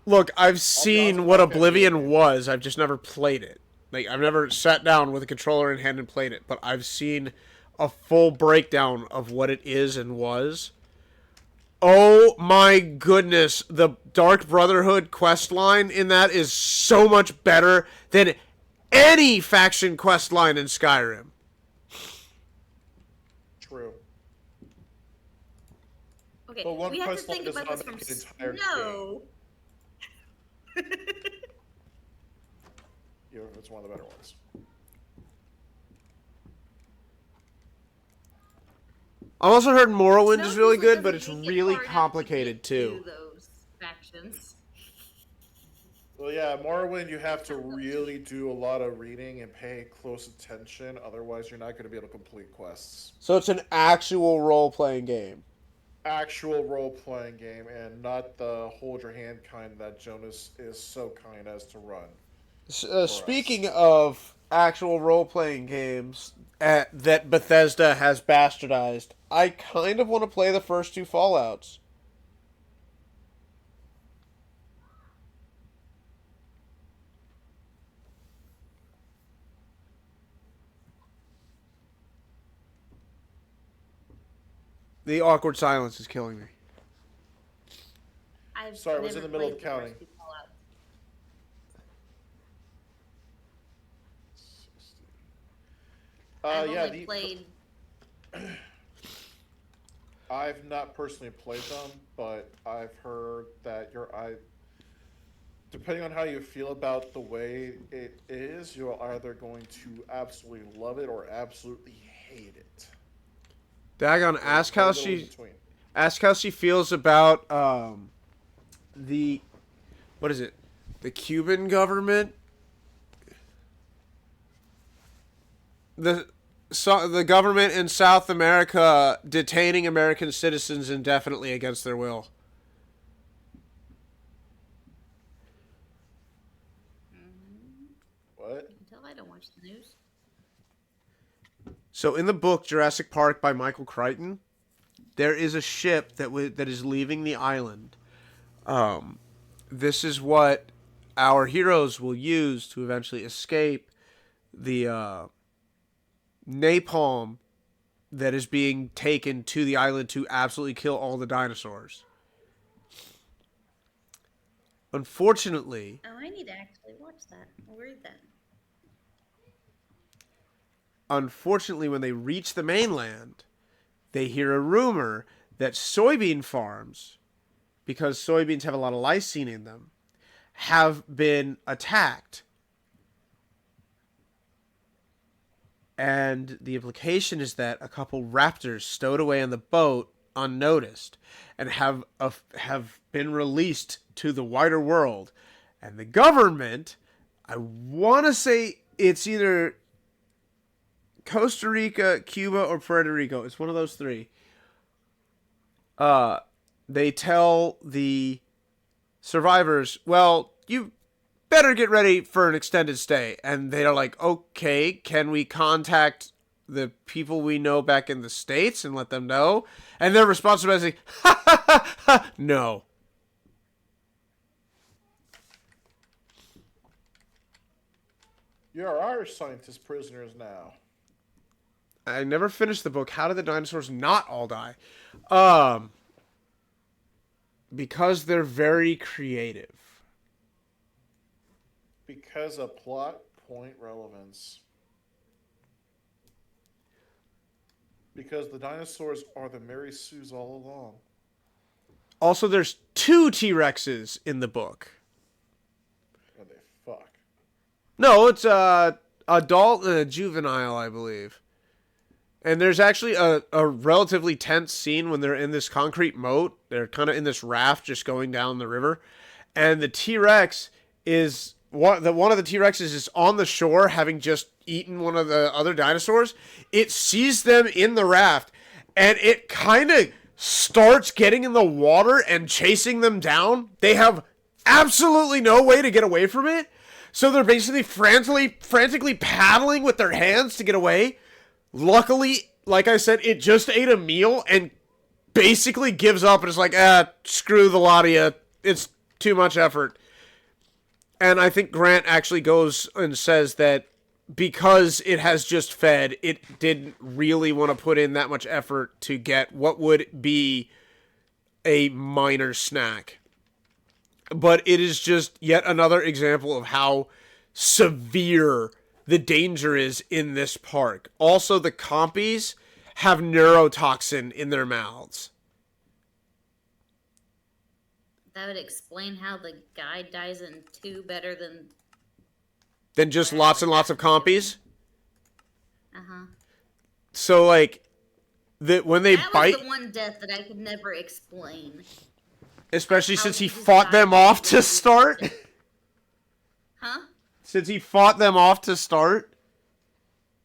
look, I've honest, seen what I couldn't do Oblivion it. was. I've just never played it. Like, I've never sat down with a controller in hand and played it, but I've seen a full breakdown of what it is and was. Oh my goodness, the Dark Brotherhood quest line in that is so much better than any faction quest line in Skyrim. True. Okay, But one we have to quest line think does about not this from make the entire Snow. Yeah, it's one of the better ones. I also heard Morrowind is Snow really usually good, but it's doesn't make it really hard enough to complicated get too. to those factions. Well, yeah, Morrowind, you have to really do a lot of reading and pay close attention. Otherwise, you're not going to be able to complete quests. So it's an actual role-playing game. Actual role-playing game, and not the hold your hand kind that Jonas is so kind as to run. Speaking of actual role-playing games that Bethesda has bastardized, I kind of want to play the first two Fallouts. The awkward silence is killing me. I've Sorry, I was never in the middle of played the first counting. two Fallouts. I've Yeah, only played. I've not personally played them, but I've heard that depending on how you feel about the way it is, you're either going to absolutely love it or absolutely hate it. Dagon, There's very little in between. ask how she feels about the what is it? The Cuban government? The government in South America detaining American citizens indefinitely against their will. What? Until I don't watch the news. So in the book Jurassic Park by Michael Crichton, there is a ship that is leaving the island. This is what our heroes will use to eventually escape the napalm that is being taken to the island to absolutely kill all the dinosaurs. Unfortunately, Oh, I need to actually watch that. I'll read that. when they reach the mainland, they hear a rumor that soybean farms, because soybeans have a lot of lysine in them, have been attacked. And the implication is that a couple raptors stowed away on the boat unnoticed and have been released to the wider world. And the government, I want to say it's either Costa Rica, Cuba, or Puerto Rico. It's one of those three. They tell the survivors, well, you better get ready for an extended stay. And they are like, okay, can we contact the people we know back in the States and let them know? And their response was like, ha ha ha ha, no. You're Irish scientist prisoners now. I never finished the book. How did the dinosaurs not all die? Because they're very creative. Because of plot point relevance. Because the dinosaurs are the Mary Sues all along. Also, there's 2 T-Rexes in the book. And they fuck. No, it's adult and a juvenile, I believe. And there's actually a relatively tense scene when they're in this concrete moat. They're kind of in this raft just going down the river. And the T-Rex is... One of the T-Rexes is on the shore having just eaten one of the other dinosaurs. It sees them in the raft. And it kind of starts getting in the water and chasing them down. They have absolutely no way to get away from it. So they're basically frantically paddling with their hands to get away. Luckily, like I said, it just ate a meal and basically gives up and is like, screw the lot of you. It's too much effort. And I think Grant actually goes and says that because it has just fed, it didn't really want to put in that much effort to get what would be a minor snack. But it is just yet another example of how severe the danger is in this park. Also, the compies have neurotoxin in their mouths. That would explain how the guy dies in 2 better Than just lots and lots of compies. Uh-huh. So, like, when they That bite... was the one death that I could never explain. Especially How since he he just fought died them off to because- start. Huh? Since he fought them off to start.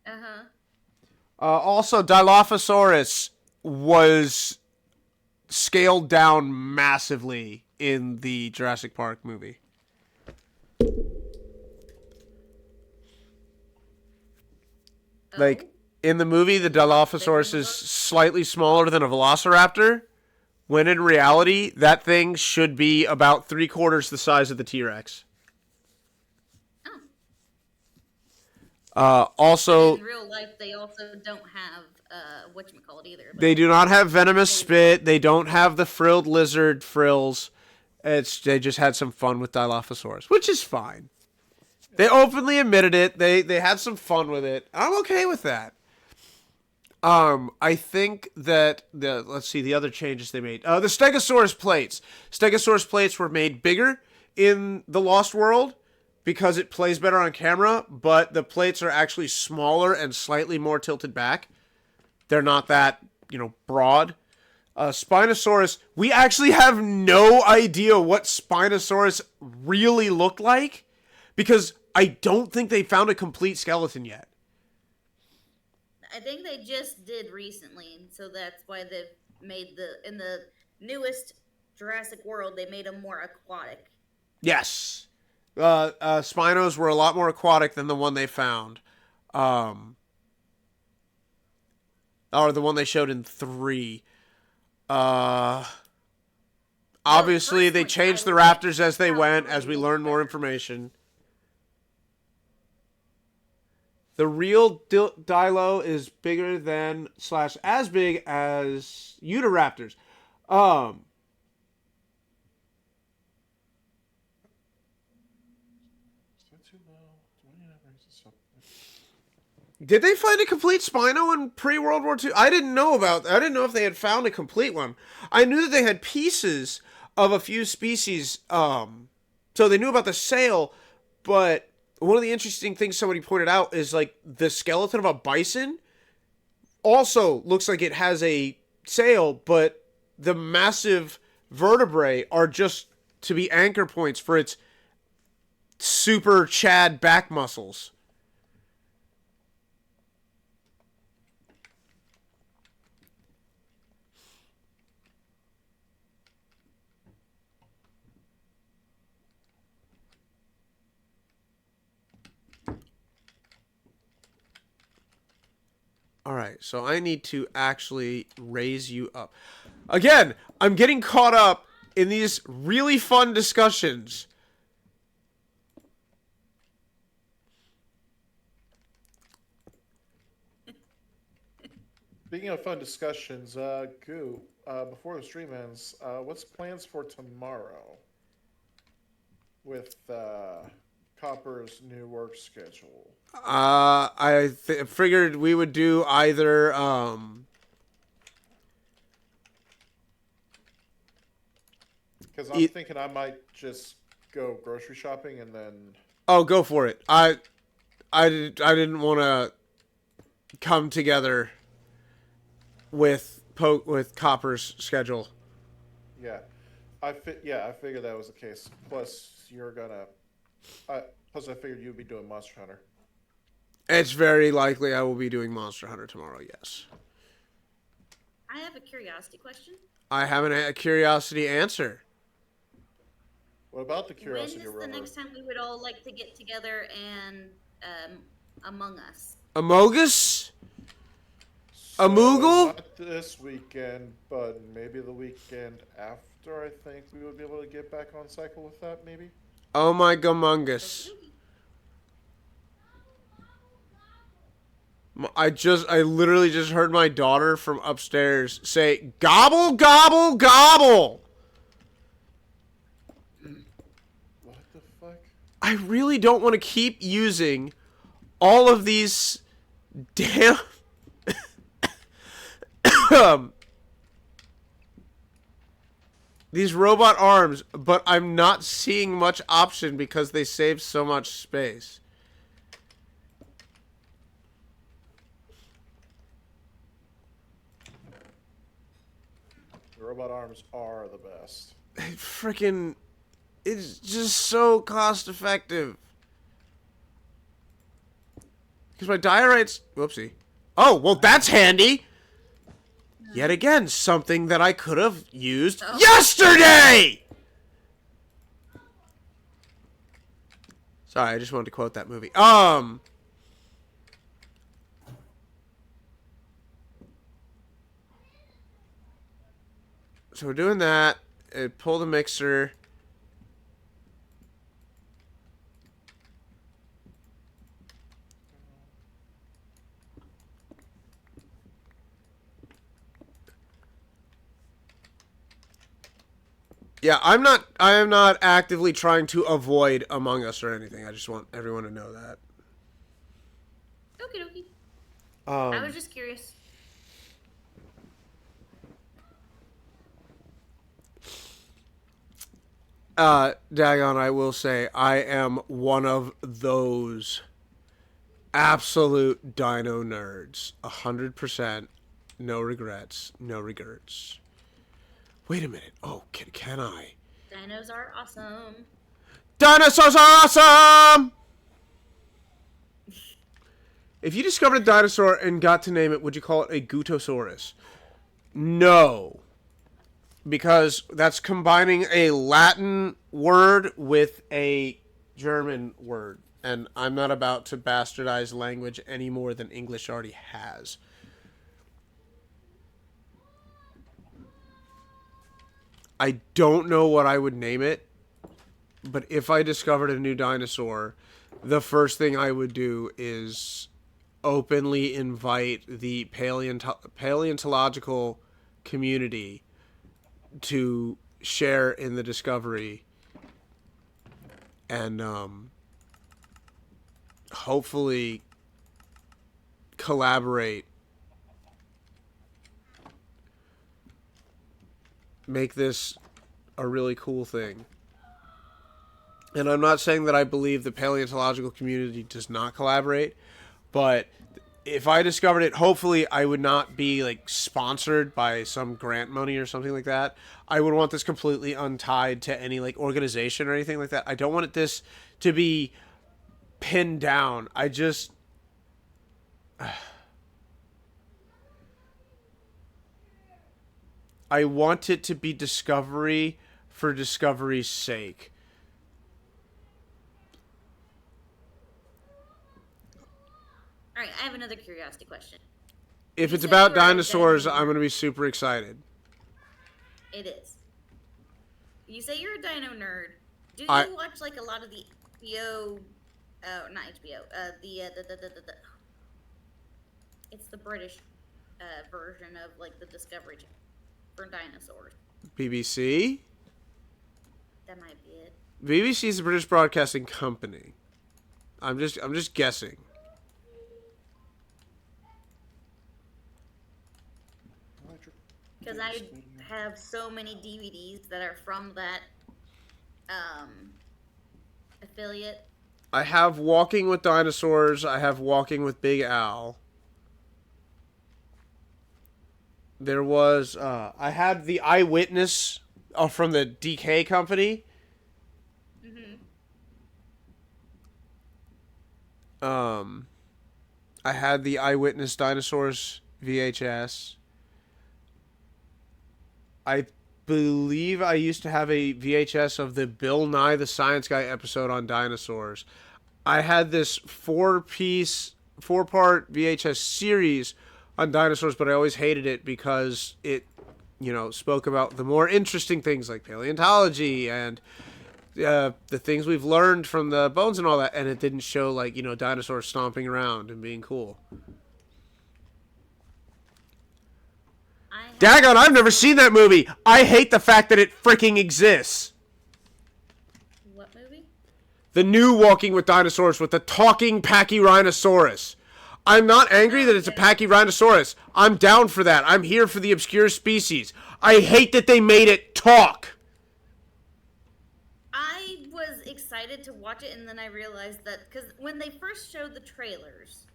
Uh-huh. Also, Dilophosaurus was scaled down massively in the Jurassic Park movie. Like, in the movie, the Dilophosaurus is slightly smaller than a Velociraptor, when in reality, that thing should be about 3/4 the size of the T-Rex. Also, in real life, they also don't have whatchamacallit either. But they do not have venomous spit. They don't have the frilled lizard frills. They just had some fun with Dilophosaurus, which is fine. They openly admitted it. They had some fun with it. I'm okay with that. I think that let's see the other changes they made. The Stegosaurus plates. Stegosaurus plates were made bigger in the Lost World because it plays better on camera, but the plates are actually smaller and slightly more tilted back. They're not that, broad. Spinosaurus, we actually have no idea what Spinosaurus really looked like because I don't think they found a complete skeleton yet. I think they just did recently, so that's why they've made in the newest Jurassic World, they made them more aquatic. Yes. Spinos were a lot more aquatic than the one they found. Or the one they showed in 3. Obviously, they changed the raptors as they went, as we learned more information. The real Dilo is bigger than / as big as Utahraptors. Did they find a complete Spino in pre-World War II? I didn't know if they had found a complete one. I knew that they had pieces of a few species, so they knew about the sail, but one of the interesting things somebody pointed out is, like, the skeleton of a bison also looks like it has a sail, but the massive vertebrae are just to be anchor points for its super Chad back muscles. All right, so I need to actually raise you up. Again, I'm getting caught up in these really fun discussions. Speaking of fun discussions, Goo, before the stream ends, what's plans for tomorrow with Copper's new work schedule? I figured we would do either because I'm thinking I might just go grocery shopping and then. Oh, go for it. I didn't want to come together with Copper's schedule. Yeah, I figured that was the case. Plus, you're gonna. Plus, I figured you'd be doing Monster Hunter. It's very likely I will be doing Monster Hunter tomorrow, yes. I have a curiosity question. I have a curiosity answer. What about the curiosity When is rover? the next time we would all like to get together and Among Us? Among Us? A Moogle? Not this weekend, but maybe the weekend after. I think we would be able to get back on cycle with that. Maybe. Oh my gumungus. I literally just heard my daughter from upstairs say, "Gobble, gobble, gobble." What the fuck? I really don't want to keep using all of these damn these robot arms, but I'm not seeing much option because they save so much space. The robot arms are the best. Freaking, it's just so cost effective. Because my diorites, whoopsie. Oh, well that's handy. Yet again, something that I could have used yesterday! Sorry, I just wanted to quote that movie. So we're doing that. Pull the mixer. Yeah, I am not actively trying to avoid Among Us or anything. I just want everyone to know that. Okie dokie. I was just curious. Dagon, I will say, I am one of those absolute dino nerds. 100%. No regrets. No regrets. Wait a minute. Oh, can I? Dinos are awesome. Dinosaurs are awesome! If you discovered a dinosaur and got to name it, would you call it a Gutosaurus? No. Because that's combining a Latin word with a German word. And I'm not about to bastardize language any more than English already has. I don't know what I would name it, but if I discovered a new dinosaur, the first thing I would do is openly invite the paleontological community to share in the discovery and hopefully collaborate. Make this a really cool thing. And I'm not saying that I believe the paleontological community does not collaborate, but if I discovered it, hopefully I would not be like sponsored by some grant money or something like that. I would want this completely untied to any like organization or anything like that. I don't want this to be pinned down. I want it to be discovery for discovery's sake. All right, I have another curiosity question. If it's said about you were a dinosaurs, dino I'm going to be super excited. It is. You say you're a dino nerd. Do you I- watch like a lot of the HBO? Not HBO. The it's the British version of like the Discovery Channel for dinosaurs. BBC? That might be it. BBC is the British Broadcasting Company. I'm just guessing. Because I have so many DVDs that are from that affiliate. I have Walking with Dinosaurs. I have Walking with Big Al. There was, I had The Eyewitness from the DK Company. I had the Eyewitness Dinosaurs VHS. I believe I used to have a VHS of the Bill Nye the Science Guy episode on dinosaurs. I had this four-part VHS series on dinosaurs, but I always hated it because it, spoke about the more interesting things like paleontology and the things we've learned from the bones and all that, and it didn't show like dinosaurs stomping around and being cool. Daggone, I've never seen that movie. I hate the fact that it freaking exists. What movie? The new Walking with Dinosaurs with the talking Pachyrhinosaurus. I'm not angry that it's a Pachyrhinosaurus. I'm down for that. I'm here for the obscure species. I hate that they made it talk. I was excited to watch it, and then I realized that because when they first showed the trailers,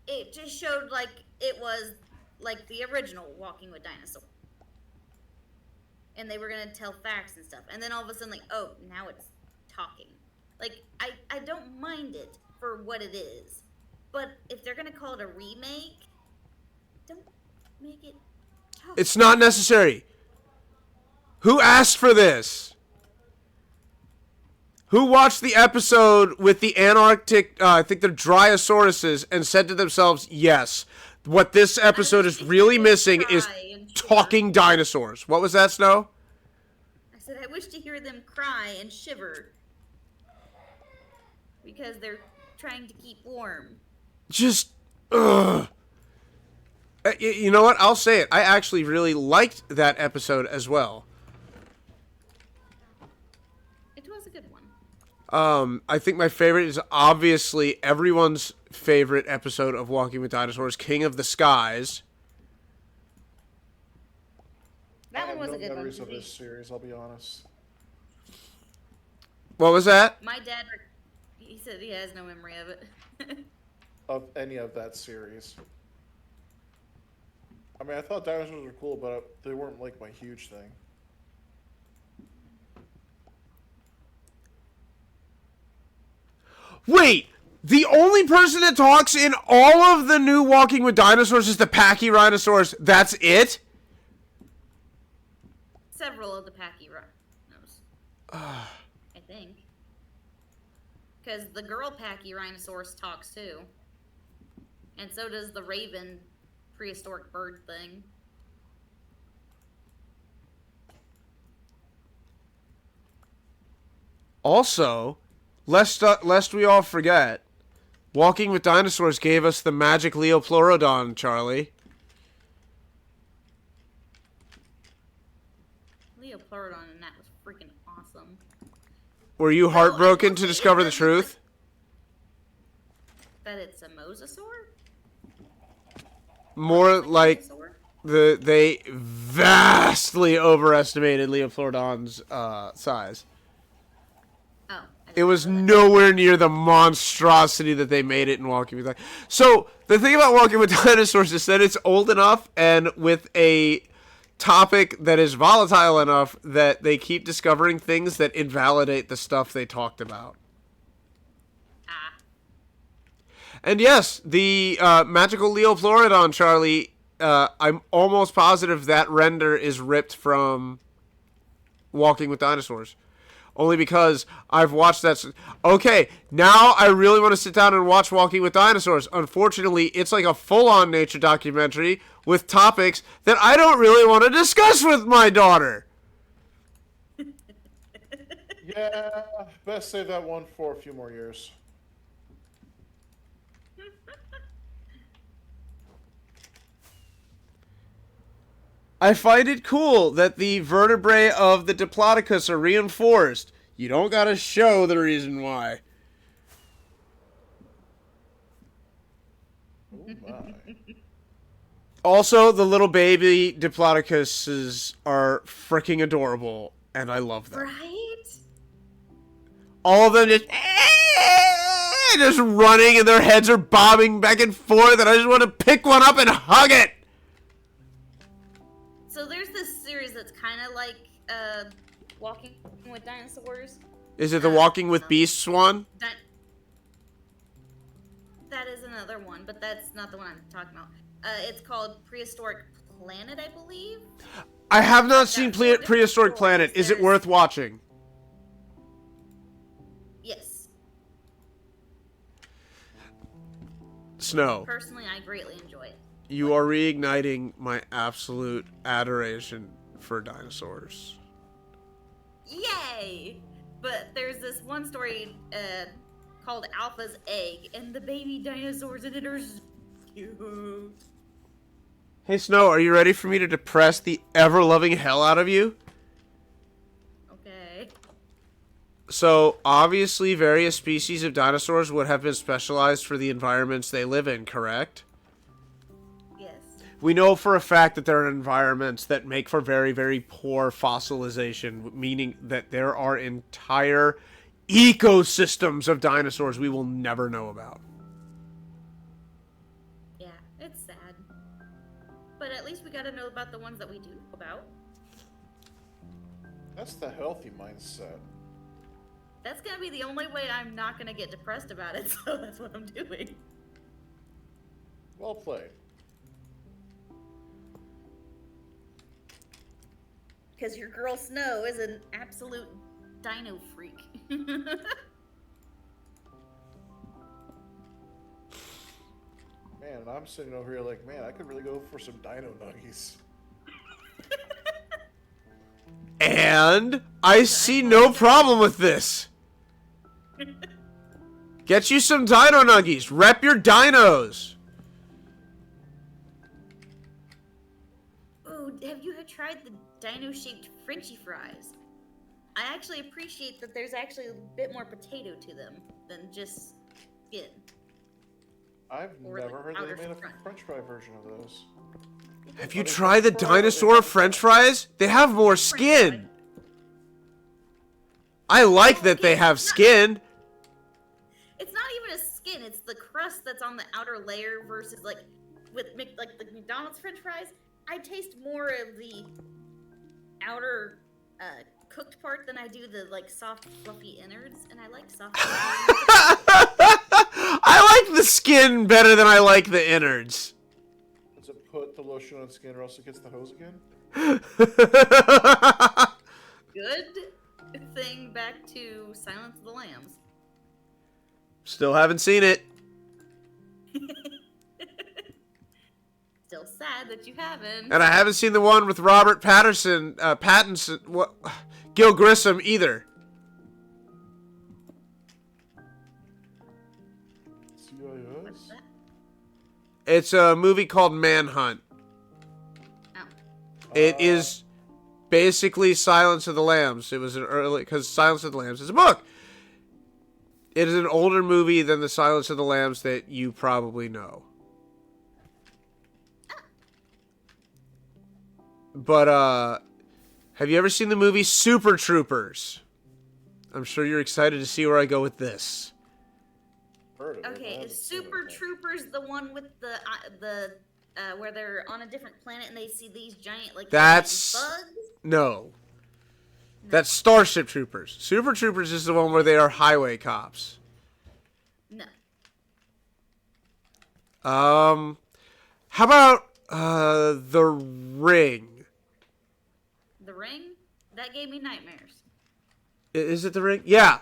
it just showed like it was like the original Walking with Dinosaurs. And they were going to tell facts and stuff. And then all of a sudden, like, oh, now it's talking. Like, I don't mind it for what it is. But if they're going to call it a remake, don't make it talk. It's not necessary. Who asked for this? Who watched the episode with the Antarctic, I think they're Dryasauruses, and said to themselves, yes, what this episode is really missing is talking dinosaurs. What was that, Snow? I said, I wish to hear them cry and shiver. Because they're trying to keep warm. Just, ugh. You know what? I'll say it. I actually really liked that episode as well. It was a good one. I think my favorite is obviously everyone's favorite episode of Walking with Dinosaurs, King of the Skies. That one was a good one. Memories of this series, I'll be honest. What was that? My dad, he said he has no memory of it. Of any of that series. I mean, I thought dinosaurs were cool, but they weren't like my huge thing. Wait! The only person that talks in all of the new Walking with Dinosaurs is the Pachyrhinosaurus. That's it? Several of the Pachyrhinos. I think. Because the girl Pachyrhinosaurus talks too. And so does the raven prehistoric bird thing. Also, lest we all forget, Walking with Dinosaurs gave us the magic Leopleurodon, Charlie. Leopleurodon, and that was freaking awesome. Were you heartbroken to discover the truth? That it's a mosasaur? More like Dinosaur? they vastly overestimated Leopleurodon's size. Oh. It was nowhere near the monstrosity that they made it in Walking with Dinosaurs. So, the thing about Walking with Dinosaurs is that it's old enough and with a topic that is volatile enough that they keep discovering things that invalidate the stuff they talked about. Ah. And yes, the magical Leopleurodon, Charlie, I'm almost positive that render is ripped from Walking with Dinosaurs. Only because I've watched that. Okay, now I really want to sit down and watch Walking with Dinosaurs. Unfortunately, it's like a full-on nature documentary with topics that I don't really want to discuss with my daughter. Yeah, best save that one for a few more years. I find it cool that the vertebrae of the Diplodocus are reinforced. You don't gotta show the reason why. Oh my. Also, the little baby Diplodocuses are freaking adorable, and I love them. Right? All of them just running, and their heads are bobbing back and forth, and I just want to pick one up and hug it! So there's this series that's kind of like Walking with Dinosaurs. Is it the Walking with Beasts one? That is another one, but that's not the one I'm talking about. It's called Prehistoric Planet, I believe. I have not seen four different Prehistoric Planet. stories. Is it worth watching? Yes. Snow. Personally, I greatly enjoy it. You are reigniting my absolute adoration for dinosaurs. Yay! But there's this one story called Alpha's Egg, and the baby dinosaurs in it are so cute. Hey, Snow, are you ready for me to depress the ever-loving hell out of you? Okay. So, obviously, various species of dinosaurs would have been specialized for the environments they live in, correct? Yes. We know for a fact that there are environments that make for very, very poor fossilization, meaning that there are entire ecosystems of dinosaurs we will never know about. Yeah, it's sad. But at least we gotta know about the ones that we do know about. That's the healthy mindset. That's gonna be the only way I'm not gonna get depressed about it, so that's what I'm doing. Well played. Because your girl Snow is an absolute dino freak. Man, I'm sitting over here like, man, I could really go for some dino nuggies. And I see no problem with this. Get you some dino nuggies. Rep your dinos. Ooh, have you tried the dino-shaped Frenchy fries? I actually appreciate that there's actually a bit more potato to them than just skin. I've Or never the heard outer they made a front. French fry version of those. Have you tried the dinosaur French fries? They have more skin. I like that they have skin. It's not even a skin, it's the crust that's on the outer layer versus like like the McDonald's French fries. I taste more of the outer cooked part than I do the like soft fluffy innards, and I like soft I like the skin better than I like the innards. Does it put the lotion on skin or else it gets the hose again? good thing back to Silence of the Lambs. Still haven't seen it. Still sad that you haven't. And I haven't seen the one with Robert Pattinson, what, Gil Grissom either. What's CIS? that? It's a movie called Manhunt. Oh. It is basically Silence of the Lambs. It was an early, because Silence of the Lambs is a book. It is an older movie than the Silence of the Lambs that you probably know. But, have you ever seen the movie Super Troopers? I'm sure you're excited to see where I go with this. Heard of it, but I Okay, haven't is seen it Super yet. Troopers the one with the where they're on a different planet and they see these giant like That's- bugs? No. That's Starship Troopers. Super Troopers is the one where they are highway cops. No. How about, The Ring? The Ring? That gave me nightmares. Is it The Ring? Yeah.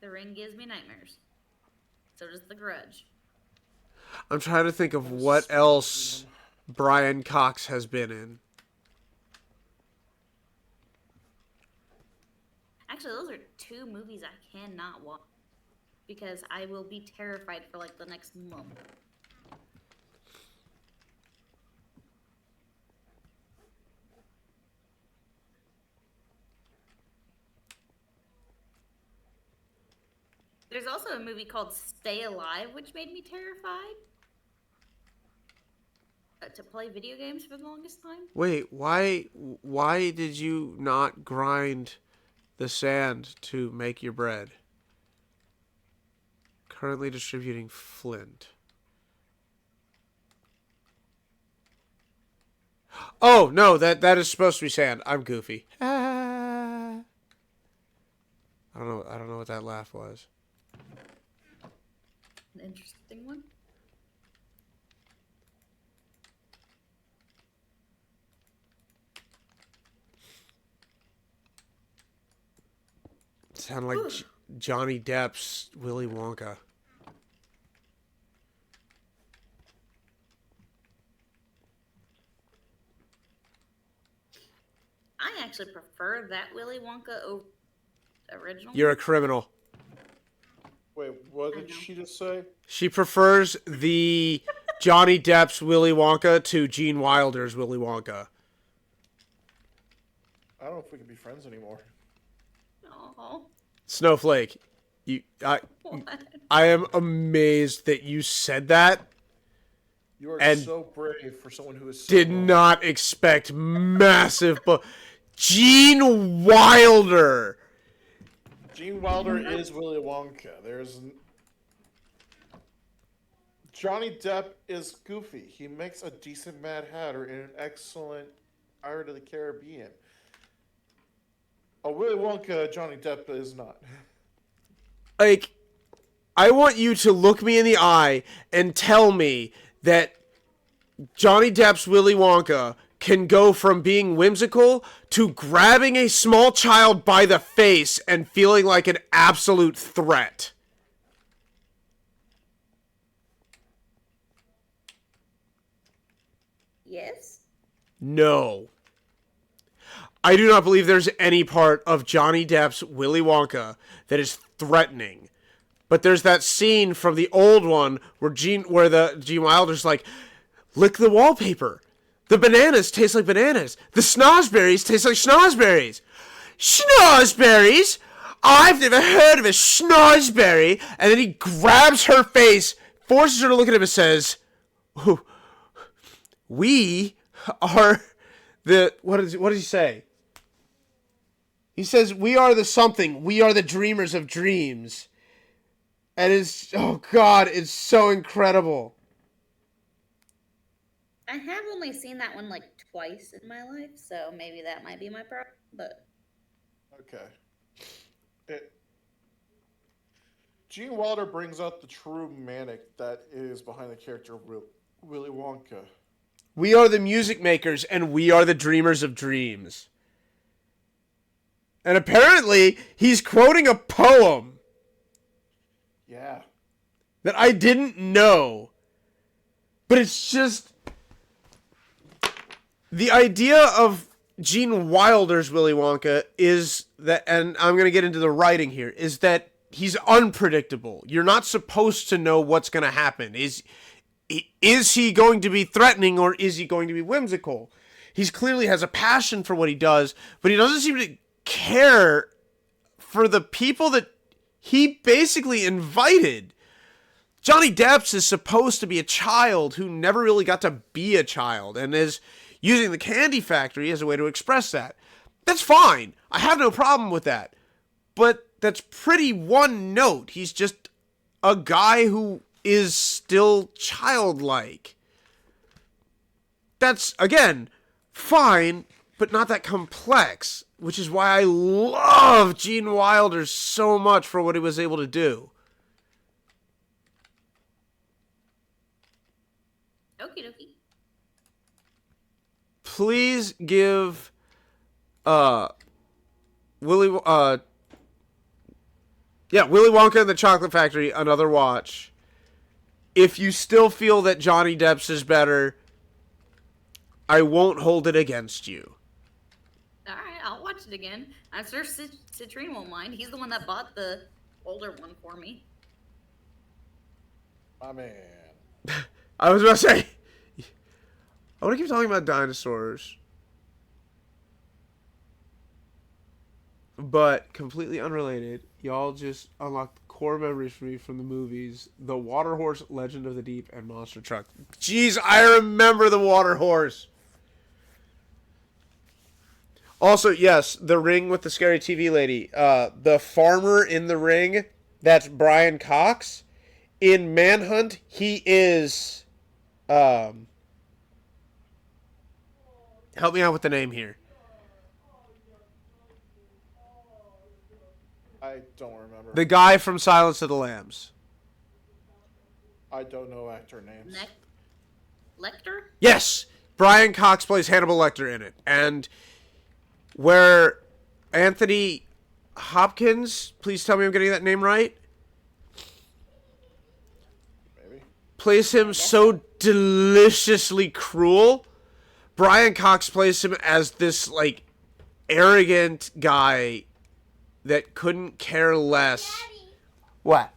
The Ring gives me nightmares. So does The Grudge. I'm trying to think of what else Brian Cox has been in. Actually, those are two movies I cannot watch because I will be terrified for like the next month. There's also a movie called Stay Alive, which made me terrified. To play video games for the longest time. Wait, why did you not grind the sand to make your bread? Currently distributing flint. Oh, no, that is supposed to be sand. I'm goofy. I don't know what that laugh was. An interesting one. Sound like Johnny Depp's Willy Wonka. I actually prefer that Willy Wonka over original. You're a criminal. Wait, what I did know. she just say? She prefers the Johnny Depp's Willy Wonka to Gene Wilder's Willy Wonka. I don't know if we can be friends anymore. Oh, Snowflake, what? I am amazed that you said that. You are And so brave for someone who is so did wrong. not expect massive. Gene Wilder. Gene Wilder is Willy Wonka. Johnny Depp is goofy. He makes a decent Mad Hatter and an excellent Pirate of the Caribbean. A Willy Wonka, Johnny Depp is not. Like, I want you to look me in the eye and tell me that Johnny Depp's Willy Wonka can go from being whimsical to grabbing a small child by the face and feeling like an absolute threat. Yes. No. I do not believe there's any part of Johnny Depp's Willy Wonka that is threatening. But there's that scene from the old one where Gene Wilder's like, lick the wallpaper. The bananas taste like bananas. The snozberries taste like snozberries. Snozberries? I've never heard of a snozberry. And then he grabs her face, forces her to look at him and says, we are the... What does he say? He says, we are the something. We are the dreamers of dreams. And it's... Oh, God, it's so incredible. I have only seen that one like twice in my life, so maybe that might be my problem. But Okay. Gene Wilder brings out the true manic that is behind the character of Willy Wonka. We are the music makers, and we are the dreamers of dreams. And apparently, he's quoting a poem Yeah. that I didn't know. But it's just... The idea of Gene Wilder's Willy Wonka is that, and I'm going to get into the writing here, is that he's unpredictable. You're not supposed to know what's going to happen. Is he going to be threatening or is he going to be whimsical? He clearly has a passion for what he does, but he doesn't seem to care for the people that he basically invited. Johnny Depp is supposed to be a child who never really got to be a child and is using the Candy Factory as a way to express that. That's fine. I have no problem with that. But that's pretty one note. He's just a guy who is still childlike. That's, again, fine, but not that complex, which is why I love Gene Wilder so much for what he was able to do. okie dokie. Please give Willy Wonka and the Chocolate Factory another watch. If you still feel that Johnny Depp's is better, I won't hold it against you. All right, I'll watch it again. I'm sure Citrine won't mind. He's the one that bought the older one for me. My man. I was about to say, I want to keep talking about dinosaurs. But completely unrelated, y'all just unlocked core memories for me from the movies The Water Horse, Legend of the Deep, and Monster Truck. Jeez, I remember The Water Horse. Also, yes, The Ring with the scary TV lady. The farmer in The Ring, that's Brian Cox. In Manhunt, he is... help me out with the name here. I don't remember. The guy from Silence of the Lambs. I don't know actor names. Lecter? Yes! Brian Cox plays Hannibal Lecter in it. And where Anthony Hopkins, please tell me I'm getting that name right, Maybe. plays him so deliciously cruel, Brian Cox plays him as this, like, arrogant guy that couldn't care less. What?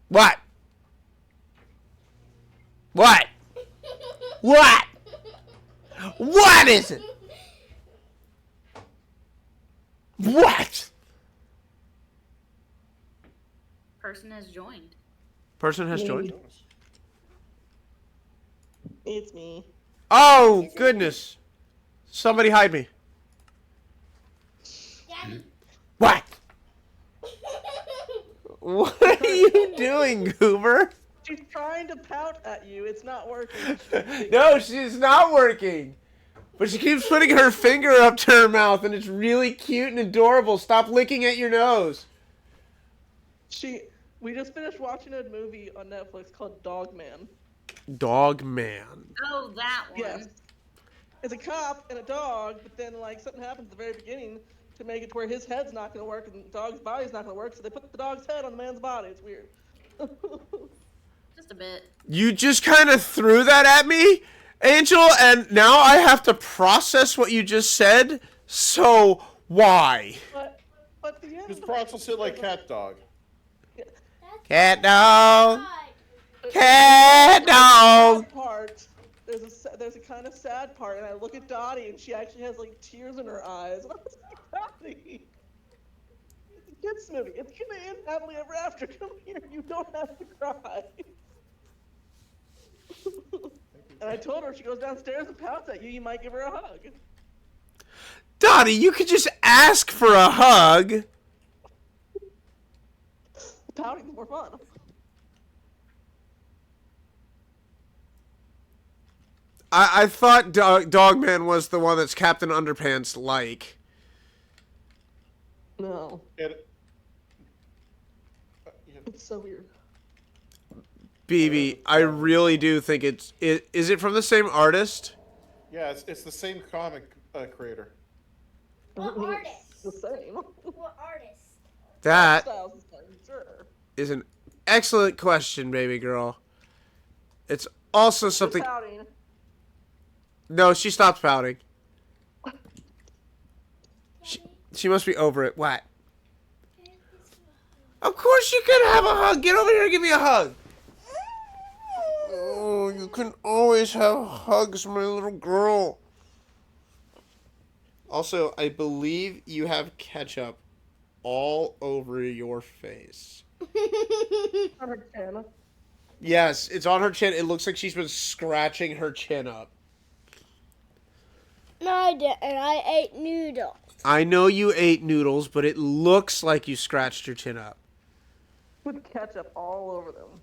What? What? What? What is it? What? Person has joined. Person has joined. It's me. Oh, goodness. Somebody hide me. Daddy. What? What are you doing, Goober? She's trying to pout at you. It's not working. No, she's not working. But she keeps putting her finger up to her mouth, and it's really cute and adorable. Stop licking at your nose. We just finished watching a movie on Netflix called Dog Man. Dog man. Oh, that one. Yes. It's a cop and a dog, but then like something happens at the very beginning to make it to where his head's not gonna work and the dog's body's not gonna work, so they put the dog's head on the man's body. It's weird. Just a bit. You just kind of threw that at me, Angel, and now I have to process what you just said. So, why? But the end. Just process it like cat dog. Cat dog. Cat dog. Part. There's a kind of sad part, and I look at Dottie, and she actually has like tears in her eyes. And I was like, Dottie, it's a kids movie. It's gonna end happily ever after. Come here, you don't have to cry. And I told her if she goes downstairs and pouts at you, you might give her a hug. Dottie, you could just ask for a hug. Pouting's more fun. I thought Dogman was the one that's Captain Underpants like. No, Yeah. it's so weird. BB, I really do think is it from the same artist? Yeah, it's the same comic creator. What It's the artist? same. What artist? That Styles is fine, sure. is an excellent question, baby girl. It's also something. Pouting. No, she stopped pouting. She must be over it. What? Of course you can have a hug. Get over here and give me a hug. Oh, you can always have hugs, my little girl. Also, I believe you have ketchup all over your face. On her chin. Yes, it's on her chin. It looks like she's been scratching her chin up. No, I didn't. I ate noodles. I know you ate noodles, but it looks like you scratched your chin up. With ketchup all over them.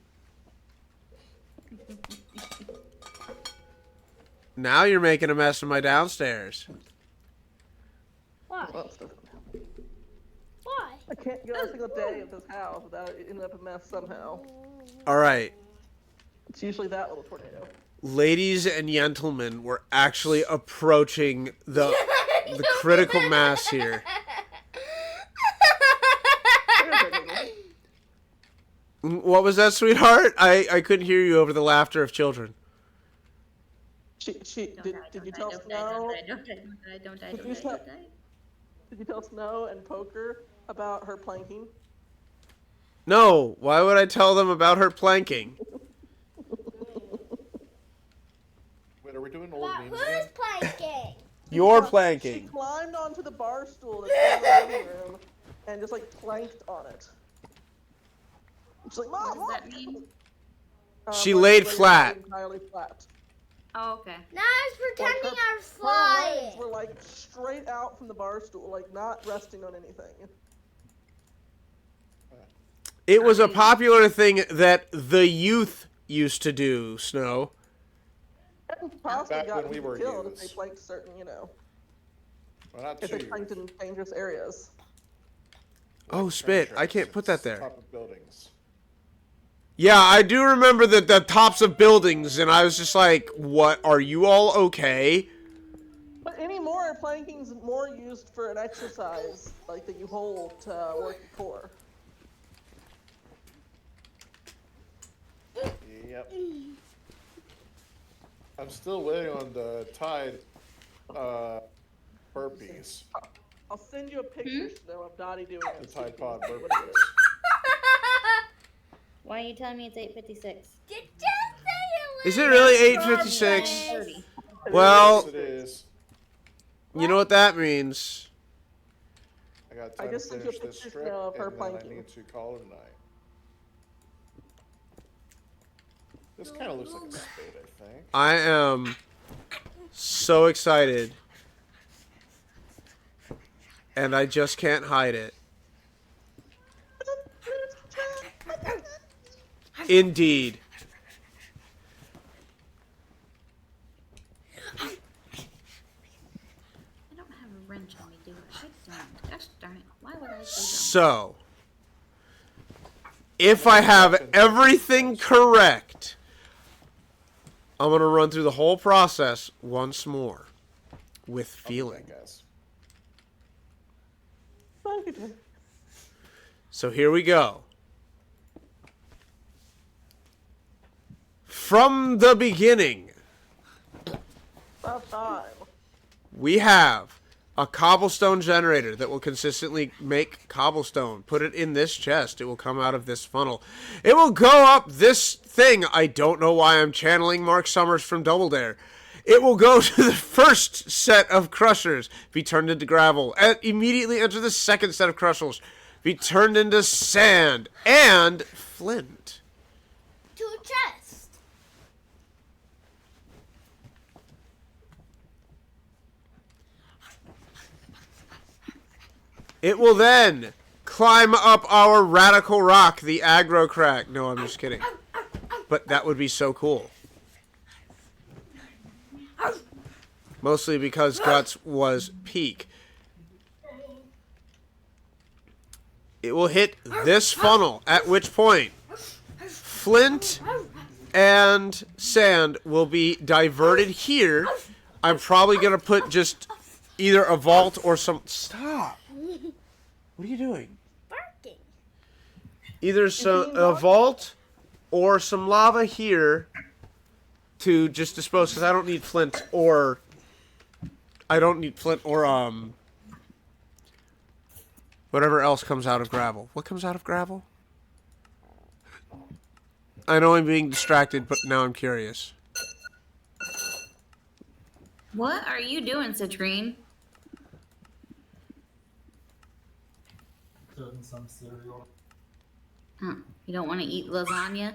Now you're making a mess of my downstairs. Why? Well, that's different. Why? I can't go a single day at this house without it ending up a mess somehow. All right, It's usually that little tornado. ladies and gentlemen, we're actually approaching the critical mass here. What was that, sweetheart? I couldn't hear you over the laughter of children. Did you tell Snow? Don't die. Did you tell Snow and Poker about her planking? No, why would I tell them about her planking? Wait, are we doing old But memes who's again? planking? Your She planking. climbed onto the bar stool that's in the living room and just like planked on it. She's like, Mom, What does that mean? She laid like, flat. Entirely flat. Oh, okay. Now I was Like, pretending I was her legs flying. were like straight out from the bar stool, like not resting on anything. It was a popular thing that the youth used to do, Snow. And possibly Back got when we people were killed if youths. they planked certain, Well, not if two they planked in dangerous areas. Oh, spit. I can't put that there. Top of buildings. Yeah, I do remember the tops of buildings, and I was just like, what, are you all okay? But anymore, planking's more used for an exercise, like that you hold to work your core. Yep. I'm still waiting on the Tide Burpees. I'll send you a picture though of Dottie doing The it. Tide Pod burpees. Why are you telling me it's 8:56? Is it really 8:56? 30. Well, Yes, it is. you know what that means. I got I time just to sent you a finish this picture strip, of her and then I planking. need to call it a night. This kind of looks like a spade, I think. I am so excited. And I just can't hide it. Indeed. I don't have a wrench on me, do I? I don't. Gosh darn it. Why would I say So, if I have everything correct, I'm going to run through the whole process once more with feeling. I guess. So here we go. From the beginning, About time. we have a cobblestone generator that will consistently make cobblestone. Put it in this chest. It will come out of this funnel. It will go up this thing. I don't know why I'm channeling Mark Summers from Double Dare. It will go to the first set of crushers, be turned into gravel, and immediately enter the second set of crushers, be turned into sand and flint. To a chest. It will then climb up our radical rock, the aggro crack. No, I'm just kidding. But that would be so cool. Mostly because Guts was peak. It will hit this funnel, at which point flint and sand will be diverted here. I'm probably going to put just either a vault or some... Stop! What are you doing? Barking. Either a vault or some lava here to just dispose, because I don't need flint or... whatever else comes out of gravel. What comes out of gravel? I know I'm being distracted, but now I'm curious. What are you doing, Citrine? Cooking some cereal. Huh. You don't want to eat lasagna?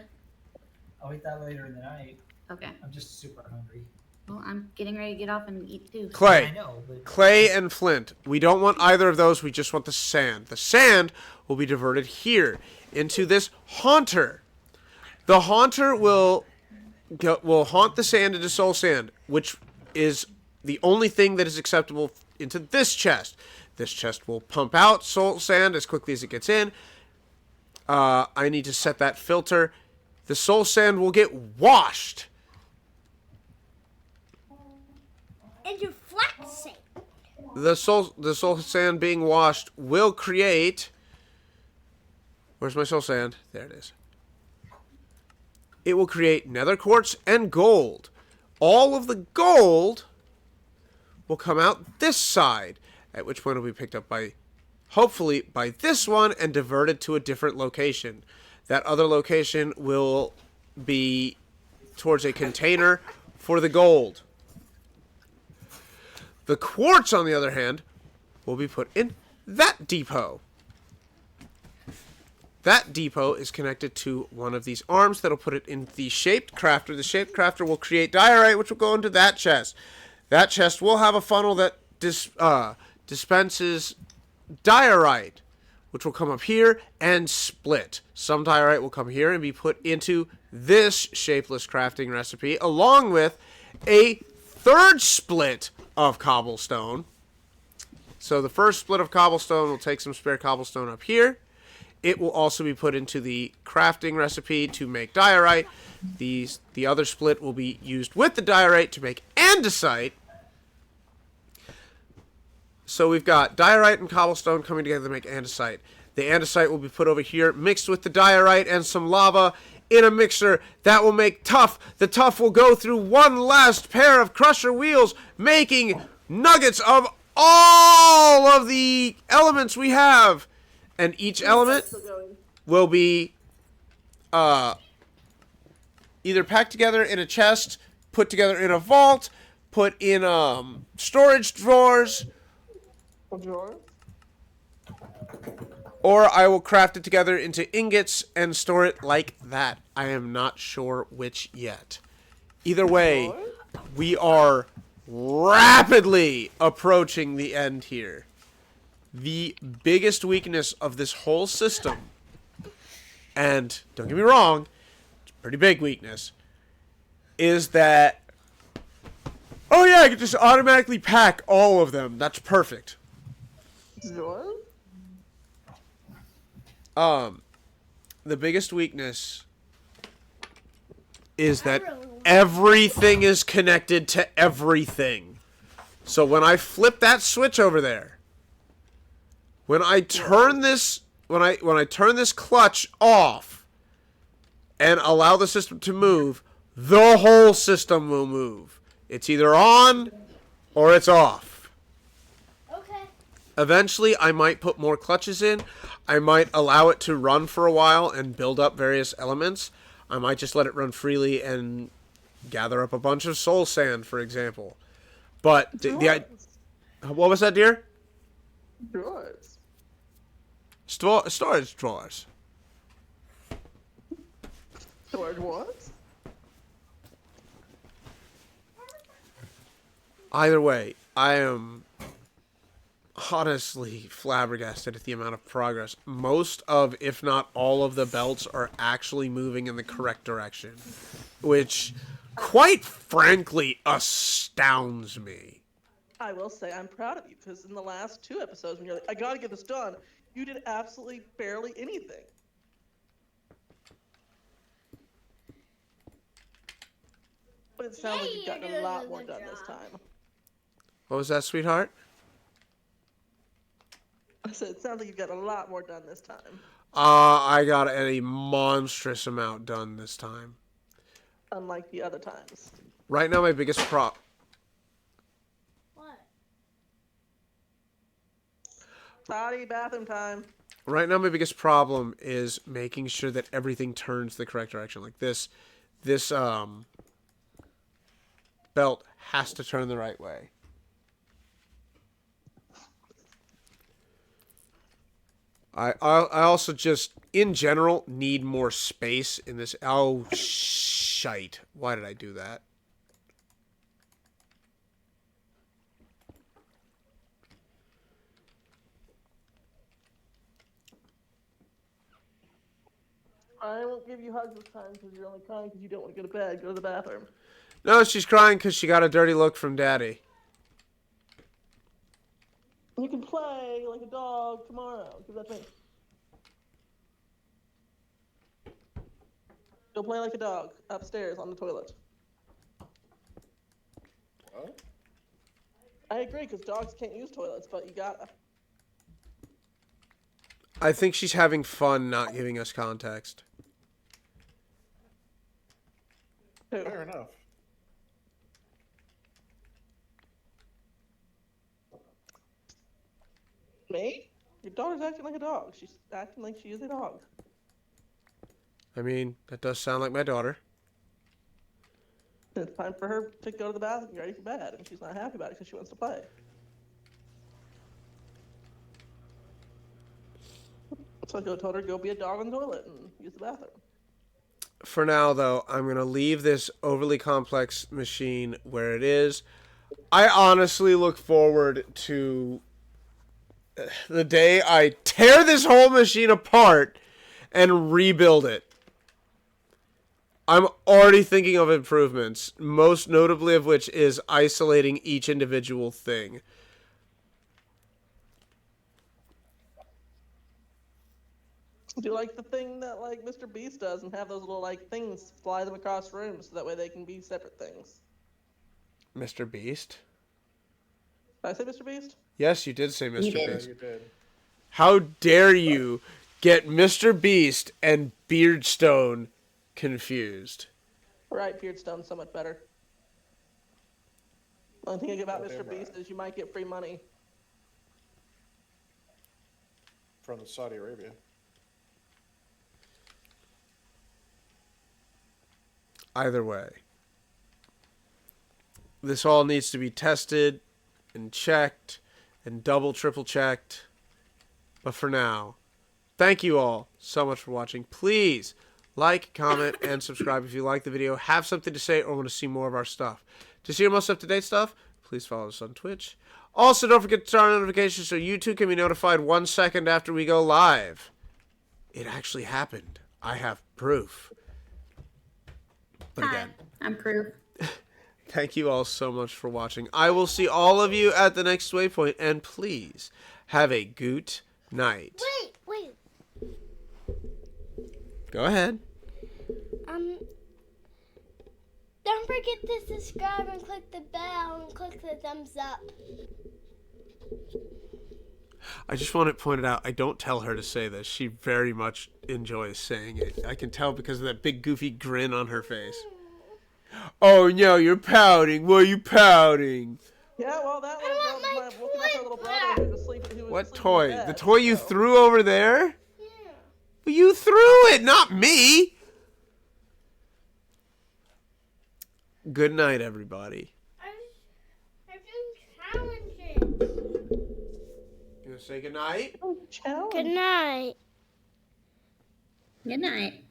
I'll eat that later in the night. Okay. I'm just super hungry. Well, I'm getting ready to get off and eat too. I Clay. know, but Clay and flint. We don't want either of those. We just want the sand. The sand will be diverted here into this haunter. The haunter will haunt the sand into soul sand, which is the only thing that is acceptable into this chest. This chest will pump out soul sand as quickly as it gets in. I need to set that filter. The soul sand will get washed. And your flat sink. The soul sand being washed will create... Where's my soul sand? There it is. It will create nether quartz and gold. All of the gold will come out this side, at which point it will be picked up by, hopefully, by this one and diverted to a different location. That other location will be towards a container for the gold. The quartz, on the other hand, will be put in that depot. That depot is connected to one of these arms that'll put it in the shaped crafter. The shaped crafter will create diorite, which will go into that chest. That chest will have a funnel that dispenses diorite, which will come up here and split. Some diorite will come here and be put into this shapeless crafting recipe, along with a third split of cobblestone. So the first split of cobblestone will take some spare cobblestone up here. It will also be put into the crafting recipe to make diorite. The other split will be used with the diorite to make andesite. So we've got diorite and cobblestone coming together to make andesite. The andesite will be put over here, mixed with the diorite and some lava in a mixer that will make tuff. The tuff will go through one last pair of crusher wheels, making nuggets of all of the elements we have, and each element Still going. will be either packed together in a chest, put together in a vault, put in storage drawers, A drawer. or I will craft it together into ingots and store it like that. I am not sure which yet. Either way, we are rapidly approaching the end here. The biggest weakness of this whole system, and don't get me wrong, it's a pretty big weakness, is that, oh yeah, I can just automatically pack all of them. That's perfect. Drawer. The biggest weakness is that everything is connected to everything. So when I flip that switch over there, when I turn this clutch off and allow the system to move, the whole system will move. It's either on or it's off. Okay. Eventually, I might put more clutches in. I might allow it to run for a while and build up various elements. I might just let it run freely and gather up a bunch of soul sand, for example. But what was that, dear? Drawers. Storage drawers. Storage what? Either way, I am honestly flabbergasted at the amount of progress. Most of, if not all of the belts are actually moving in the correct direction, which, quite frankly, astounds me. I will say I'm proud of you because in the last 2 episodes, when you're like, I gotta get this done, you did absolutely barely anything. But it sounds like you've gotten a lot more done this time. What was that, sweetheart? I said it sounds like you've got a lot more done this time. I got a monstrous amount done this time. Unlike the other times. Right now, my biggest What? Potty, bathroom time. Right now, my biggest problem is making sure that everything turns the correct direction. Like this belt has to turn the right way. I also just, in general, need more space in this. Oh, shite. Why did I do that? I won't give you hugs this time because you're only crying because you don't want to go to bed. Go to the bathroom. No, she's crying because she got a dirty look from Daddy. You can play like a dog tomorrow. Give that to me. Go play like a dog upstairs on the toilet. What? I agree because dogs can't use toilets, but you gotta. I think she's having fun not giving us context. Who? Fair enough. Me? Your daughter's acting like a dog. She's acting like she is a dog. I mean, that does sound like my daughter. It's time for her to go to the bathroom and get ready for bed, and she's not happy about it because she wants to play. So I told her go be a dog on the toilet and use the bathroom. For now, though, I'm going to leave this overly complex machine where it is. I honestly look forward to the day I tear this whole machine apart and rebuild it. I'm already thinking of improvements, most notably of which is isolating each individual thing. Do like the thing that like Mr. Beast does and have those little like things fly them across rooms so that way they can be separate things. Mr. Beast? Did I say Mr. Beast? Yes, you did say Mr. Yeah, Beast. you did. How dare you get Mr. Beast and Beardstone confused? Right, Beardstone's so much better. Only thing I get about Oh, Mr. damn Beast is you might get free money. from Saudi Arabia. Either way, this all needs to be tested and checked and double, triple checked. But for now, thank you all so much for watching. Please like, comment, and subscribe if you like the video, have something to say, or want to see more of our stuff. To see our most up-to-date stuff, please follow us on Twitch. Also, don't forget to turn on notifications so you too can be notified 1 second after we go live. It actually happened. I have proof. But again, I'm proof. thank you all so much for watching. I will see all of you at the next waypoint, and please have a goot night. Wait. Go ahead. Don't forget to subscribe and click the bell and click the thumbs up. I just want it pointed out, I don't tell her to say this. She very much enjoys saying it. I can tell because of that big goofy grin on her face. Oh no, you're pouting. Why are you pouting? Yeah, well, that I want was my looking at her little brother who was asleep. Who was What asleep in toy? bed, The toy you so. threw over there? Yeah. Well, you threw it, not me. Good night, everybody. I'm doing challenges. You gonna say good night? Oh, challenge. Good night. Good night.